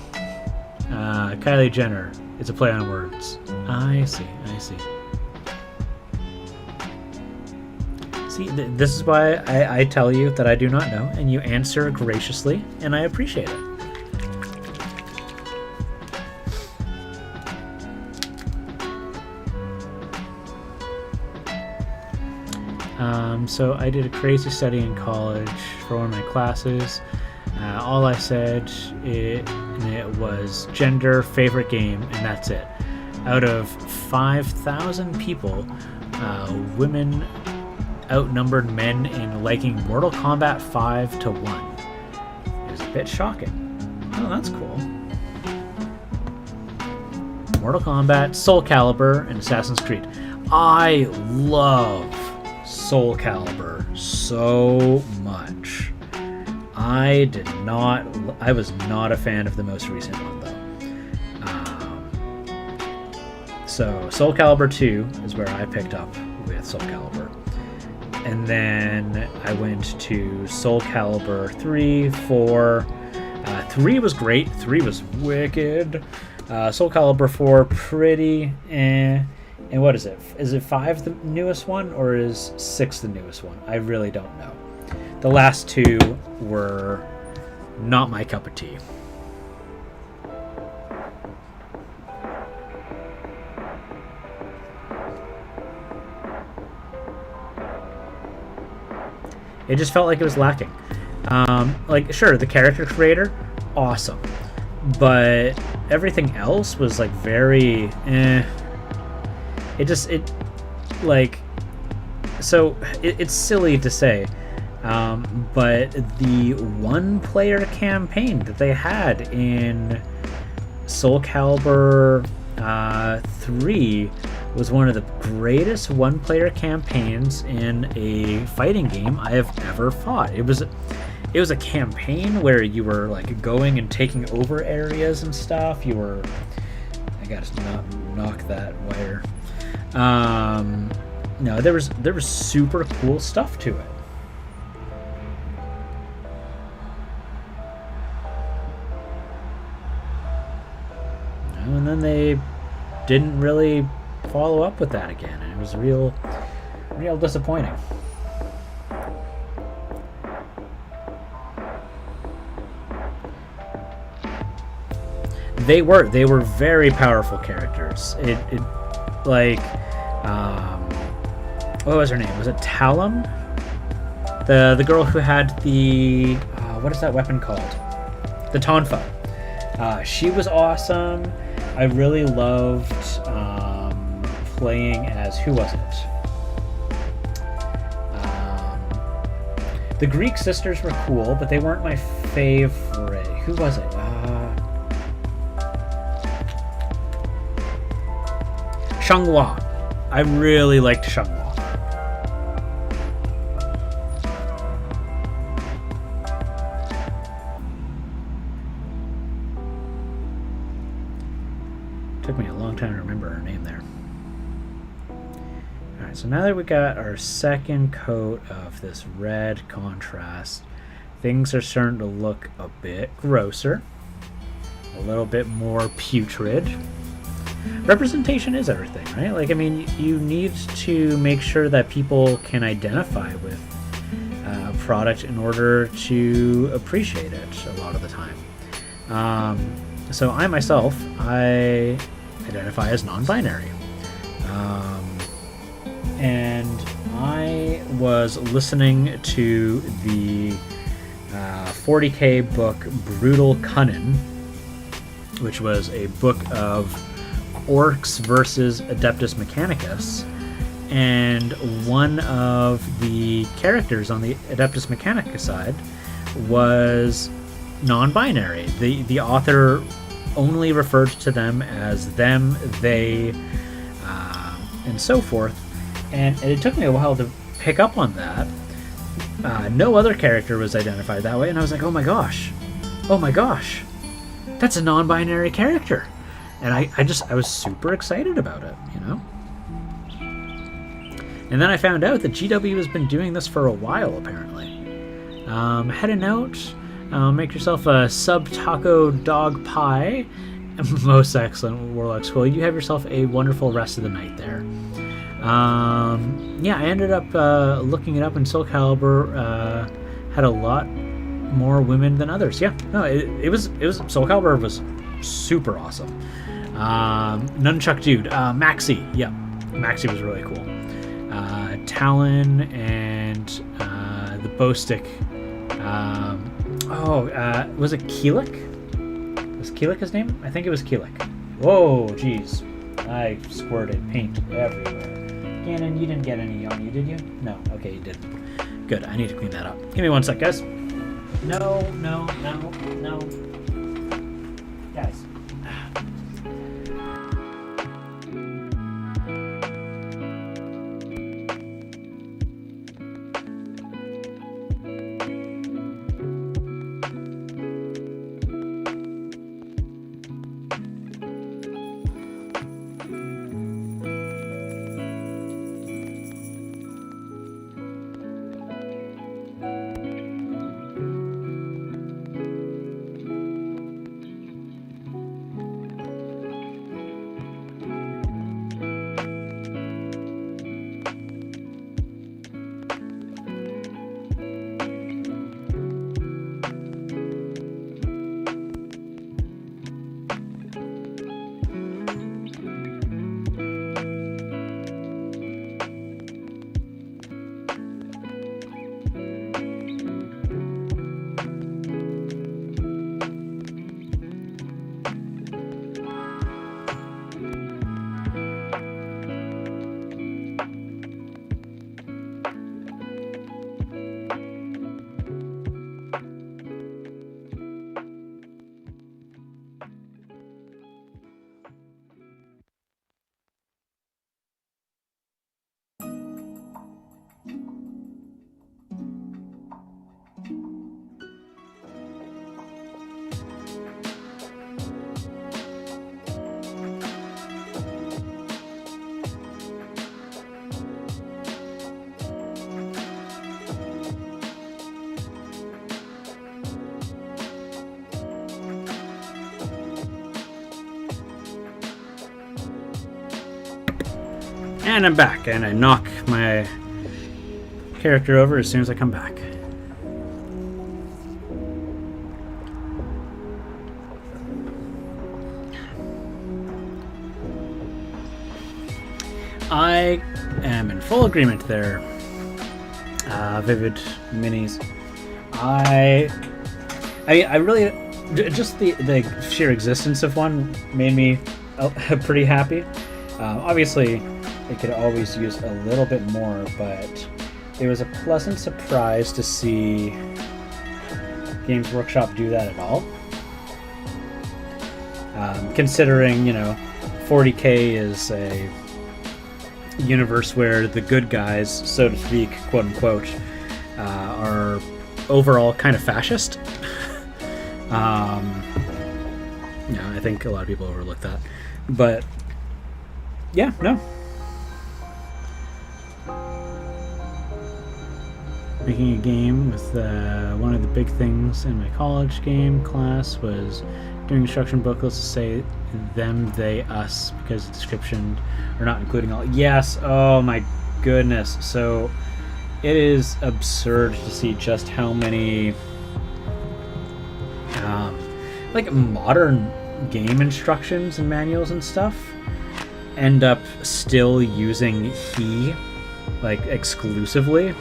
Kylie Jenner. It's a play on words. I see. See, this is why I tell you that I do not know, and you answer graciously, and I appreciate it. So I did a crazy study in college for one of my classes. All I said it was gender, favorite game, and that's it. Out of 5,000 people, women outnumbered men in liking Mortal Kombat 5 to 1. It was a bit shocking. Oh, that's cool. Mortal Kombat, Soul Calibur, and Assassin's Creed. I love Soul Calibur so much. I was not a fan of the most recent one, though. So Soul Calibur 2 is where I picked up with Soul Calibur. And then I went to Soul Calibur 3, 4. 3 was great. 3 was wicked. Soul Calibur 4, pretty eh. And what is it? Is it 5 the newest one, or is 6 the newest one? I really don't know. The last two were not my cup of tea. It just felt like it was lacking. Like, sure, the character creator, awesome. But everything else was, like, very eh. It's silly to say, but the one-player campaign that they had in Soul Calibur 3 was one of the greatest one-player campaigns in a fighting game I have ever fought. It was a campaign where you were like going and taking over areas and stuff. I gotta knock that wire. No, there was super cool stuff to it. And then they didn't really follow up with that again, and it was real disappointing. They were very powerful characters. What was her name? Was it Talum? The girl who had the what is that weapon called? The Tonfa. She was awesome. I really loved playing as, who was it? The Greek sisters were cool, but they weren't my favorite. Who was it? Xianghua. I really liked Xianghua. Took me a long time to remember her name there. Alright, so now that we got our second coat of this red contrast, things are starting to look a bit grosser. A little bit more putrid. Representation is everything, right? Like, I mean, you need to make sure that people can identify with a product in order to appreciate it a lot of the time. So I myself, I identify as non-binary. And I was listening to the 40k book Brutal Cunnin, which was a book of orcs versus Adeptus Mechanicus, and one of the characters on the Adeptus Mechanicus side was non-binary. The author only referred to them as them, they, and so forth, and it took me a while to pick up on that. No other character was identified that way, and I was like, oh my gosh, that's a non-binary character. And I was super excited about it, you know? And then I found out that GW has been doing this for a while, apparently. Head a note, make yourself a sub-taco dog pie. Most excellent, Warlock School. You have yourself a wonderful rest of the night there. Yeah, I ended up looking it up, and Soul Calibur had a lot more women than others. Yeah, no, it was Soul Calibur was super awesome. Nunchuck Dude, Maxi, yeah, Maxi was really cool. Talon and the bow stick. Was it Keelik? Was Keelik his name? I think it was Keelik. Whoa, jeez, I squirted paint everywhere. Gannon, you didn't get any on you, did you? No, okay, you didn't. Good, I need to clean that up. Give me one sec, guys. No. Guys. And I'm back, and I knock my character over as soon as I come back. I am in full agreement there, Vivid Minis. I really, just the sheer existence of one made me pretty happy. Obviously, it could always use a little bit more, but it was a pleasant surprise to see Games Workshop do that at all. Considering, 40k is a universe where the good guys, so to speak, quote unquote, are overall kind of fascist. Yeah, I think a lot of people overlook that. But yeah, no. Making a game with one of the big things in my college game class was doing instruction booklets to say them, they, us, because the description are not including all. Yes, oh my goodness. So it is absurd to see just how many like modern game instructions and manuals and stuff end up still using he, like, exclusively.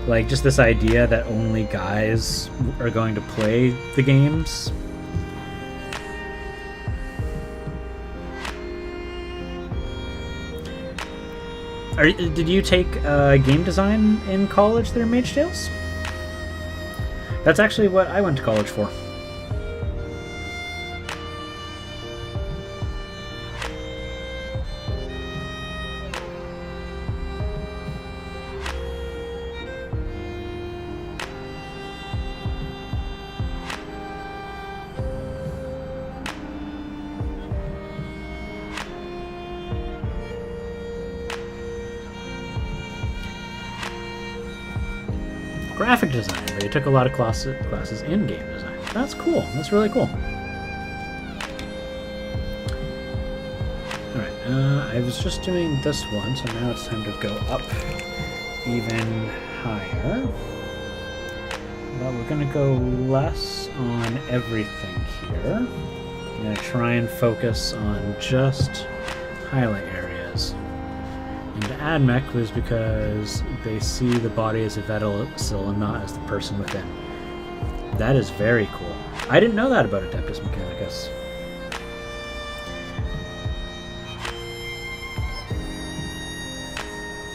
Like, just this idea that only guys are going to play the games. Did you take game design in college there, Mage Tales? That's actually what I went to college for. Graphic design, but you took a lot of classes in game design. That's cool. That's really cool. Alright, I was just doing this one, so now it's time to go up even higher. But we're going to go less on everything here. I'm going to try and focus on just highlight areas. And AdMech was because they see the body as a vessel and not as the person within. That is very cool. I didn't know that about Adeptus Mechanicus.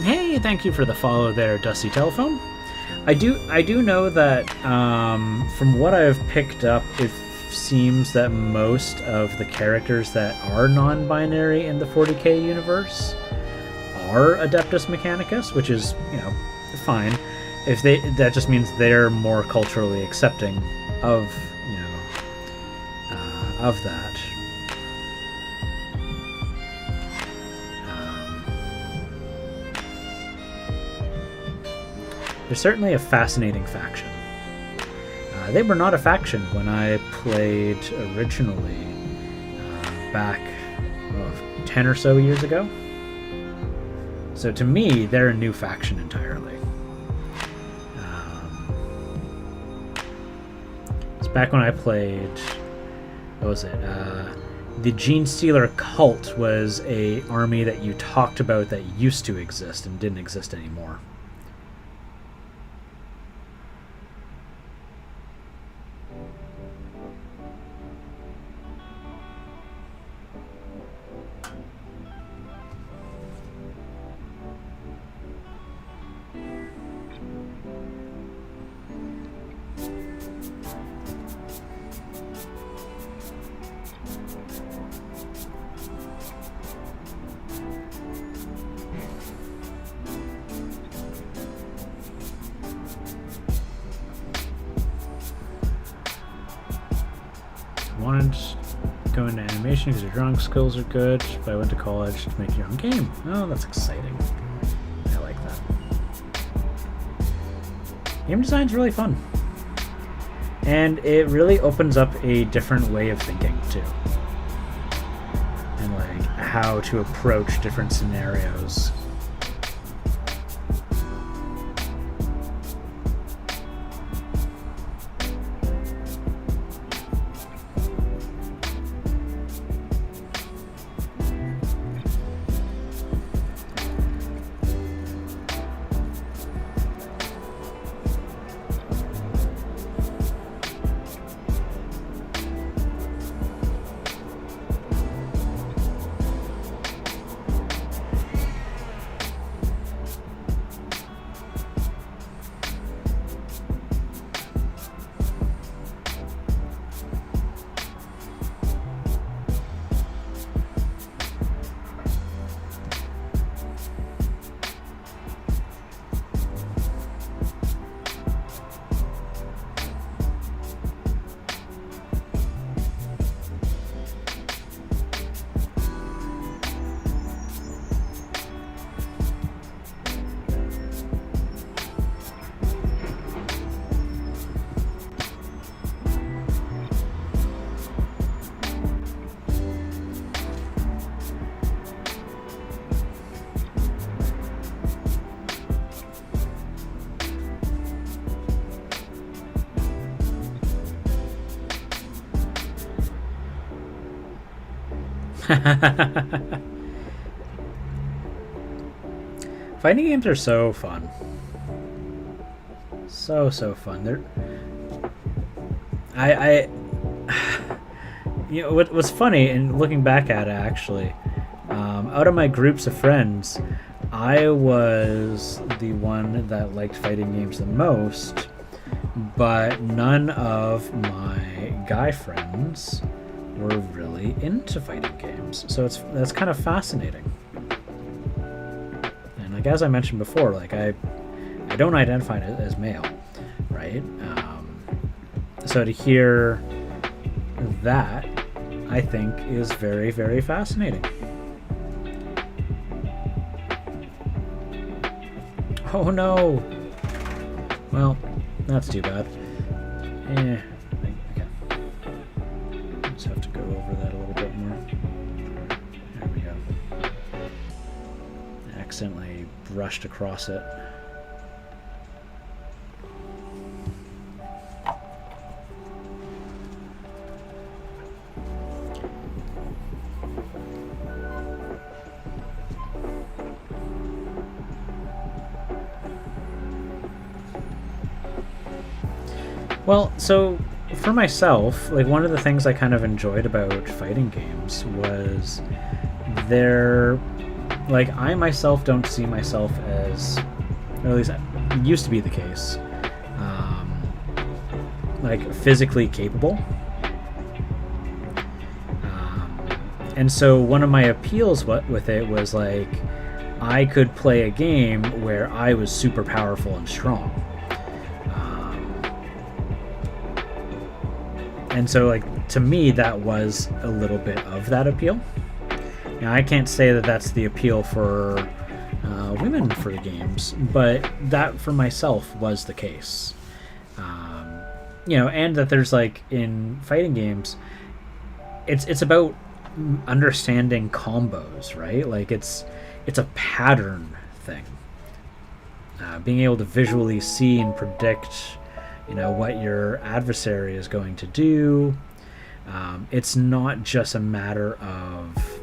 Hey, thank you for the follow there, Dusty Telephone. I do know that from what I've picked up, it seems that most of the characters that are non-binary in the 40k universe are Adeptus Mechanicus, which is, you know, fine. If that just means they're more culturally accepting of, you know, of that. They're certainly a fascinating faction. They were not a faction when I played originally, back 10 or so years ago. So to me, they're a new faction entirely. It's back when I played, what was it? The Gene Stealer cult was a army that you talked about that used to exist and didn't exist anymore. Wanted to go into animation because your drawing skills are good, but I went to college to make your own game. Oh, that's exciting. I like that. Game design's really fun. And it really opens up a different way of thinking, too. And, like, how to approach different scenarios. Fighting games are so fun. So fun. They're you know what's funny, and looking back at it actually, out of my groups of friends, I was the one that liked fighting games the most, but none of my guy friends were really into fighting games. So that's kind of fascinating. And like as I mentioned before, like I don't identify as male, right? So to hear that, I think, is very, very fascinating. Oh no! Well, that's too bad. Okay. Just have to go over that a little bit more. There we go. I accidentally brushed across it. Well, so for myself, like one of the things I kind of enjoyed about fighting games was like I myself don't see myself as, or at least it used to be the case, like physically capable. And so one of my appeals with it was like I could play a game where I was super powerful and strong. And so, like, to me, that was a little bit of that appeal. Now, I can't say that that's the appeal for women for the games, but that for myself was the case. You know, and that there's, like, in fighting games, it's about understanding combos, right? Like, it's a pattern thing. Being able to visually see and predict, you know, what your adversary is going to do. It's not just a matter of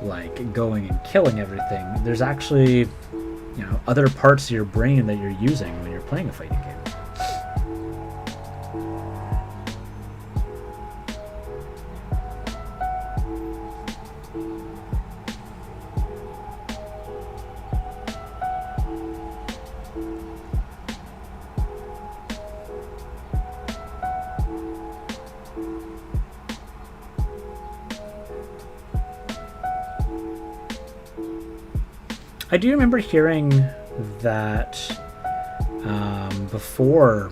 like going and killing everything. There's actually, you know, other parts of your brain that you're using when you're playing a fighting game. I do remember hearing that before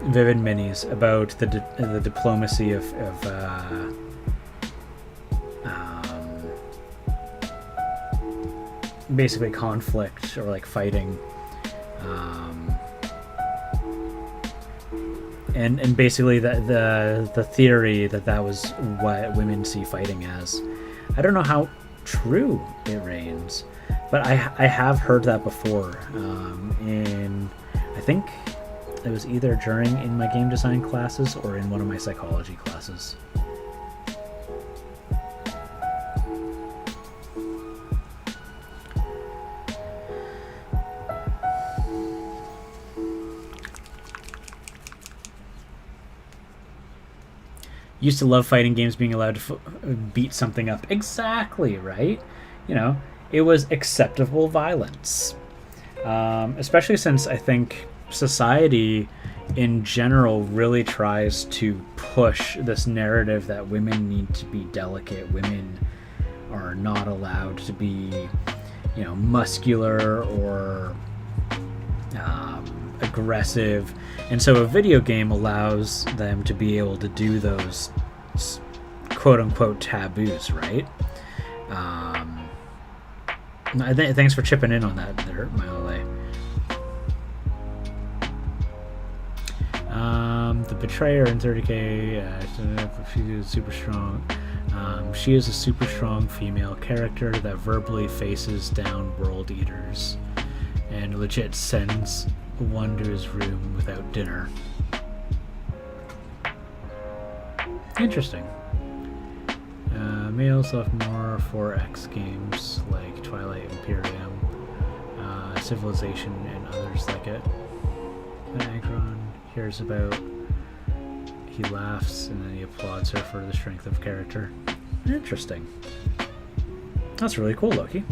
Vivid Minis about the diplomacy of basically conflict or like fighting, and basically the theory that was what women see fighting as. I don't know how true it reigns, but I have heard that before, and I think it was either in my game design classes or in one of my psychology classes. Used to love fighting games being allowed to beat something up. Exactly, right? You know, it was acceptable violence. Especially since I think society in general really tries to push this narrative that women need to be delicate. Women are not allowed to be, you know, muscular or aggressive. And so a video game allows them to be able to do those quote-unquote taboos, right? Thanks for chipping in on that there, Milo. The Betrayer in 30k, she is super strong. She is a super strong female character that verbally faces down world eaters and legit sends one to his room without dinner. May also have more 4X games like Twilight Imperium, Civilization, and others like it. Agron hears about, he laughs, and then he applauds her for the strength of character. Interesting. That's really cool, Loki.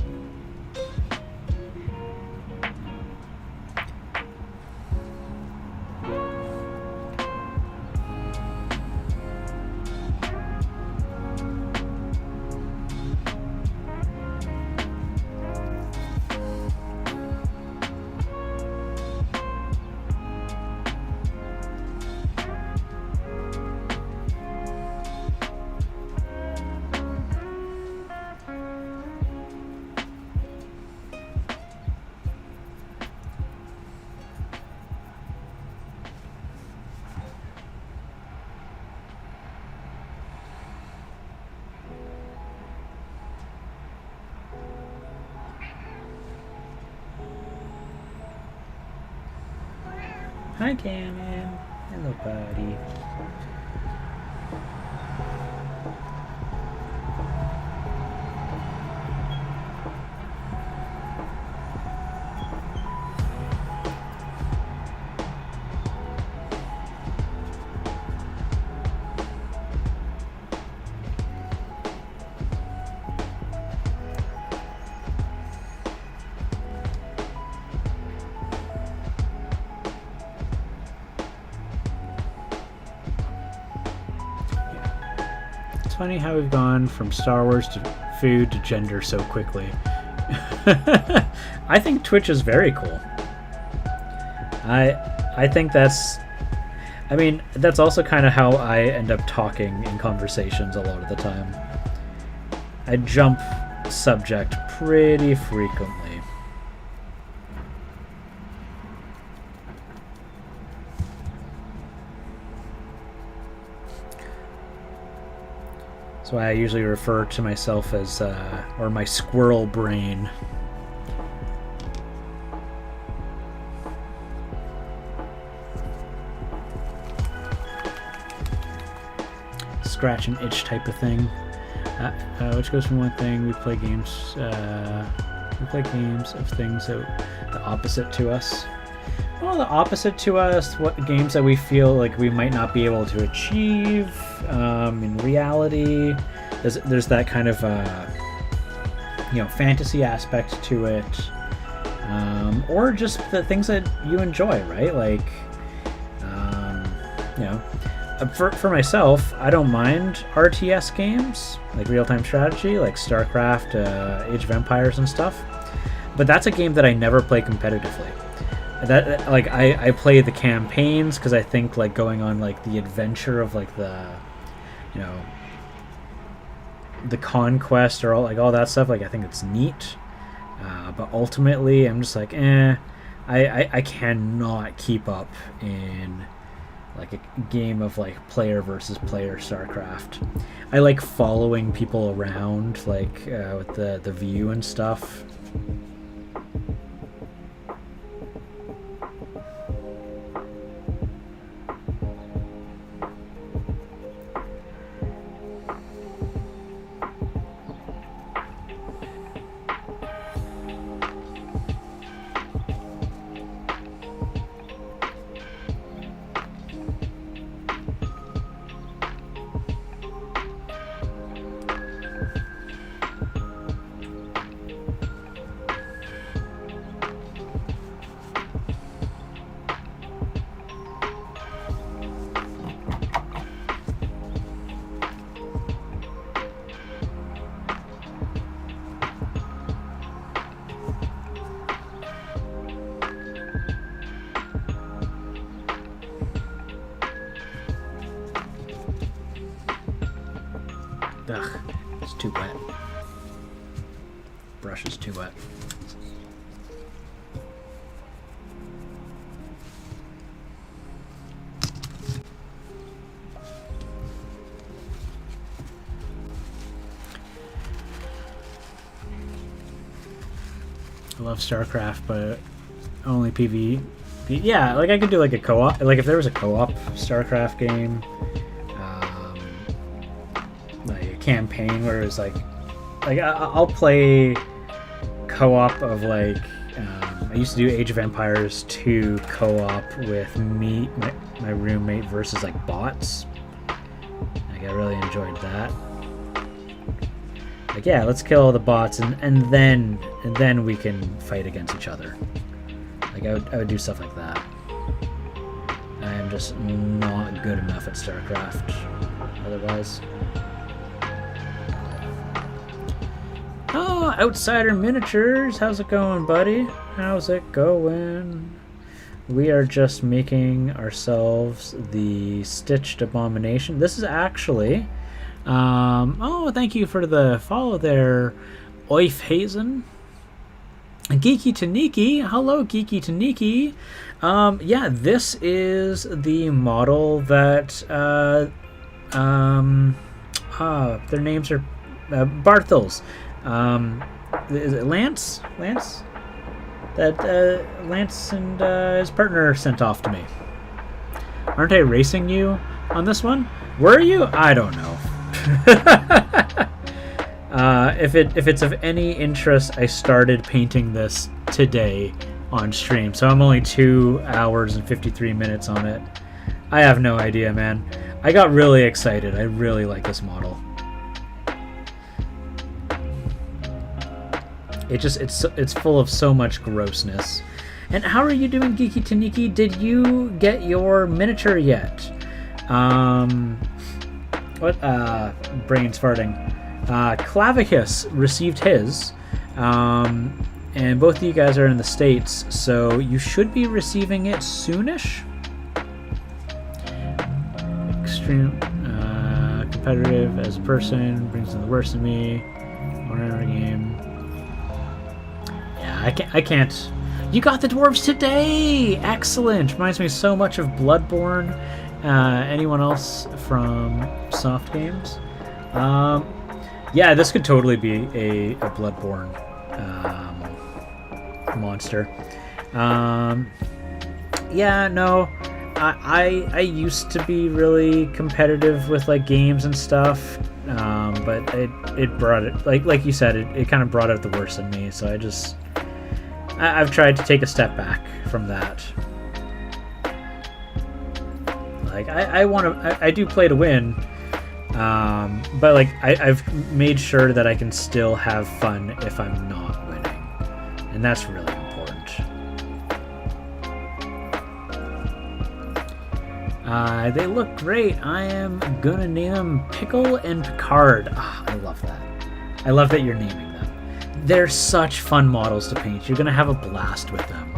Hi, Cameron. Hello, buddy. Funny how we've gone from Star Wars to food to gender so quickly. I think Twitch is very cool. I think that's, I mean, that's also kind of how I end up talking in conversations a lot of the time. I jump subject pretty frequently. That's why I usually refer to myself as, or my squirrel brain. Scratch and itch type of thing. Which goes from one thing, we play games of things that the opposite to us. Well, the opposite to us, what games that we feel like we might not be able to achieve in reality. There's that kind of fantasy aspect to it, or just the things that you enjoy, right? Like, for myself, I don't mind RTS games like real-time strategy, like StarCraft, Age of Empires, and stuff. But that's a game that I never play competitively. That I play the campaigns because I think like going on like the adventure of like the conquest or all that stuff, like I think it's neat, but ultimately I'm just like I cannot keep up in like a game of like player versus player StarCraft. I like following people around like with the view and stuff. Ugh, it's too wet. Brush is too wet. I love StarCraft, but only PvE. Yeah, like I could do like a co-op. Like if there was a co-op StarCraft game, like a campaign where it was like I'll play co-op of like I used to do Age of Empires 2 co-op with me, my roommate versus like bots. Like I really enjoyed that. Like yeah, let's kill all the bots and then we can fight against each other. Like I would do stuff like that. I am just not good enough at StarCraft otherwise. Oh, Outsider Miniatures, how's it going, buddy? How's it going? We are just making ourselves the Stitched Abomination. This is actually, oh, thank you for the follow there, Oifhazen. Geeky Taniki, hello Geeky Taniki. Yeah, this is the model that, their names are Barthels. Is it Lance? Lance? That Lance and his partner sent off to me. Aren't I racing you on this one? Were you? I don't know. If it's of any interest, I started painting this today on stream, so I'm only 2 hours and 53 minutes on it. I have no idea, man. I got really excited. I really like this model. It's full of so much grossness. And how are you doing, Geeky Taniki? Did you get your miniature yet? What? Brain's farting. Clavicus received his. And both of you guys are in the States, so you should be receiving it soonish. Extreme competitive as a person brings in the worst in me. Whatever game. Yeah, I can't. You got the dwarves today! Excellent! Reminds me so much of Bloodborne. Anyone else from Soft Games? Yeah, this could totally be a Bloodborne monster. Yeah, no. I used to be really competitive with like games and stuff, but it brought it like you said, it kind of brought out the worst in me. So I've tried to take a step back from that. Like I do play to win, but like I've made sure that I can still have fun if I'm not winning, and that's really important. They look great. I am gonna name them Pickle and Picard. I love that. I love that you're naming them. They're such fun models to paint. You're gonna have a blast with them.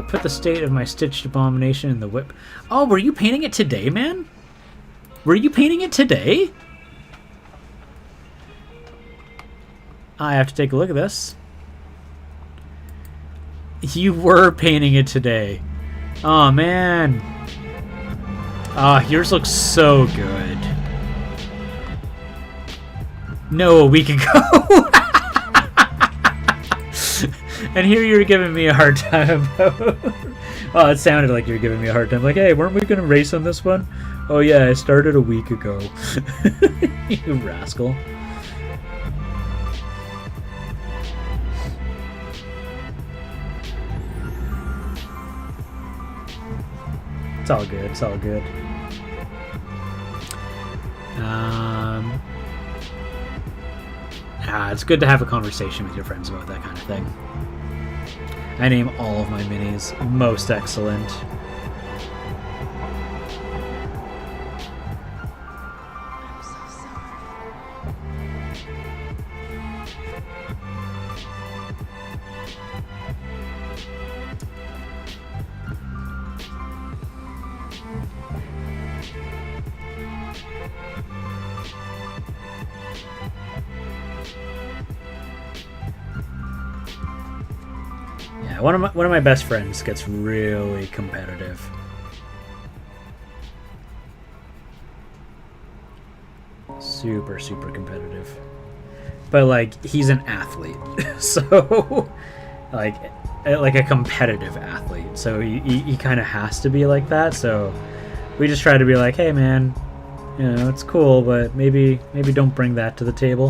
Put the state of my Stitched Abomination in the whip. Oh, were you painting it today, man? Were you painting it today? I have to take a look at this. You were painting it today. Oh, man. Yours looks so good. No, a week ago. And here you're giving me a hard time about... Oh, it sounded like you were giving me a hard time. Like, hey, weren't we going to race on this one? Oh, yeah, I started a week ago. You rascal. It's all good. It's all good. It's good to have a conversation with your friends about that kind of thing. I name all of my minis most excellent. I'm so sorry. Yeah, one of my best friends gets really competitive. Super competitive. But like he's an athlete. So like a competitive athlete. So he kind of has to be like that. So we just try to be like, "Hey man, You know, it's cool, but maybe don't bring that to the table.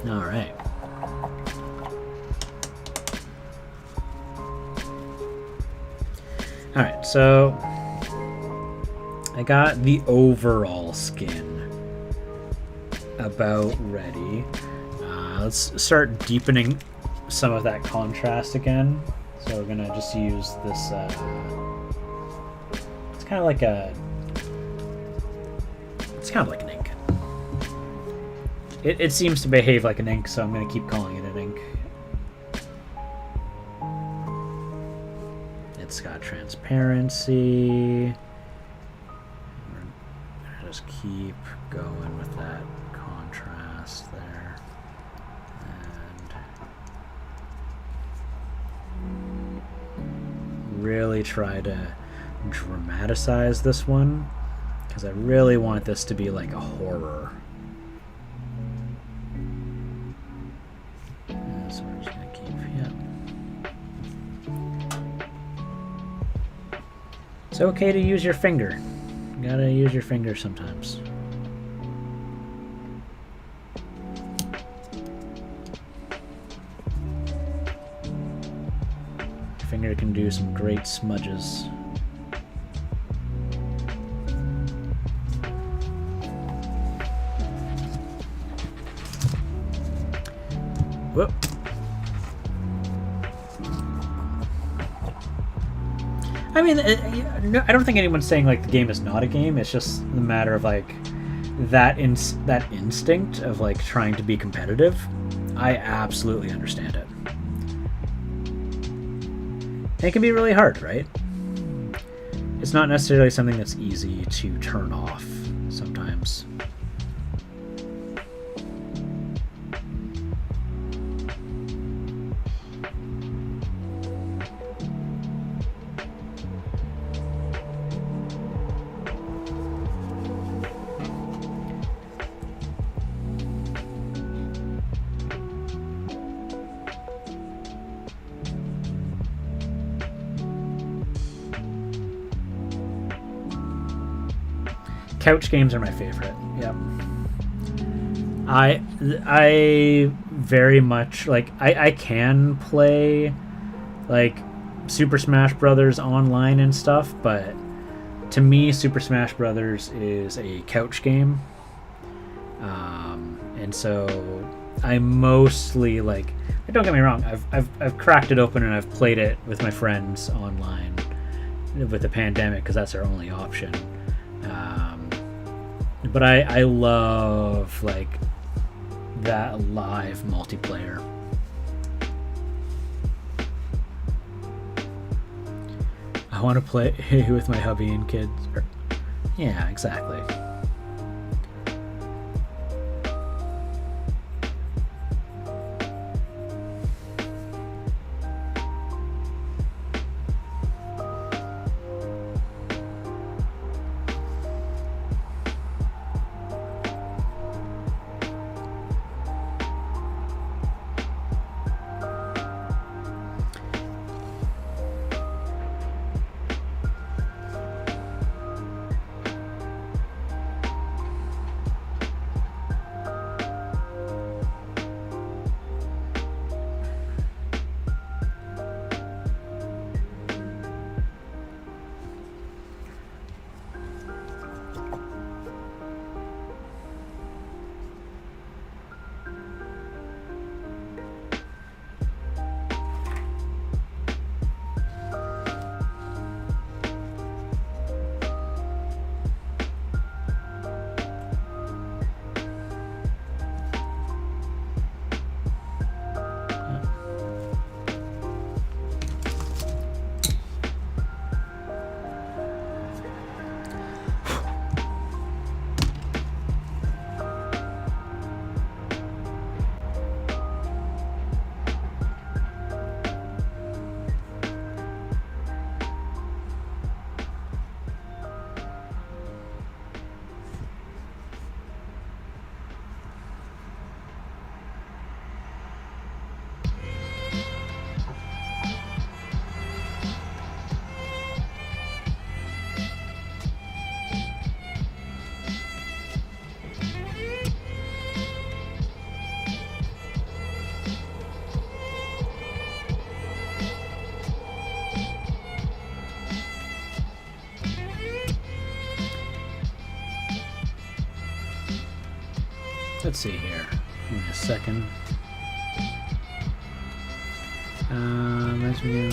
All right. All right, so I got the overall skin about ready. Let's start deepening some of that contrast again. So we're gonna just use this. It's kind of like an ink. It seems to behave like an ink, so I'm gonna keep calling it an ink. It's got transparency. Just keep going with that contrast there. And really try to dramatize this one, because I really want this to be like a horror. And so we're just gonna keep, It's okay to use your finger. You gotta use your finger sometimes. Your finger can do some great smudges. Whoop. I mean, I don't think anyone's saying like the game is not a game. It's just a matter of like that instinct of like trying to be competitive. I absolutely understand it. And it can be really hard, right? It's not necessarily something that's easy to turn off sometimes. Couch games are my favorite. Yep. I very much like I can play like Super Smash Brothers online and stuff, but to me Super Smash Brothers is a couch game. And so I mostly like, don't get me wrong, I've cracked it open and I've played it with my friends online with the pandemic because that's our only option. But I love like that live multiplayer. I want to play with my hubby and kids. Yeah, exactly. let's see here. Give me a second. As we do,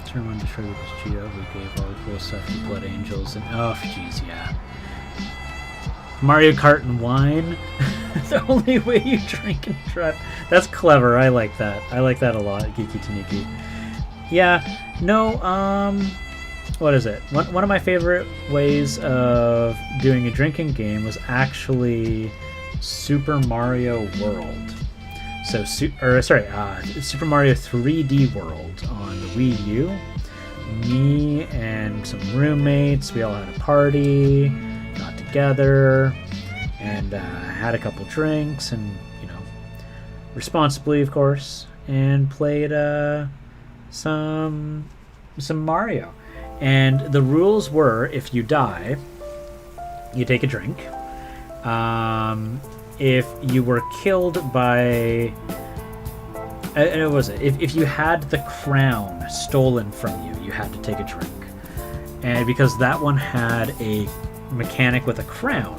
turn one destroy with this Geo. We gave all the cool stuff to Blood Angels and oh jeez, yeah. Mario Kart and wine. The only way you drink and drive. That's clever. I like that. I like that a lot. Geeky Taniki. Yeah. No. What is it? One of my favorite ways of doing a drinking game was actually Super Mario World. So, Super Mario 3D World on the Wii U. Me and some roommates, we all had a party, got together, and had a couple drinks, and responsibly, of course, and played some Mario. And the rules were, if you die, you take a drink. If you were killed by... what was it? If you had the crown stolen from you, you had to take a drink. And because that one had a mechanic with a crown,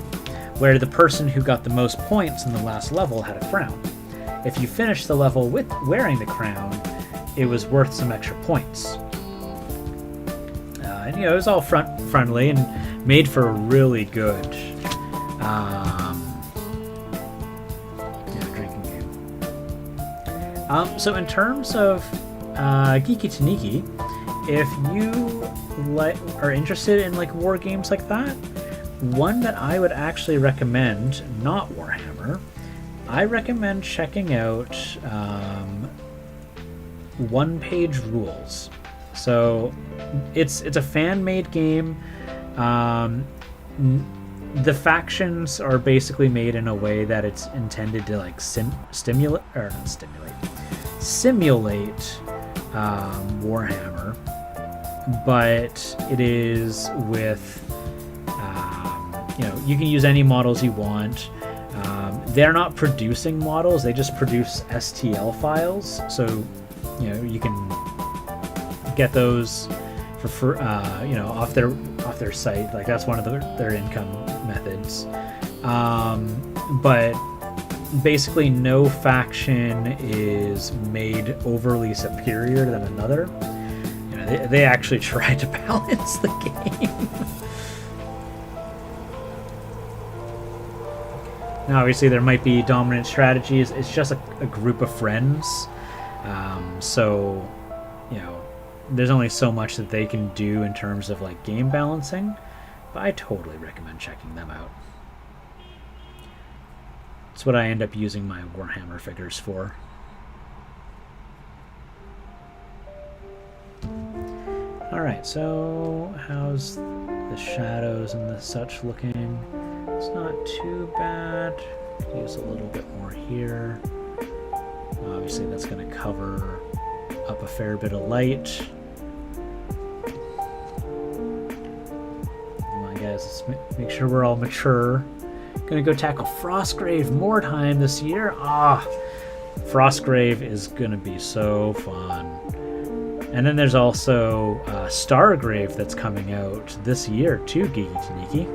where the person who got the most points in the last level had a crown. If you finished the level with wearing the crown, it was worth some extra points. And it was all friendly and made for a really good drinking game. So in terms of Geeky Taniki, if you are interested in war games like that, one that I would actually recommend, not Warhammer, I recommend checking out One Page Rules. So it's a fan-made game. The factions are basically made in a way that it's intended to simulate Warhammer, but it is with you can use any models you want. They're not producing models; they just produce STL files. So you can get those for off their site. That's one of their income methods. But basically, no faction is made overly superior than another. They actually try to balance the game. Now, obviously, there might be dominant strategies. It's just a group of friends. So, there's only so much that they can do in terms of game balancing. But I totally recommend checking them out. It's what I end up using my Warhammer figures for. Alright, so how's the shadows and the such looking? It's not too bad. Use a little bit more here. Obviously that's going to cover up a fair bit of light. Come on guys, let's make sure we're all mature. Gonna go tackle Frostgrave more time this year. Frostgrave is gonna be so fun. And then there's also Stargrave that's coming out this year too, Geeky Taniki.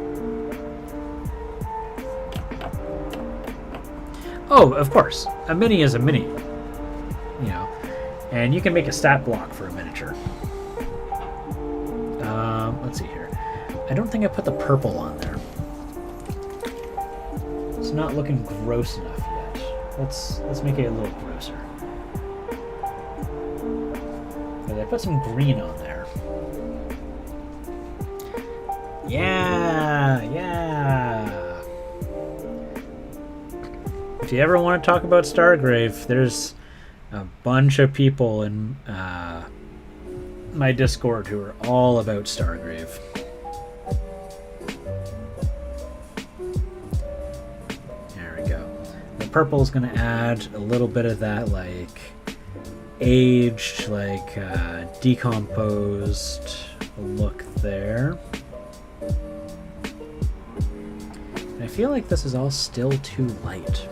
Oh, of course. A mini is a mini. And you can make a stat block for a miniature. Let's see here. I don't think I put the purple on there. It's not looking gross enough yet. Let's make it a little grosser. But I put some green on there. Yeah. If you ever want to talk about Stargrave, there's a bunch of people in my Discord who are all about Stargrave. There we go. The purple is going to add a little bit of that aged, decomposed look there. And I feel like this is all still too light.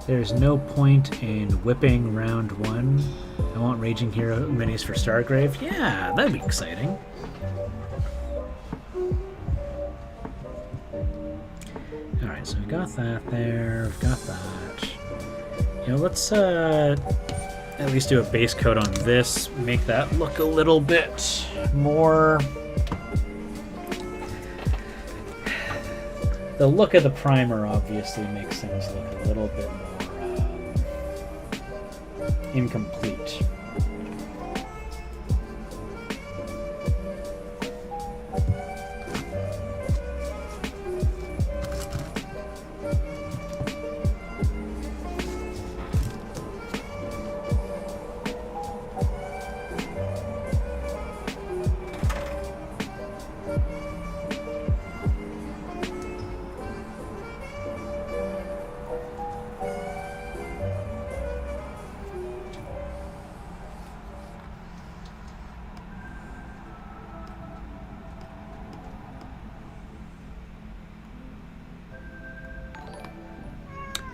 There's no point in whipping round one I want Raging Hero minis for Stargrave. Yeah, that'd be exciting. Alright, so we got that there, we've got that. You know, let's at least do a base coat on this, make that look a little bit more... The look of the primer obviously makes things look a little bit more incomplete.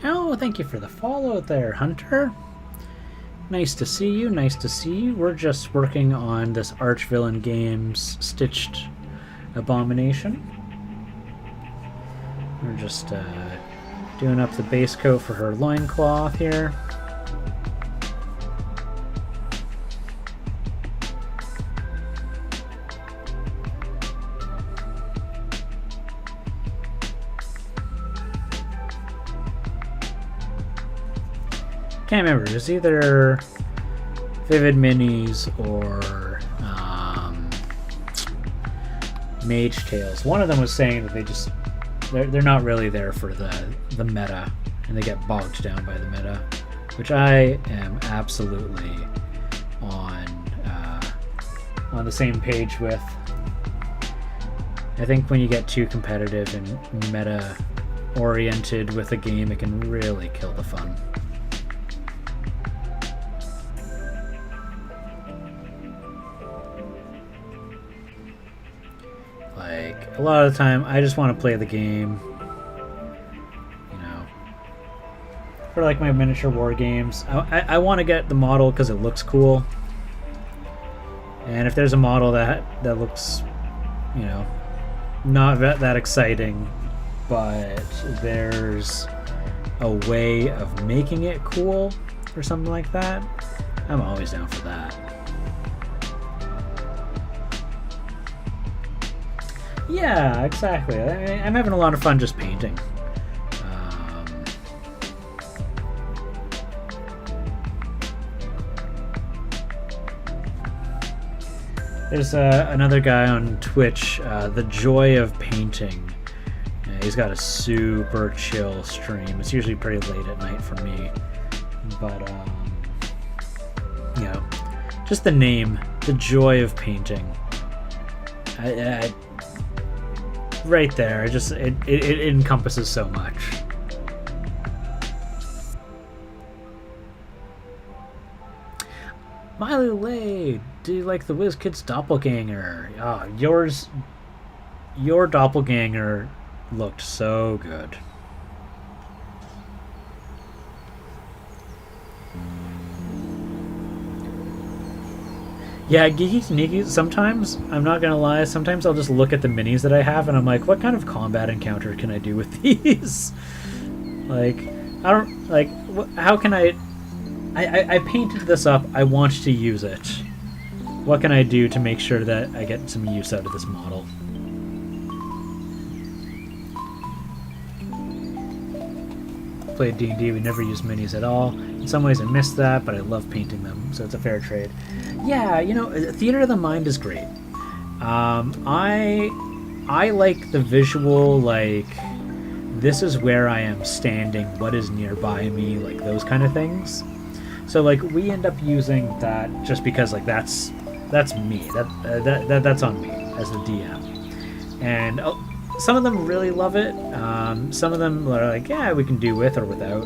Oh, thank you for the follow there, Hunter. Nice to see you, nice to see you. We're just working on this Archvillain Games stitched Abomination. We're just doing up the base coat for her loincloth here. Can't remember. It was either Vivid Minis or Mage Tales. One of them was saying that they're not really there for the meta, and they get bogged down by the meta, which I am absolutely on the same page with. I think when you get too competitive and meta oriented with a game, it can really kill the fun. A lot of the time, I just want to play the game, you know, for like my miniature war games. I want to get the model because it looks cool, and if there's a model that looks, you know, not that exciting, but there's a way of making it cool or something like that, I'm always down for that. Yeah, exactly. I'm having a lot of fun just painting. There's another guy on Twitch, The Joy of Painting. He's got a super chill stream. It's usually pretty late at night for me. But, you know, just the name, The Joy of Painting. Right there, it encompasses so much. Miley Lay, do you like the WizKid's doppelganger? Oh, your doppelganger looked so good. Yeah, Geeky Sneaky, sometimes, I'm not gonna lie, sometimes I'll just look at the minis that I have and I'm like, what kind of combat encounter can I do with these? Like, I don't, like, how can I painted this up, I want to use it. What can I do to make sure that I get some use out of this model? Played D&D, we never used minis at all. In some ways I missed that, but I love painting them, so it's a fair trade. Yeah, you know, Theater of the Mind is great. I like the visual, like, this is where I am standing, what is nearby me, like those kind of things. So, like, we end up using that just because, like, that's me. That's on me as the DM. And some of them really love it. Some of them are like, yeah, we can do with or without.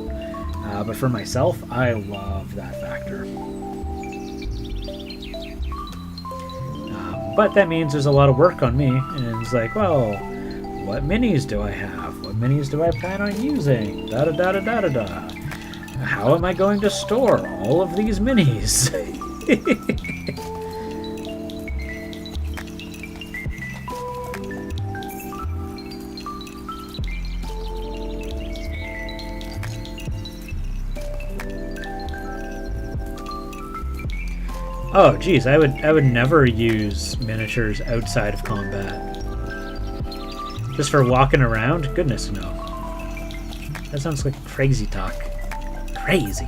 But for myself, I love that factor. But that means there's a lot of work on me, and it's like, well, what minis do I have? What minis do I plan on using? Da-da-da-da-da-da-da. How am I going to store all of these minis? Oh, geez, I would never use miniatures outside of combat. Just for walking around? Goodness, no. That sounds like crazy talk. Crazy.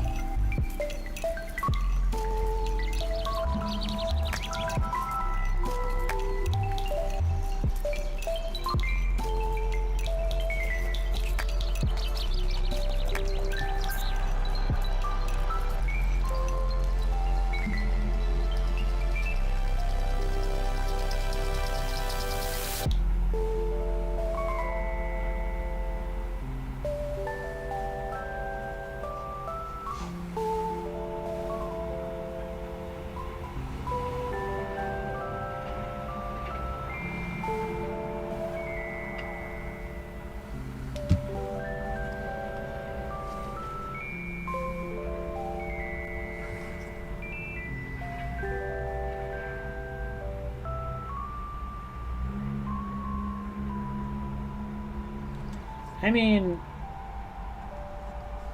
I mean,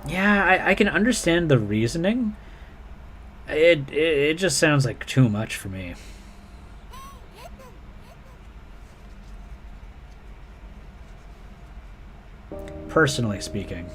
yeah, I can understand the reasoning. It just sounds like too much for me. Personally speaking.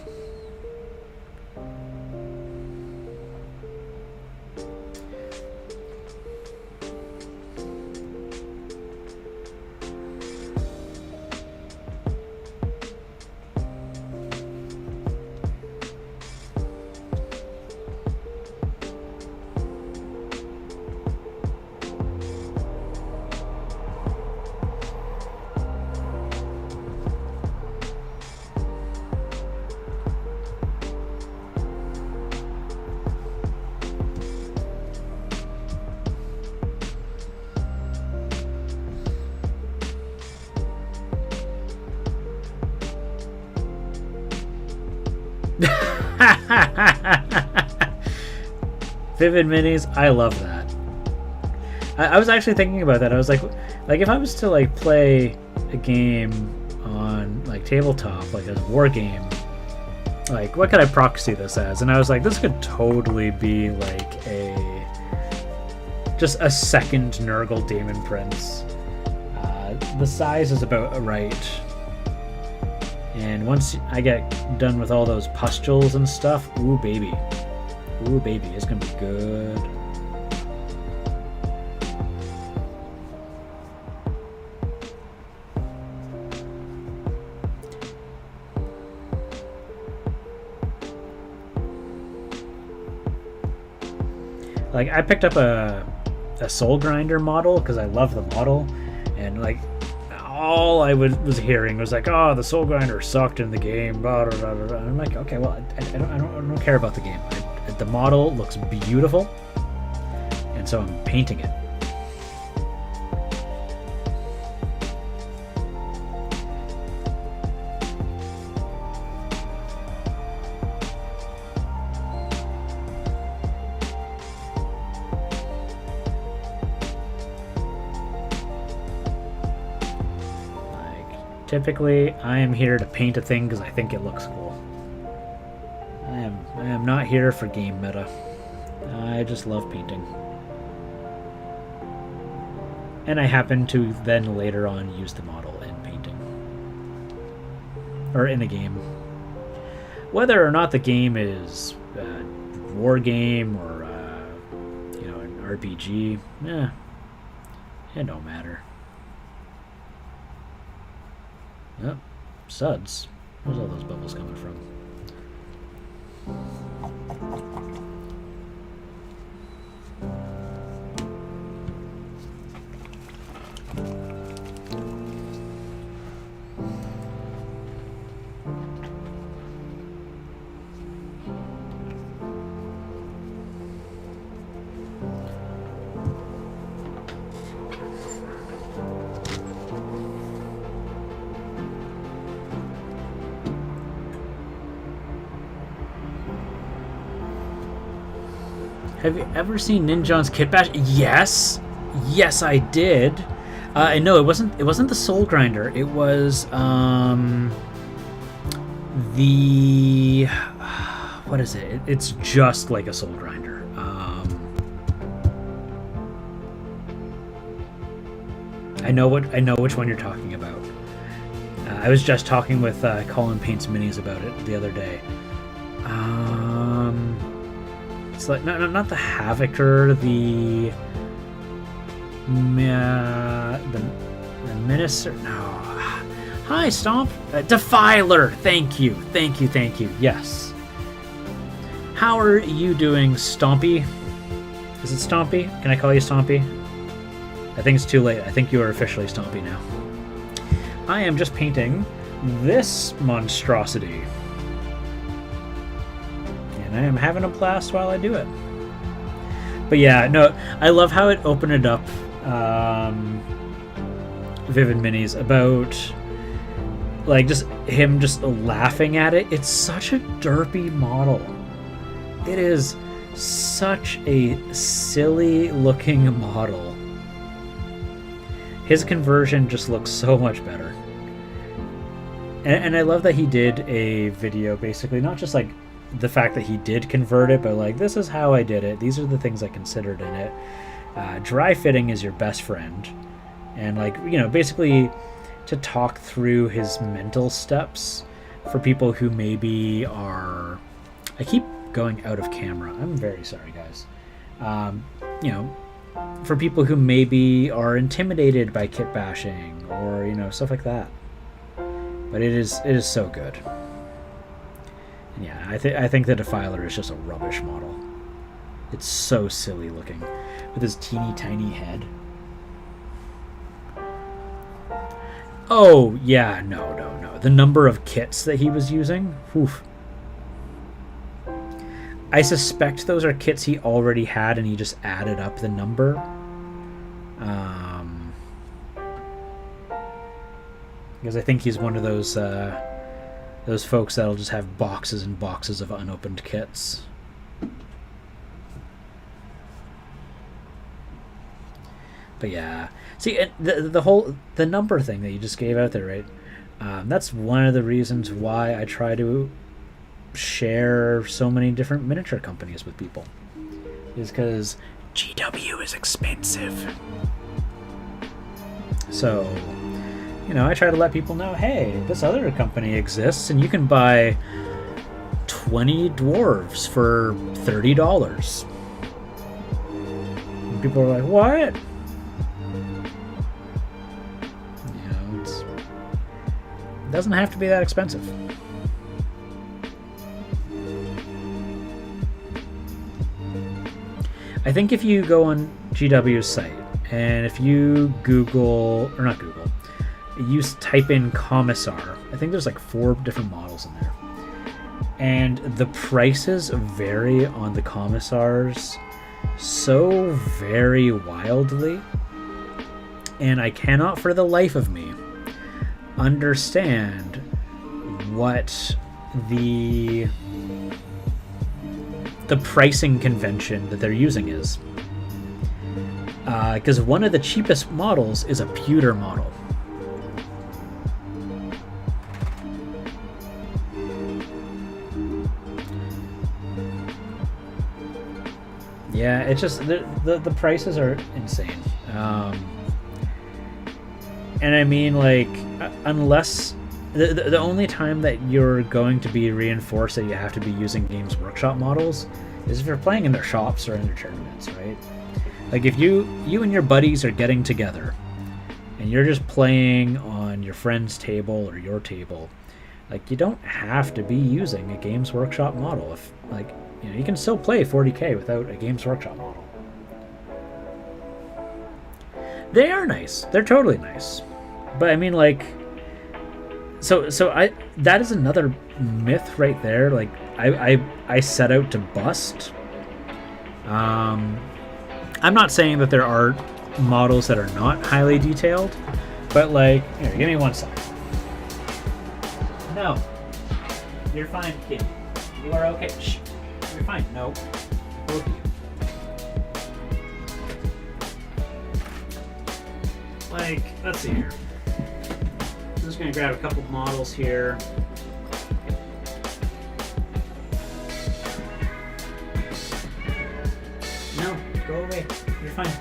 Vivid minis, I love that. I was actually thinking about that. I was like if I was to like play a game on like tabletop, like a war game, like what could I proxy this as? And I was like, this could totally be like just a second Nurgle Demon Prince. The size is about right. And once I get done with all those pustules and stuff, ooh baby, it's gonna be good. Like I picked up a Soul Grinder model because I love the model, and like all I was hearing was like, oh, the Soul Grinder sucked in the game, blah, blah, blah, blah. And I'm like, okay, well, I don't care about the game. The model looks beautiful, and so I'm painting it. Typically, I am here to paint a thing because I think it looks cool. I am not here for game meta. I just love painting. And I happen to then later on use the model in painting. Or in a game. Whether or not the game is a war game or an RPG, it don't matter. Oh, suds. Where's all those bubbles coming from? Have you ever seen Ninjon's Kit Bash? Yes, yes, I did. And no, it wasn't the Soul Grinder. It was the what is it? It's just like a Soul Grinder. I know which one you're talking about. I was just talking with Colin Paints Minis about it the other day. It's like not the Havocer, the Minister. No. Hi, Stomp. Defiler. Thank you. Yes. How are you doing, Stompy? Is it Stompy? Can I call you Stompy? I think it's too late. I think you are officially Stompy now. I am just painting this monstrosity. And I am having a blast while I do it. But yeah, no, I love how it opened it up, Vivid Minis, about like just him just laughing at it. It's such a derpy model. It is such a silly looking model. His conversion just looks so much better. And I love that he did a video, basically, not just like the fact that he did convert it, but like, this is how I did it. These are the things I considered in it. Dry fitting is your best friend. And like, you know, basically to talk through his mental steps for people who maybe are... I keep going out of camera. I'm very sorry, guys. You know, for people who maybe are intimidated by kit bashing or, you know, stuff like that. But it is so good. And yeah, I think the Defiler is just a rubbish model. It's so silly looking with his teeny tiny head. Oh, yeah, no. The number of kits that he was using, oof. I suspect those are kits he already had and he just added up the number. Because I think he's one of those folks that'll just have boxes and boxes of unopened kits. But yeah, see, the number thing that you just gave out there, right? That's one of the reasons why I try to share so many different miniature companies with people, is because GW is expensive. So, you know, I try to let people know, hey, this other company exists and you can buy 20 dwarves for $30. And people are like, what? You know, it doesn't have to be that expensive. I think if you go on GW's site and if you Google, or not Google, you type in Commissar, I think there's like 4 different models in there. And the prices vary on the Commissars so very wildly. And I cannot for the life of me understand what the pricing convention that they're using is. Because one of the cheapest models is a pewter model. Yeah, it's just the prices are insane. And I mean, like, unless the only time that you're going to be reinforced that you have to be using Games Workshop models is if you're playing in their shops or in their tournaments, right? Like if you and your buddies are getting together and you're just playing on your friend's table or your table, like you don't have to be using a Games Workshop model. If like, you know, you can still play 40K without a Games Workshop model. They are nice. They're totally nice. But I mean, like, so that is another myth right there. Like I set out to bust. I'm not saying that there are models that are not highly detailed, but like, here, give me 1 second. No, you're fine, kid. You are okay. Shh. You're fine. No, both of you. like, let's see here. I'm just gonna grab a couple models here. No, go away. You're fine.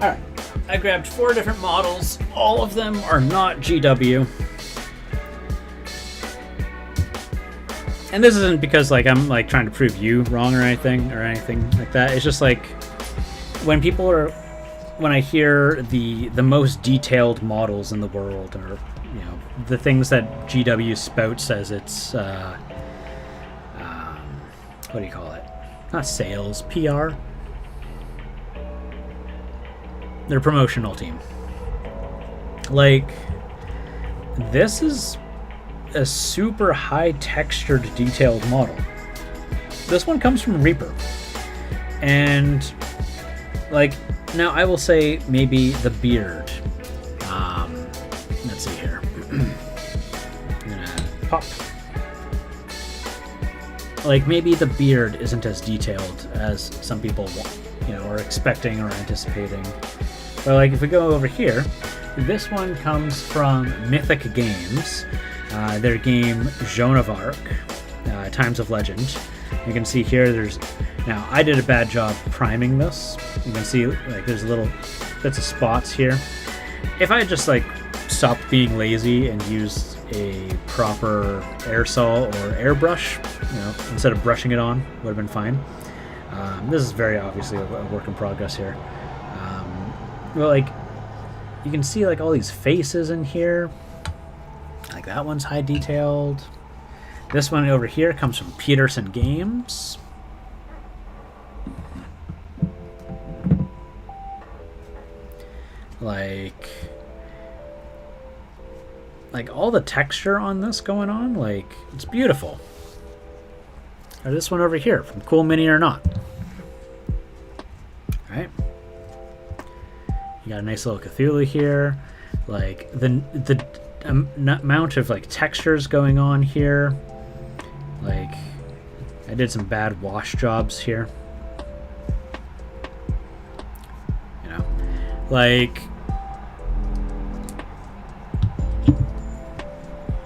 Alright, I grabbed 4 different models. All of them are not GW. And this isn't because like I'm like trying to prove you wrong or anything like that. It's just like when I hear the most detailed models in the world, or the things that GW spouts as its what do you call it? Not sales, PR. Their promotional team. Like, this is a super high textured detailed model. This one comes from Reaper. And like, now I will say maybe the beard. Let's see here. I'm gonna pop. Like, maybe the beard isn't as detailed as some people want, are expecting or anticipating. But like, if we go over here, this one comes from Mythic Games. Their game Joan of Arc, Times of Legend. You can see here now I did a bad job priming this. You can see like there's little bits of spots here. If I just like stopped being lazy and used a proper aerosol or airbrush, instead of brushing it on, would have been fine. This is very obviously a work in progress here. Well, like, you can see like all these faces in here. Like, that one's high detailed. This one over here comes from Peterson Games. Like all the texture on this going on, like, it's beautiful. Or this one over here from Cool Mini or Not. Alright. You got a nice little Cthulhu here. Like, the amount of like textures going on here. Like, I did some bad wash jobs here. Like,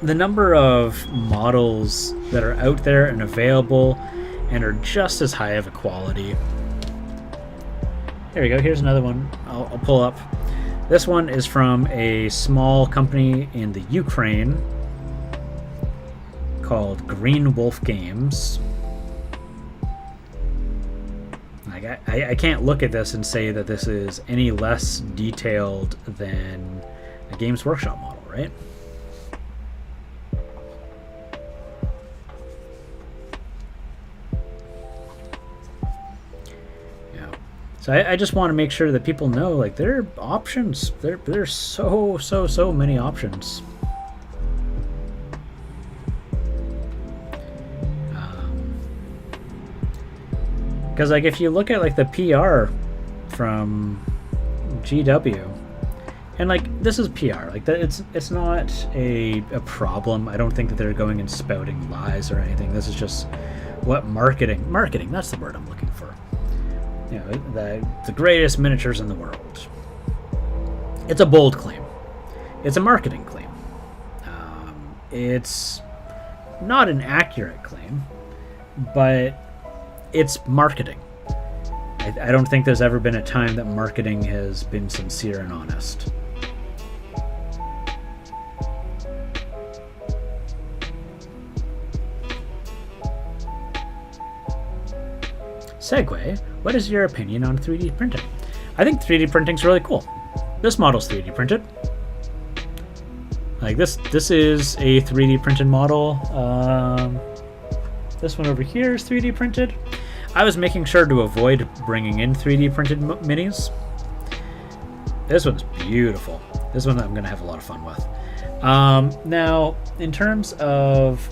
the number of models that are out there and available and are just as high of a quality. There we go. Here's another one I'll pull up. This one is from a small company in the Ukraine called Green Wolf Games. Like, I can't look at this and say that this is any less detailed than a Games Workshop model, right? So I just want to make sure that people know, like, there are options. There's so many options. Because, like, if you look at, like, the PR from GW, and, like, this is PR. Like, it's not a problem. I don't think that they're going and spouting lies or anything. This is just what marketing, that's the word I'm looking for. The greatest miniatures in the world. It's a bold claim. It's a marketing claim. It's not an accurate claim, but it's marketing. I don't think there's ever been a time that marketing has been sincere and honest. Segue, what is your opinion on 3D printing? I think 3D printing's really cool. This model's 3D printed. Like, this is a 3D printed model. This one over here is 3D printed. I was making sure to avoid bringing in 3D printed minis. This one's beautiful. This one I'm going to have a lot of fun with. Now, in terms of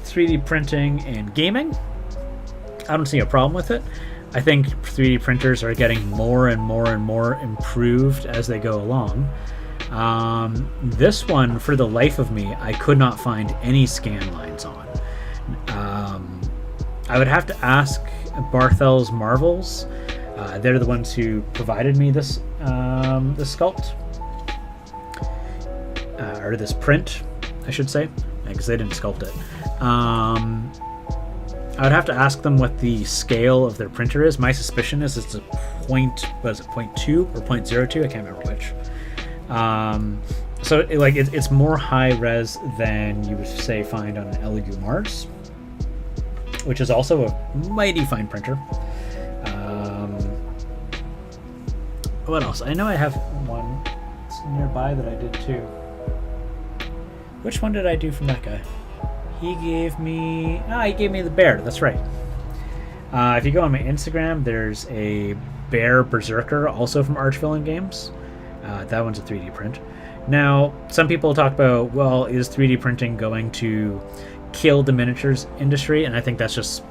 3D printing and gaming, I don't see a problem with it. I think 3D printers are getting more and more improved as they go along. This one, for the life of me, I could not find any scan lines on. I would have to ask Barthel's Marvels, They're the ones who provided me this this sculpt, or this print, I should say, because they didn't sculpt it. I would have to ask them what the scale of their printer is. My suspicion is it's a point, what is it, 0.2 or 0.02? I can't remember which. So it's more high res than you would say find on an Elegoo Mars, which is also a mighty fine printer. What else? I know I have one nearby that I did too. Which one did I do from that guy? He gave me the bear. That's right. If you go on my Instagram, there's a bear berserker, also from Archvillain Games. That one's a 3D print. Now, some people talk about, well, is 3D printing going to kill the miniatures industry? And I think that's just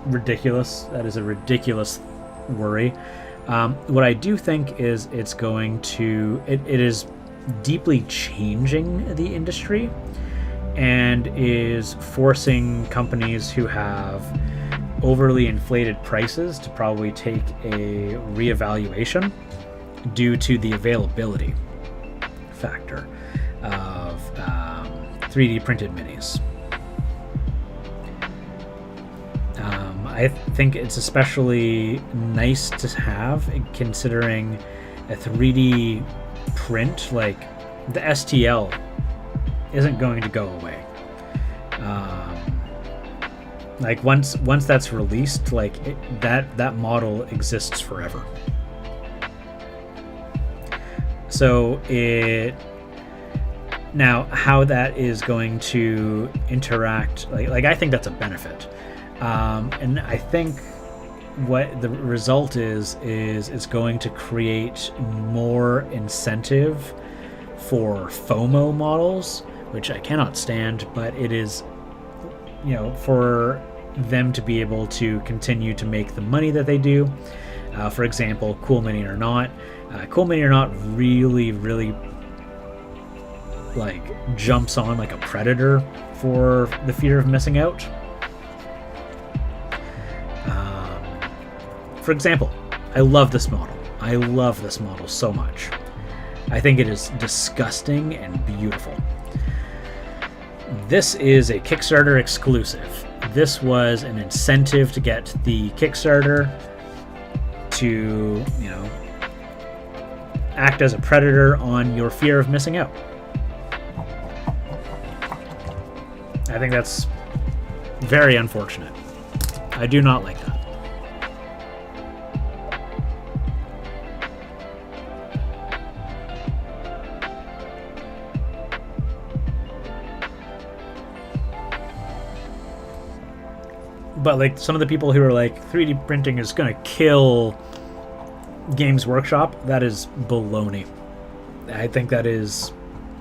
ridiculous. That is a ridiculous worry. What I do think is it's going to... It is deeply changing the industry and is forcing companies who have overly inflated prices to probably take a reevaluation due to the availability factor of 3D printed minis. I think it's especially nice to have, considering a 3D print like the STL isn't going to go away. Like once that's released, like that model exists forever. So now how that is going to interact, like I think that's a benefit, and I think what the result is it's going to create more incentive for FOMO models, which I cannot stand, but it is, for them to be able to continue to make the money that they do. For example, Cool Mini or Not. Cool Mini or Not really like jumps on like a predator for the fear of missing out. For example, I love this model. I love this model so much. I think it is disgusting and beautiful. This is a Kickstarter exclusive. This was an incentive to get the Kickstarter to, act as a predator on your fear of missing out. I think that's very unfortunate. I do not like that. But like some of the people who are like 3D printing is going to kill Games Workshop, that is baloney. I think that is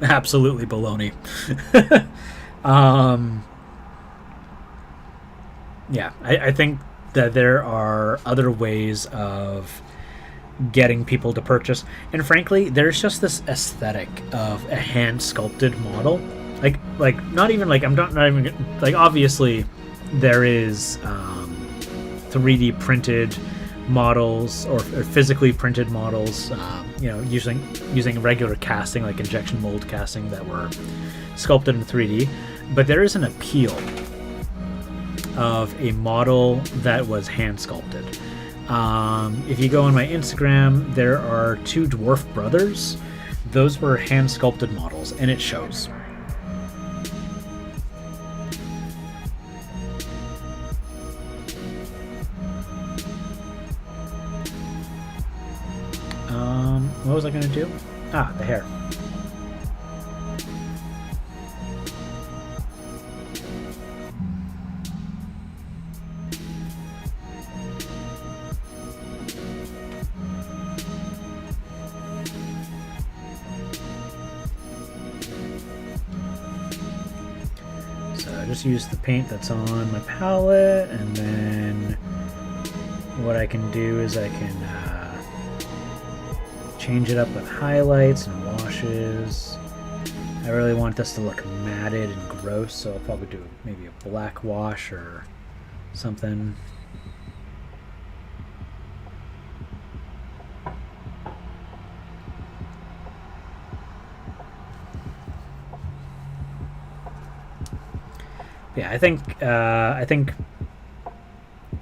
absolutely baloney. Yeah, I think that there are other ways of getting people to purchase, and frankly, there's just this aesthetic of a hand sculpted model. Like not even like not even like obviously. There is 3D printed models or physically printed models, using regular casting, like injection mold casting, that were sculpted in 3D. But there is an appeal of a model that was hand sculpted. If you go on my Instagram, there are two dwarf brothers. Those were hand sculpted models, and it shows. What was I going to do? The hair. So I just use the paint that's on my palette, and then what I can do is I can change it up with highlights and washes. I really want this to look matted and gross, so I'll probably do maybe a black wash or something. Yeah, I think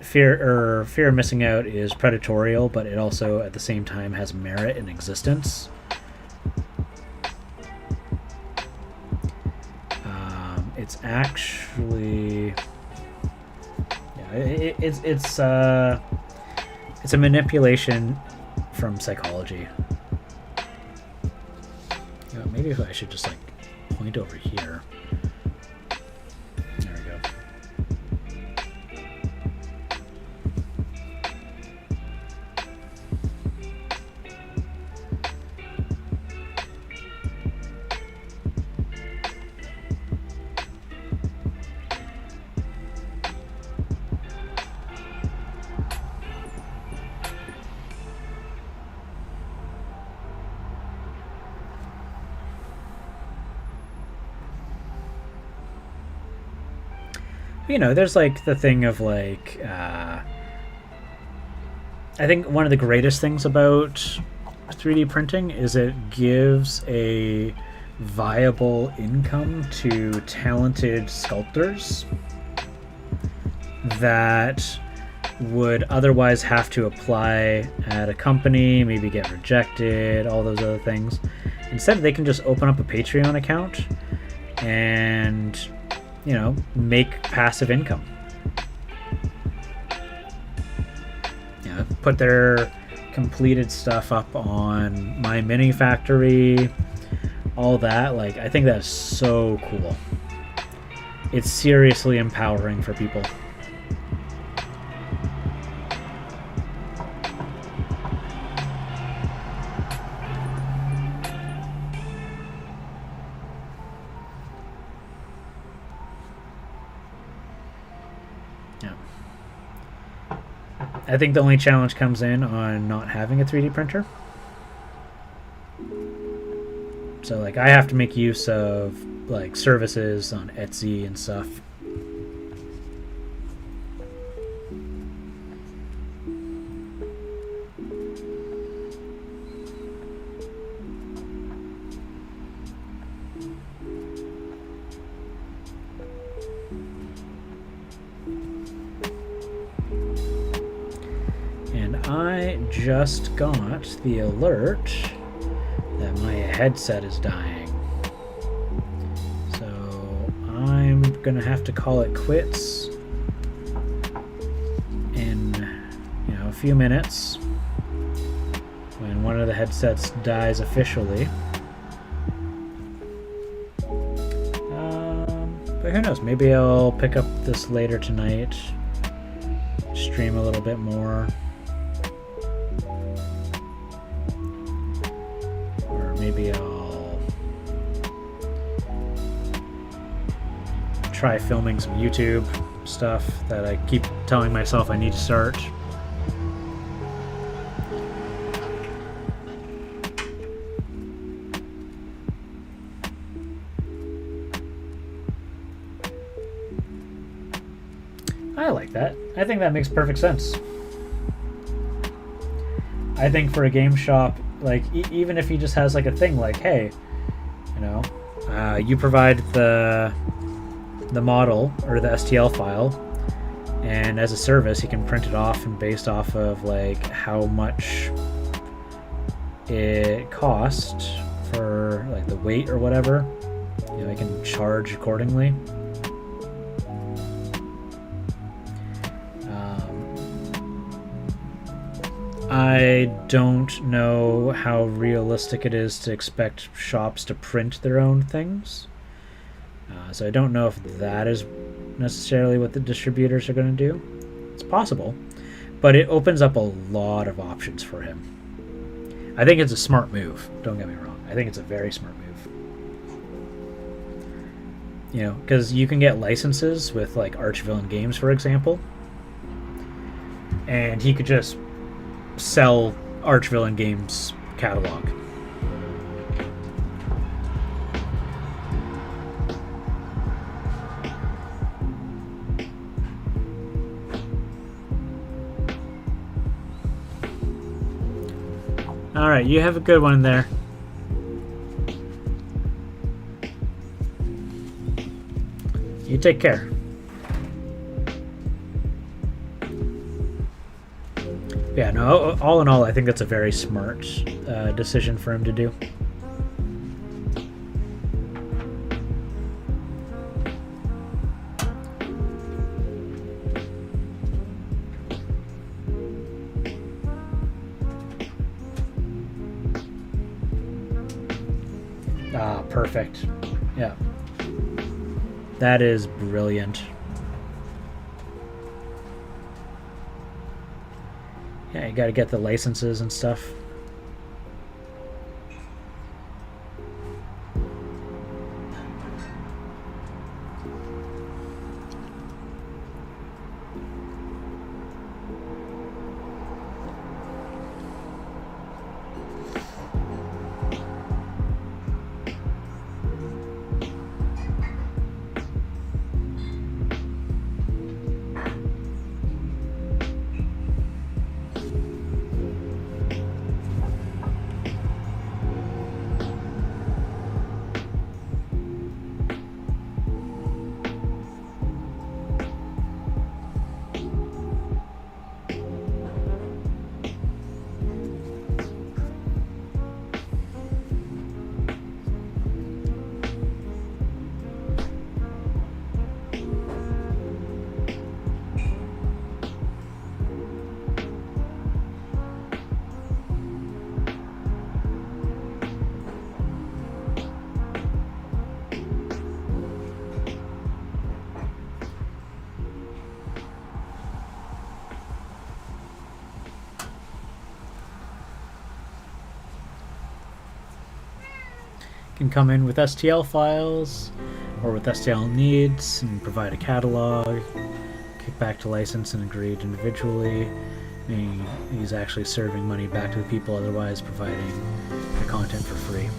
fear of missing out is predatorial, but it also at the same time has merit in existence. It's actually, yeah, it's a manipulation from psychology. You know, maybe if I should just like point over here. There we go. You know, there's like the thing of like, I think one of the greatest things about 3D printing is it gives a viable income to talented sculptors that would otherwise have to apply at a company, maybe get rejected, all those other things. Instead, they can just open up a Patreon account and, you know, make passive income. You know, put their completed stuff up on My Mini Factory, all that. Like, I think that's so cool. It's seriously empowering for people. I think the only challenge comes in on not having a 3D printer. So like I have to make use of like services on Etsy and stuff. I just got the alert that my headset is dying. So I'm gonna have to call it quits in, you know, a few minutes when one of the headsets dies officially. But who knows, maybe I'll pick up this later tonight, stream a little bit more. Maybe I'll try filming some YouTube stuff that I keep telling myself I need to start. I like that. I think that makes perfect sense. I think for a game shop, like even if he just has like a thing like, hey, you know, you provide the model or the STL file, and as a service he can print it off, and based off of like how much it cost for like the weight or whatever, you know, I can charge accordingly. I don't know how realistic it is to expect shops to print their own things. So I don't know if that is necessarily what the distributors are going to do. It's possible, but it opens up a lot of options for him. I think it's a smart move. Don't get me wrong. I think it's a very smart move. You know, because you can get licenses with like Archvillain games, for example, and he could just sell Archvillain games catalog. All right, you have a good one there. You take care. Yeah, no, all in all, I think that's a very smart decision for him to do. Ah, perfect. Yeah. That is brilliant. Yeah, you gotta get the licenses and stuff. Can come in with STL files or with STL needs and provide a catalog, kick back to license and agreed individually. He's actually serving money back to the people, otherwise providing the content for free.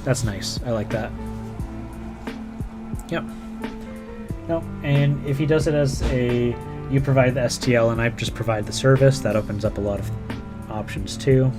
That's nice. I like that. Yep. No, and if he does it as a you provide the STL and I just provide the service, that opens up a lot of options too.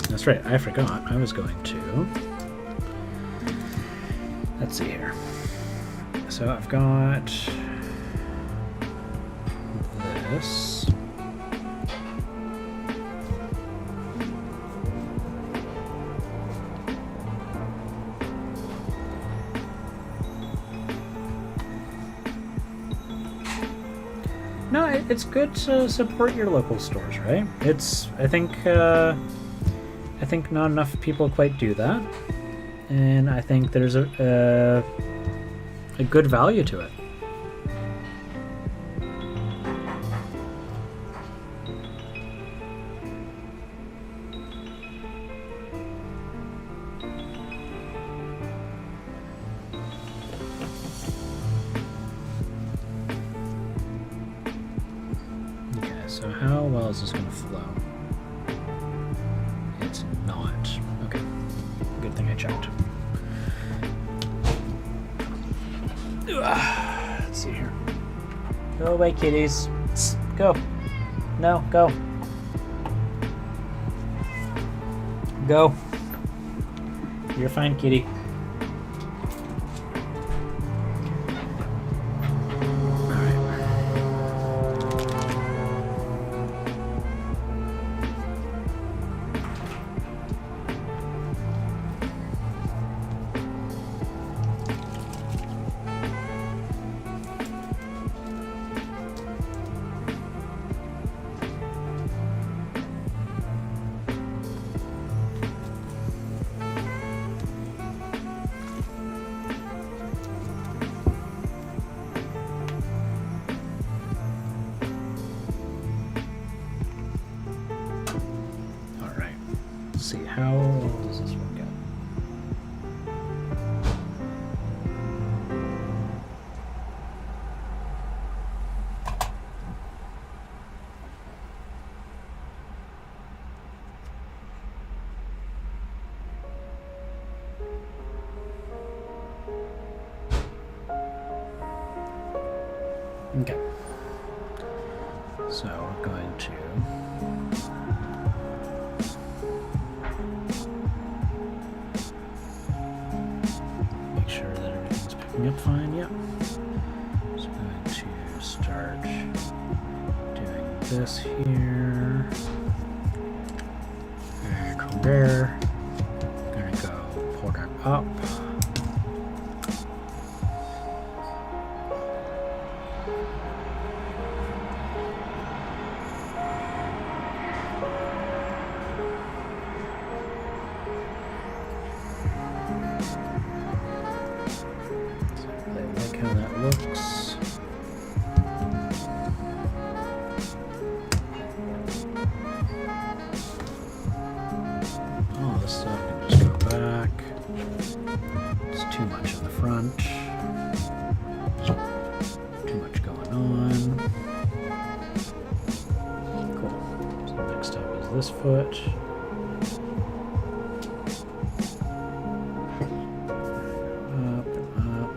That's right, I forgot. I was going to... Let's see here. So I've got... this. No, it's good to support your local stores, right? I think not enough people quite do that, and I think there's a good value to it. Okay, so how well is this going to flow? It's not. Okay. Good thing I checked. Let's see here. Go away, kitties. Go. No, go. Go. You're fine, kitty. see. How well does this work out? Okay. So we're going to make sure that everything's picking up fine. Yep. So I'm going to start doing this here. And from there, I'm going to go porter up. This foot. Up and up.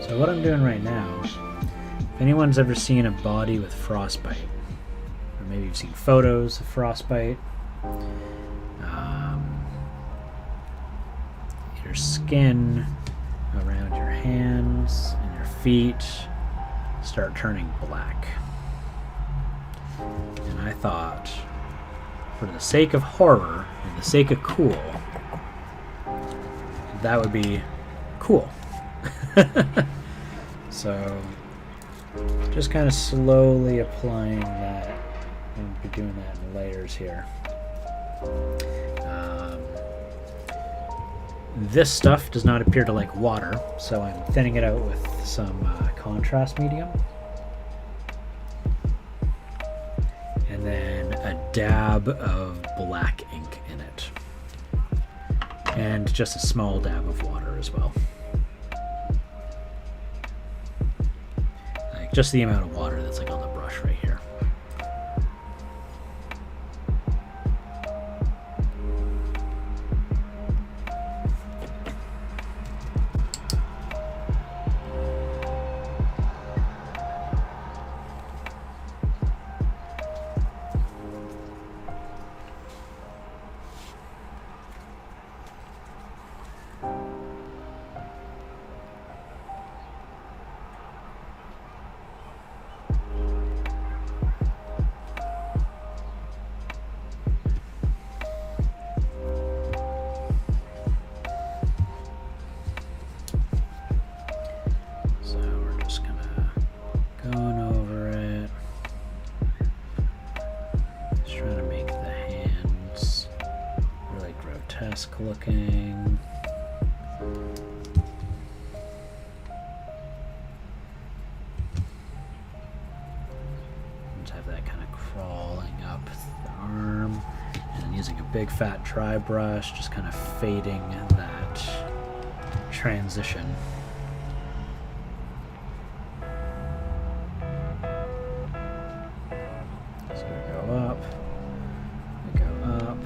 So what I'm doing right now, if anyone's ever seen a body with frostbite, or maybe you've seen photos of frostbite, your skin around your hands and your feet start turning black. And I thought, for the sake of horror and the sake of cool, that would be cool. So just kind of slowly applying that, and be doing that in layers here. This stuff does not appear to like water, so I'm thinning it out with some contrast medium. And then a dab of black ink in it. And just a small dab of water as well. Like just the amount of water that's like on the brush right here. looking. Just have that kind of crawling up the arm, and then using a big fat dry brush, just kind of fading that transition. So we go up, we go up.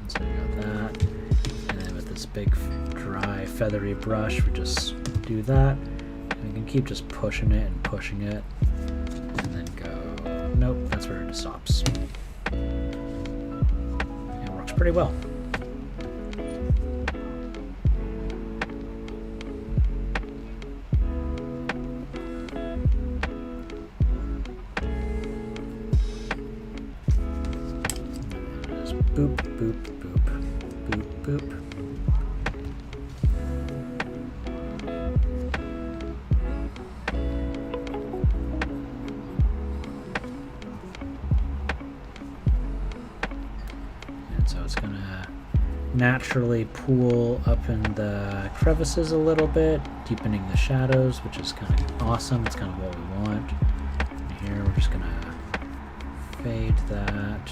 So we got that, and then with this big dry feathery brush we just do that, and we can keep just pushing it and pushing it, and then go, nope, that's where it stops. It works pretty well. Boop, boop, boop, boop, boop. And so it's gonna naturally pool up in the crevices a little bit, deepening the shadows, which is kind of awesome. It's kind of what we want. And here we're just gonna fade that.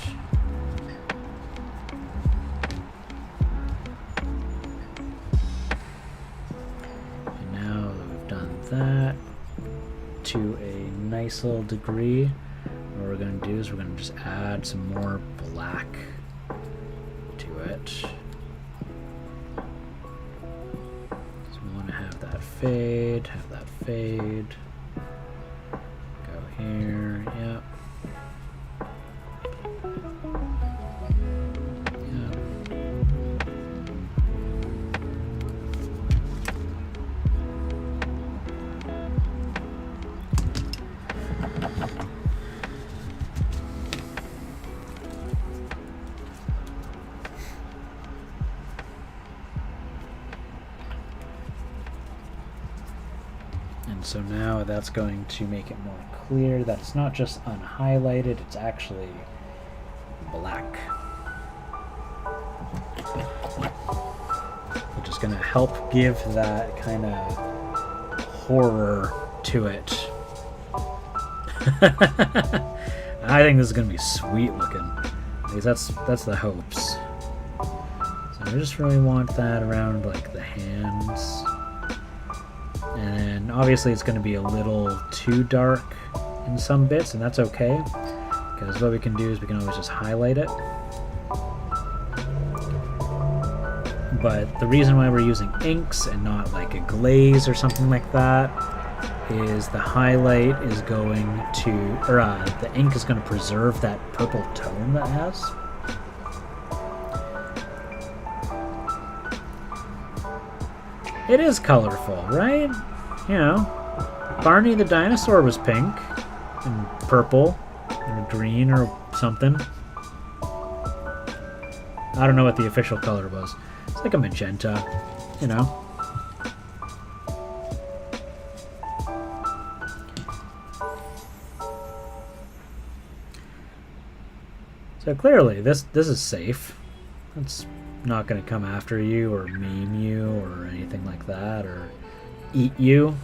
That to a nice little degree. What we're going to do is we're going to just add some more black to it. So we want to have that fade, go here, yep. So now that's going to make it more clear that it's not just unhighlighted, it's actually black. Which is going to help give that kind of horror to it. I think this is going to be sweet looking. Because that's the hopes. So I just really want that around like the hands. And obviously it's going to be a little too dark in some bits, and that's okay, because what we can do is we can always just highlight it. But the reason why we're using inks and not like a glaze or something like that is the highlight is going to, or the ink is going to preserve that purple tone that it has. It is colorful, right? You know, Barney the dinosaur was pink and purple and green or something. I don't know what the official color was. It's like a magenta, you know. So clearly this is safe. It's not going to come after you or meme you or anything like that or eat you.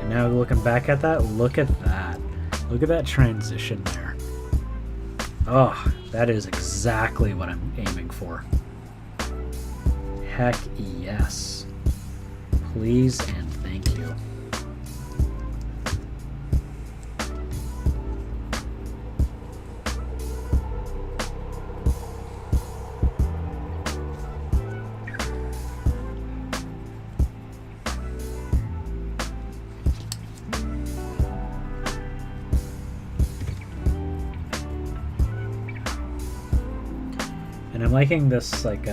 Now looking back at that, look at that. Look at that transition there. Oh, that is exactly what I'm aiming for. Heck yes. Please and thank you. I'm liking this like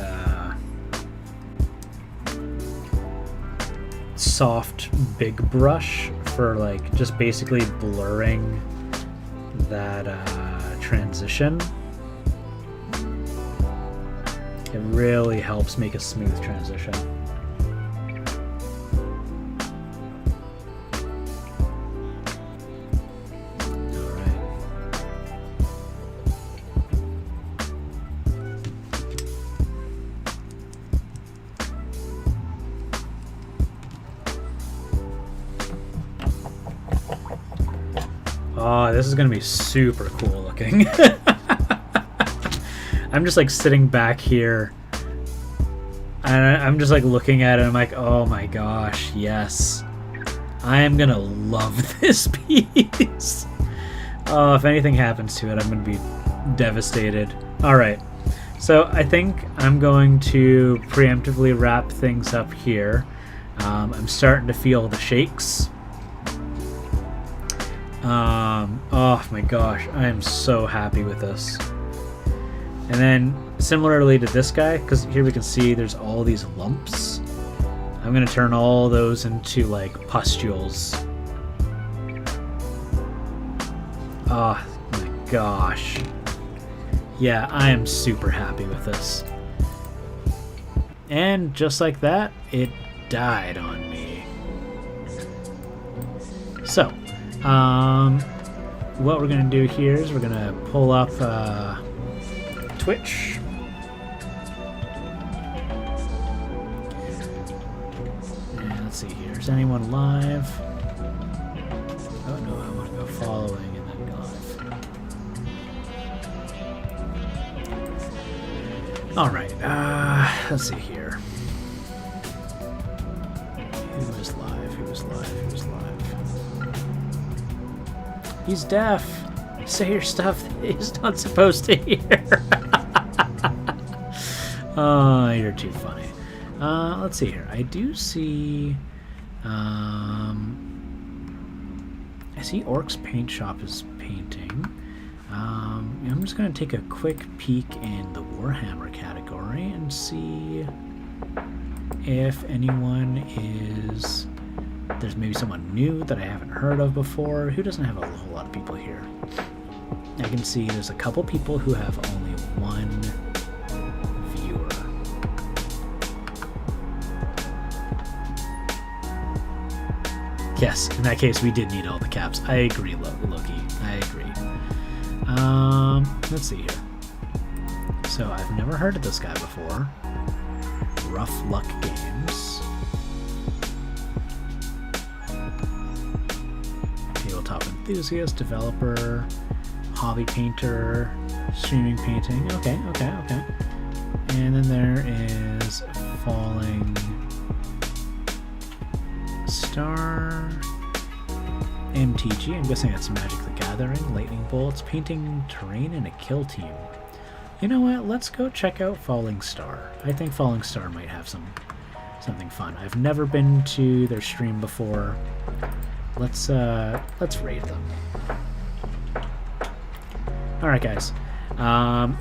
soft big brush for like just basically blurring that transition. It really helps make a smooth transition. Oh, this is gonna be super cool looking. I'm just like sitting back here and I'm just like looking at it and I'm like, oh my gosh, yes. I am gonna love this piece. Oh, if anything happens to it, I'm gonna be devastated. Alright, so I think I'm going to preemptively wrap things up here. I'm starting to feel the shakes. Oh my gosh, I am so happy with this. And then similarly to this guy, because here we can see there's all these lumps, I'm gonna turn all those into like pustules. Oh my gosh. Yeah, I am super happy with this. And just like that, it died on me. So what we're gonna do here is we're gonna pull up Twitch. And let's see here. Is anyone live? Oh no, I want to go following and then go live. Alright, let's see here. Who is live? Who is live? Who is live? He's deaf. Say your stuff that he's not supposed to hear. Oh, you're too funny. Let's see here. I do see... I see Orc's Paint Shop is painting. I'm just going to take a quick peek in the Warhammer category and see if anyone is... There's maybe someone new that I haven't heard of before. Who doesn't have a whole lot of people here? I can see there's a couple people who have only one viewer. Yes, in that case, we did need all the caps. I agree, Loki. I agree. Let's see here. So I've never heard of this guy before. Rough Luck Games. Tabletop enthusiast, developer, hobby painter, streaming painting. Okay. And then there is Falling Star, MTG. I'm guessing that's Magic the Gathering, Lightning Bolts, painting terrain, and a kill team. You know what? Let's go check out Falling Star. I think Falling Star might have something fun. I've never been to their stream before. Let's raid them. Alright guys,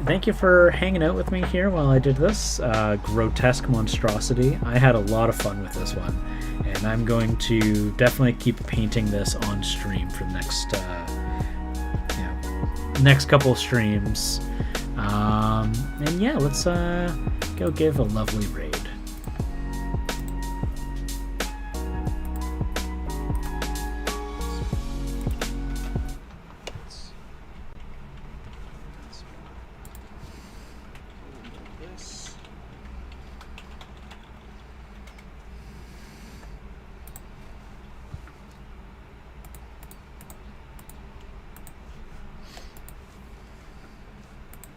thank you for hanging out with me here while I did this grotesque monstrosity. I had a lot of fun with this one, and I'm going to definitely keep painting this on stream for the next couple of streams. And yeah, let's go give a lovely raid.